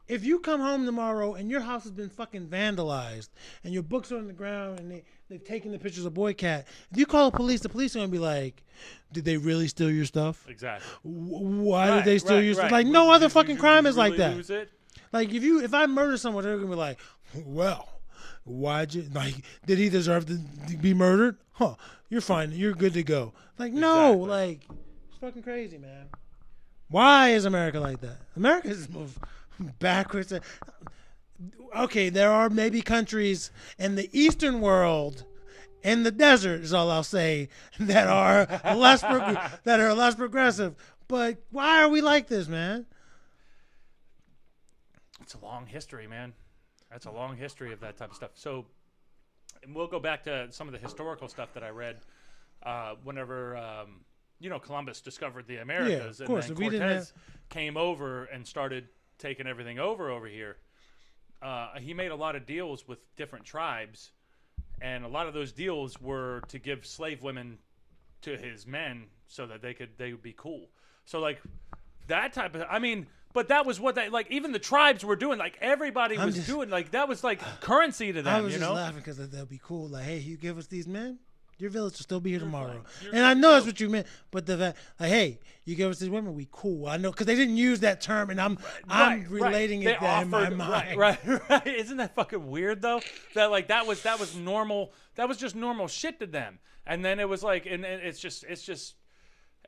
If you come home tomorrow and your house has been fucking vandalized and your books are on the ground and they've taken the pictures of Boy Cat, if you call the police are going to be like, did they really steal your stuff? Exactly. Why did they steal your stuff? Like, Did no other you fucking crime is really like that. lose it? Like, if I murder someone, they're going to be like, well, why'd you, like, did he deserve to be murdered? Huh, you're fine. You're good to go. Like, no, Exactly. like, it's fucking crazy, man. Why is America like that? America is the most backwards. Okay, there are maybe countries in the Eastern world, in the desert is all I'll say, that are less progressive. But why are we like this, man? It's a long history, man. That's a long history of that type of stuff. So, and we'll go back to some of the historical stuff that I read whenever Columbus discovered the Americas, of course. and If then we didn't Cortez came over and started taking everything over here. He made a lot of deals with different tribes, and a lot of those deals were to give slave women to his men so that they would be cool. So, like, that type of, I mean, but that was what even the tribes were doing. Like, everybody was doing, like, that was like currency to them. I was just laughing because that'd be cool. Like, hey, you give us these men, your village will still be here tomorrow. And I know that's what you meant, but the fact, like, hey, you give us these women, we cool. I know, because they didn't use that term, and I'm relating it in my mind. Right. Isn't that fucking weird though? That, like, that was normal. That was just normal shit to them. And then it was like, and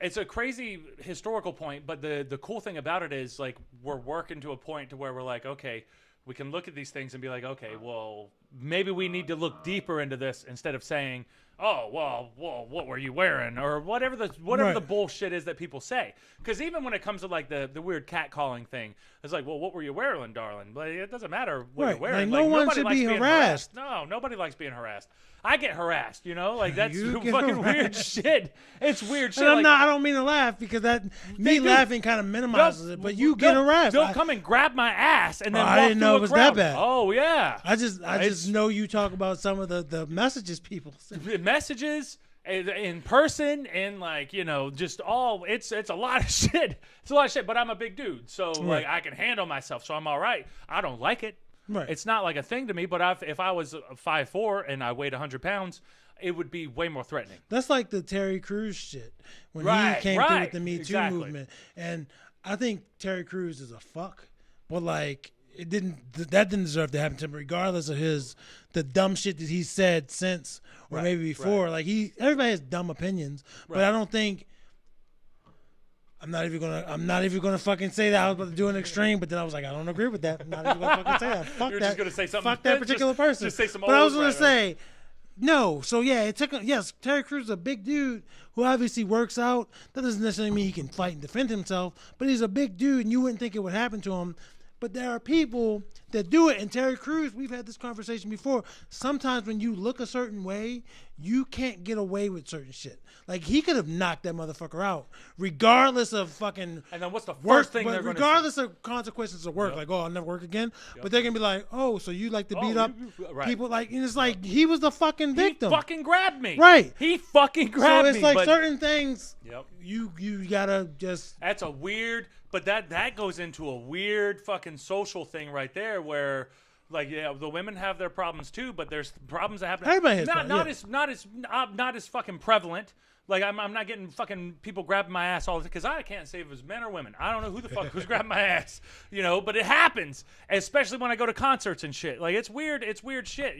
it's a crazy historical point. But the cool thing about it is, like, we're working to a point to where we're like, okay, we can look at these things and be like, okay, well, maybe we need to look deeper into this instead of saying, oh, well, what were you wearing? Or whatever the bullshit is that people say. Because even when it comes to, like, the weird catcalling thing, it's like, well, what were you wearing, darling? Like, it doesn't matter what you're wearing. Like, no one nobody should likes be being harassed. No, nobody likes being harassed. I get harassed, like, that's You get fucking harassed. weird shit. It's weird shit. And like, I don't mean to laugh, because laughing kind of minimizes it, but you get harassed. Don't come and grab my ass and then I walk didn't through know a it was crowd. that bad. Oh, yeah. I just know you talk about some of the messages people send. Messages in person, and, like, just all, it's a lot of shit. It's a lot of shit, but I'm a big dude, so like, I can handle myself, so I'm all right. I don't like it. Right. It's not like a thing to me, but if I was 5'4" and I weighed 100 pounds, it would be way more threatening. That's like the Terry Crews shit when Right, he came through right, with the Me Too exactly. movement, and I think Terry Crews is a fuck, but like that didn't deserve to happen to him, regardless of the dumb shit that he said since or Right, maybe before. right. Like everybody has dumb opinions, but Right. I don't think. I'm not even gonna fucking say that I was about to do an extreme, but then I was like, I don't agree with that. I'm not even gonna fucking say that. Fuck You're that. just gonna say something. Fuck that particular person. Just say some. But I was old- gonna right, say, no. So yeah, it took. Yes, Terry Crews is a big dude who obviously works out. That doesn't necessarily mean he can fight and defend himself, but he's a big dude, and you wouldn't think it would happen to him. But there are people that do it, and Terry Crews, we've had this conversation before. Sometimes when you look a certain way, you can't get away with certain shit. Like he could have knocked that motherfucker out, regardless of fucking And then what's the work. first thing But they're going to regardless of consequences of work, Yep. like I'll never work again. But they're gonna be like, oh, so you like to beat Oh, up right. people? Like, and it's like he was the fucking He victim. fucking grabbed me. Right. He fucking grabbed So it's me. like but- certain things. Yep. You gotta just. That's a weird, but that goes into a weird fucking social thing right there where, like, yeah, the women have their problems too, but there's problems that happen. Everybody has not problems, not as fucking prevalent. Like I'm not getting fucking people grabbing my ass all the time because I can't say if it was men or women. I don't know who the fuck who's grabbing my ass, but it happens, especially when I go to concerts and shit. Like it's weird shit,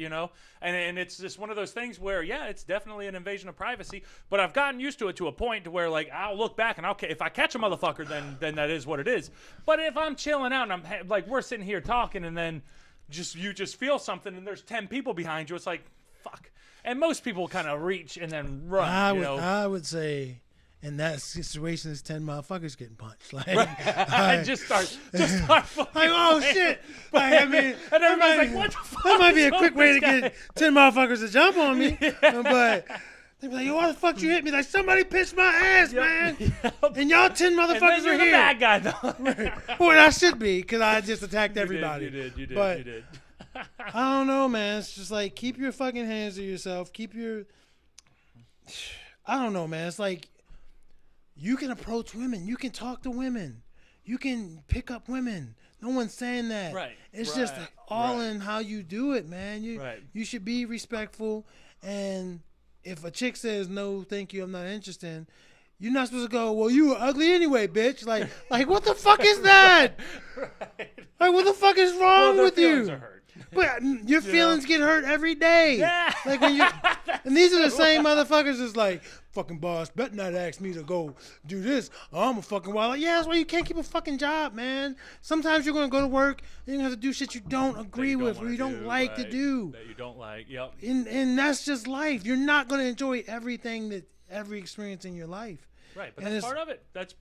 and it's just one of those things where yeah, it's definitely an invasion of privacy. But I've gotten used to it to a point to where like I'll look back and if I catch a motherfucker, then that is what it is. But if I'm chilling out and I'm like we're sitting here talking and then you just feel something and there's 10 people behind you, it's like fuck. And most people kind of reach and then run. I would say in that situation, it's 10 motherfuckers getting punched. Like, And just start fucking like, oh shit! Like, I mean, and everybody's like, "What the fuck?" That might be a is quick wrong way with to this get 10 motherfuckers to jump on me, but. They be like, yo, why the fuck you hit me? Like, somebody pissed my ass, man. And y'all 10 guy? motherfuckers And then you're are the here. bad guy, though. Well, I should be, because I just attacked everybody. You did. But You did. I don't know, man. It's just like, keep your fucking hands to yourself. I don't know, man. It's like, you can approach women. You can talk to women. You can pick up women. No one's saying that. Right. It's just all Right. in how you do it, man. Right. You should be respectful. And if a chick says, no, thank you, I'm not interested, you're not supposed to go, well, you were ugly anyway, bitch. Like what the fuck is that? Right. Like, what the fuck is wrong Their with feelings you? are hurt. But your feelings get hurt every day. Yeah. Like when you, and these are the same motherfuckers that's like, fucking boss, better not ask me to go do this. I'm a fucking wild. Yeah, that's why you can't keep a fucking job, man. Sometimes you're gonna go to work and you're gonna have to do shit you don't agree with or you don't like to do. That you don't like. Yep. And that's just life. You're not gonna enjoy every experience in your life. Right, but And that's it's- part of it. That's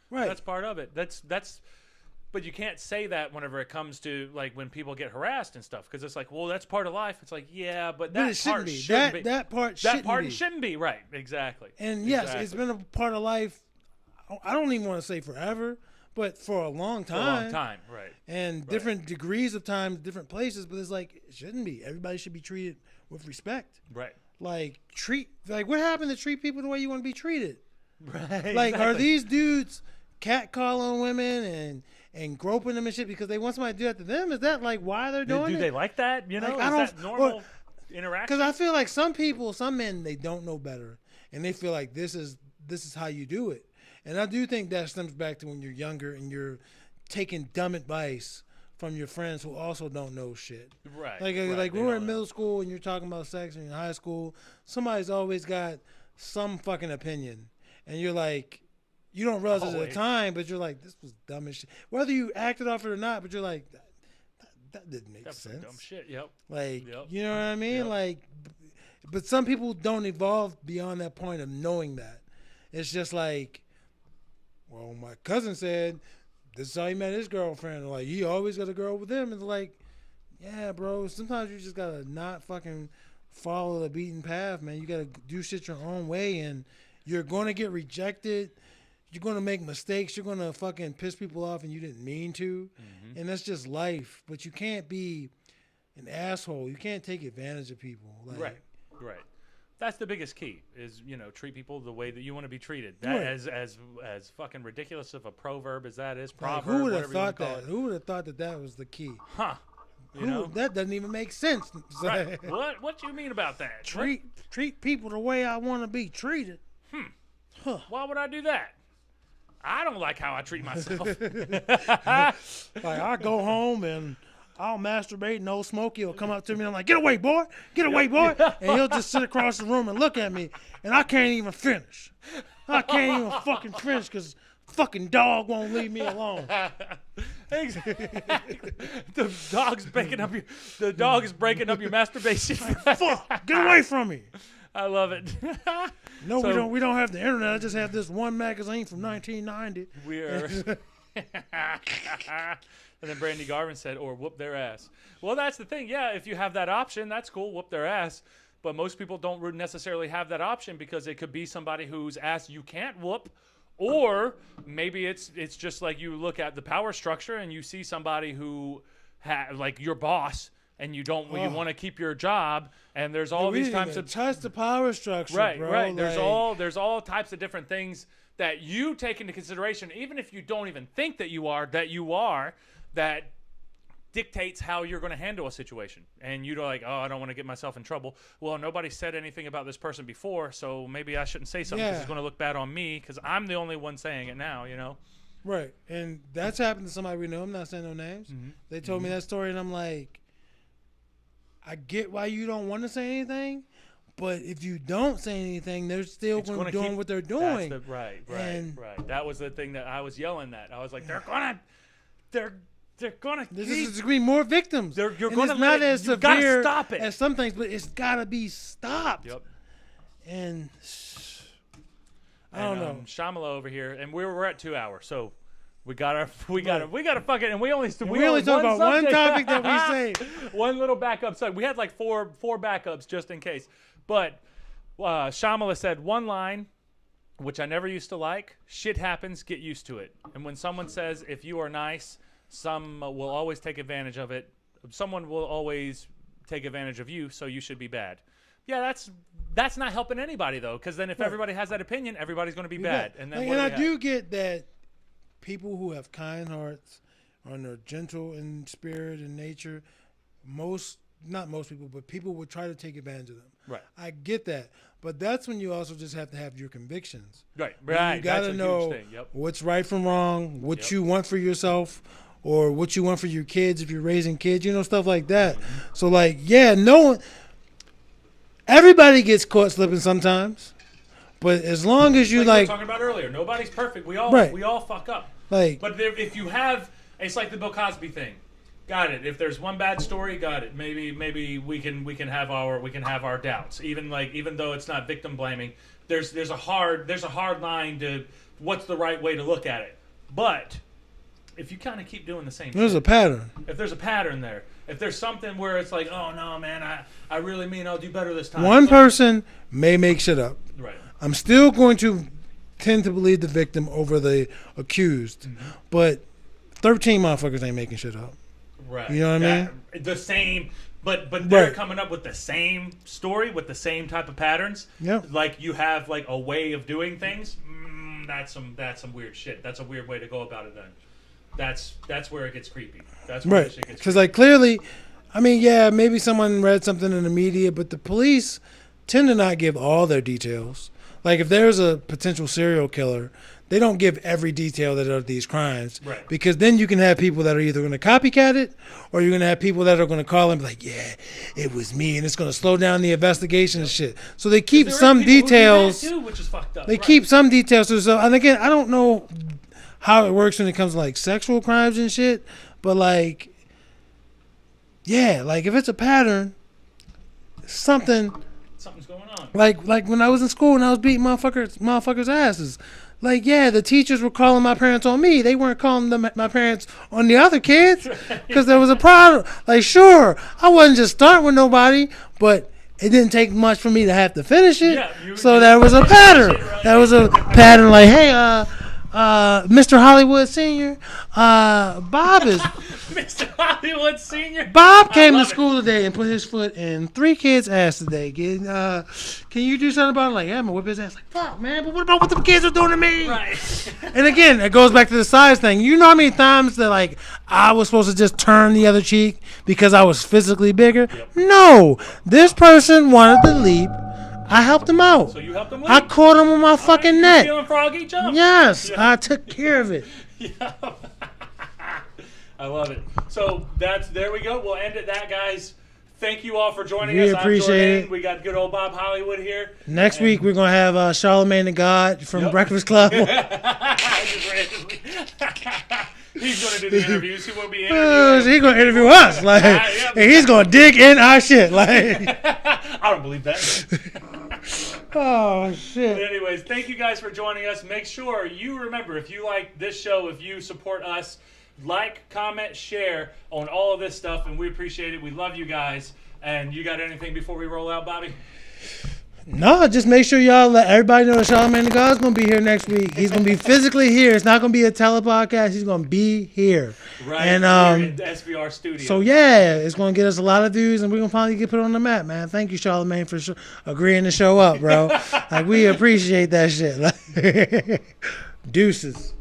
Right. That's part of it. That's. But you can't say that whenever it comes to like when people get harassed and stuff because it's like, well, that's part of life. It's like, yeah, but that But it shouldn't part be. shouldn't be. That part That shouldn't part be. shouldn't be. Right. Exactly. And yes, Exactly. it's been a part of life. I don't even want to say forever, but for a long For a time. long time. Right. And different degrees of time, different places, but it's like it shouldn't be. Everybody should be treated with respect. Right. Like what happened to treat people the way you want to be treated? Right. Like are exactly. these dudes catcalling women and groping them and shit because they want somebody to do that to them? Is that like why they're doing Do it? they like that? You know, Like, is I don't- that normal well, interaction? Because I feel like some men, they don't know better, and they feel like this is how you do it. And I do think that stems back to when you're younger and you're taking dumb advice from your friends who also don't know shit. Right. Like right, like they when we're don't in know. middle school and you're talking about sex, and in high school, somebody's always got some fucking opinion, and you're like, you don't realize it at the Always. time, but you're like, this was dumb as shit. Whether you acted off it or not, but you're like, that didn't make That's some sense. dumb shit. Yep. Like, Yep. you know what I mean? Yep. Like, but some people don't evolve beyond that point of knowing that. It's just like, well, my cousin said this is how he met his girlfriend. Or like, he always got a girl with him. It's like, yeah, bro. Sometimes you just gotta not fucking follow the beaten path, man. You gotta do shit your own way, and you're gonna get rejected. You're gonna make mistakes. You're gonna fucking piss people off, and you didn't mean to. Mm-hmm. And that's just life. But you can't be an asshole. You can't take advantage of people. Like, Right. Right. That's the biggest key is, treat people the way that you want to be treated. That Right. as fucking ridiculous of a proverb as that is, Like, proverb, who would have whatever you wanna thought call that? it. Who would have thought that was the key? Huh. You know? That doesn't even make sense. Right. What do you mean about that? Treat people the way I want to be treated. Why would I do that? I don't like how I treat myself. Like I go home and I'll masturbate, no smoke. He'll come up to me and I'm like, get away, boy. Get away, boy. And he'll just sit across the room and look at me and I can't even finish. I can't even fucking finish because fucking dog won't leave me alone. The dog's breaking up your masturbation. Fuck, get away from me. I love it. No, we don't have the internet. I just have this one magazine from 1990. We are. And then Brandy Garvin said, or whoop their ass. Well, that's the thing. Yeah, if you have that option, that's cool. Whoop their ass. But most people don't necessarily have that option because it could be somebody whose ass you can't whoop. Or maybe it's just like you look at the power structure and you see somebody who, like your boss, and you want to keep your job, and there's all these types of touch the power structure, right, bro. right. There's all types of different things that you take into consideration, even if you don't even think that you are, that dictates how you're going to handle a situation. And you're like, oh, I don't want to get myself in trouble. Well, nobody said anything about this person before, so maybe I shouldn't say something because it's going to look bad on me because I'm the only one saying it now, you know? Right. And that's happened to somebody we know. I'm not saying no names. Mm-hmm. They told me that story, and I'm like, I get why you don't want to say anything, but if you don't say anything, they're still going to doing what they're doing. Right. That was the thing that I was yelling at. I was like, they're gonna. This is going to be more victims. You're going to not as severe stop it. as some things, but it's got to be stopped. Yep. And I don't know. Shamala over here, and we're at 2 hours, so. We gotta fuck it, and we only talk about one topic that we say. One little backup side. We had like four backups just in case. But Shamala said one line, which I never used to like. Shit happens, get used to it. And when someone says if you are nice, some will always take advantage of it. Someone will always take advantage of you, so you should be bad. Yeah, that's not helping anybody though, because then if everybody has that opinion, everybody's going to be bad. And then I do get that. People who have kind hearts and are gentle in spirit and nature, not most people, but people would try to take advantage of them. Right. I get that. But that's when you also just have to have your convictions. Right. You got to know what's right from wrong, what you want for yourself, or what you want for your kids if you're raising kids, stuff like that. Mm-hmm. So, like, everybody gets caught slipping sometimes. But as long as you like we were talking about earlier, nobody's perfect. We all fuck up. But if you have, it's like the Bill Cosby thing. Got it. If there's one bad story, got it. Maybe we can have our doubts. Even though it's not victim blaming, there's a hard line to what's the right way to look at it. But if you kind of keep doing the same there's a pattern. If there's a pattern there, if there's something where it's like, oh no, man, I really mean I'll do better this time. One person may make shit up. Right. I'm still going to tend to believe the victim over the accused, but 13 motherfuckers ain't making shit up. Right. You know what I mean? The same, but they're coming up with the same story with the same type of patterns. Yeah. Like you have like a way of doing things. That's some weird shit. That's a weird way to go about it. Then that's where it gets creepy. That's where right. Because like clearly, I mean, yeah, maybe someone read something in the media, but the police tend to not give all their details. Like if there's a potential serial killer, they don't give every detail that of these crimes. Right. Because then you can have people that are either going to copycat it or you're going to have people that are going to call and be like, yeah, it was me. And it's going to slow down the investigation and shit. So they keep some details. Too, which is fucked up. They keep some details. So, and again, I don't know how it works when it comes to like sexual crimes and shit. But like, yeah, like if it's a pattern, something's going on. Like when I was in school and I was beating motherfuckers' asses. Like, yeah, the teachers were calling my parents on me. They weren't calling my parents on the other kids because there was a problem. Like, sure, I wasn't just starting with nobody, but it didn't take much for me to have to finish it. Yeah, so there was a pattern. There was a pattern like, hey, Mr. Hollywood Sr., Bob is... Mr. Hollywood senior. Bob came to school today and put his foot in 3 kids' ass today. Can you do something about it? Like, yeah, I'm gonna whip his ass. Like, fuck, man, but what about what the kids are doing to me? Right. And again, it goes back to the size thing. You know how many times that, like, I was supposed to just turn the other cheek because I was physically bigger? Yep. No. This person wanted to leap. I helped him out. So you helped him leap? I caught him with my fucking net. You feeling froggy, Jump? Yes. I took care of it. Yeah. I love it. So there we go. We'll end it that, guys. Thank you all for joining us. We appreciate it. We got good old Bob Hollywood here. Next week we're gonna have Charlemagne the God from Breakfast Club. He's gonna do the interviews. He won't be interviewing. He's gonna interview us, like, and he's gonna dig in our shit, like. I don't believe that. Oh shit. But anyways, thank you guys for joining us. Make sure you remember, if you like this show, if you support us, like, comment, share on all of this stuff, and we appreciate it. We love you guys. And you got anything before we roll out, Bobby? No, just make sure y'all let everybody know that Charlemagne the God's gonna be here next week. He's gonna be physically here. It's not gonna be a telepodcast. He's gonna be here. Right. And here in the SVR studio. So yeah, it's gonna get us a lot of views, and we're gonna finally get put on the map, man. Thank you, Charlemagne, for agreeing to show up, bro. Like, we appreciate that shit. Like, deuces.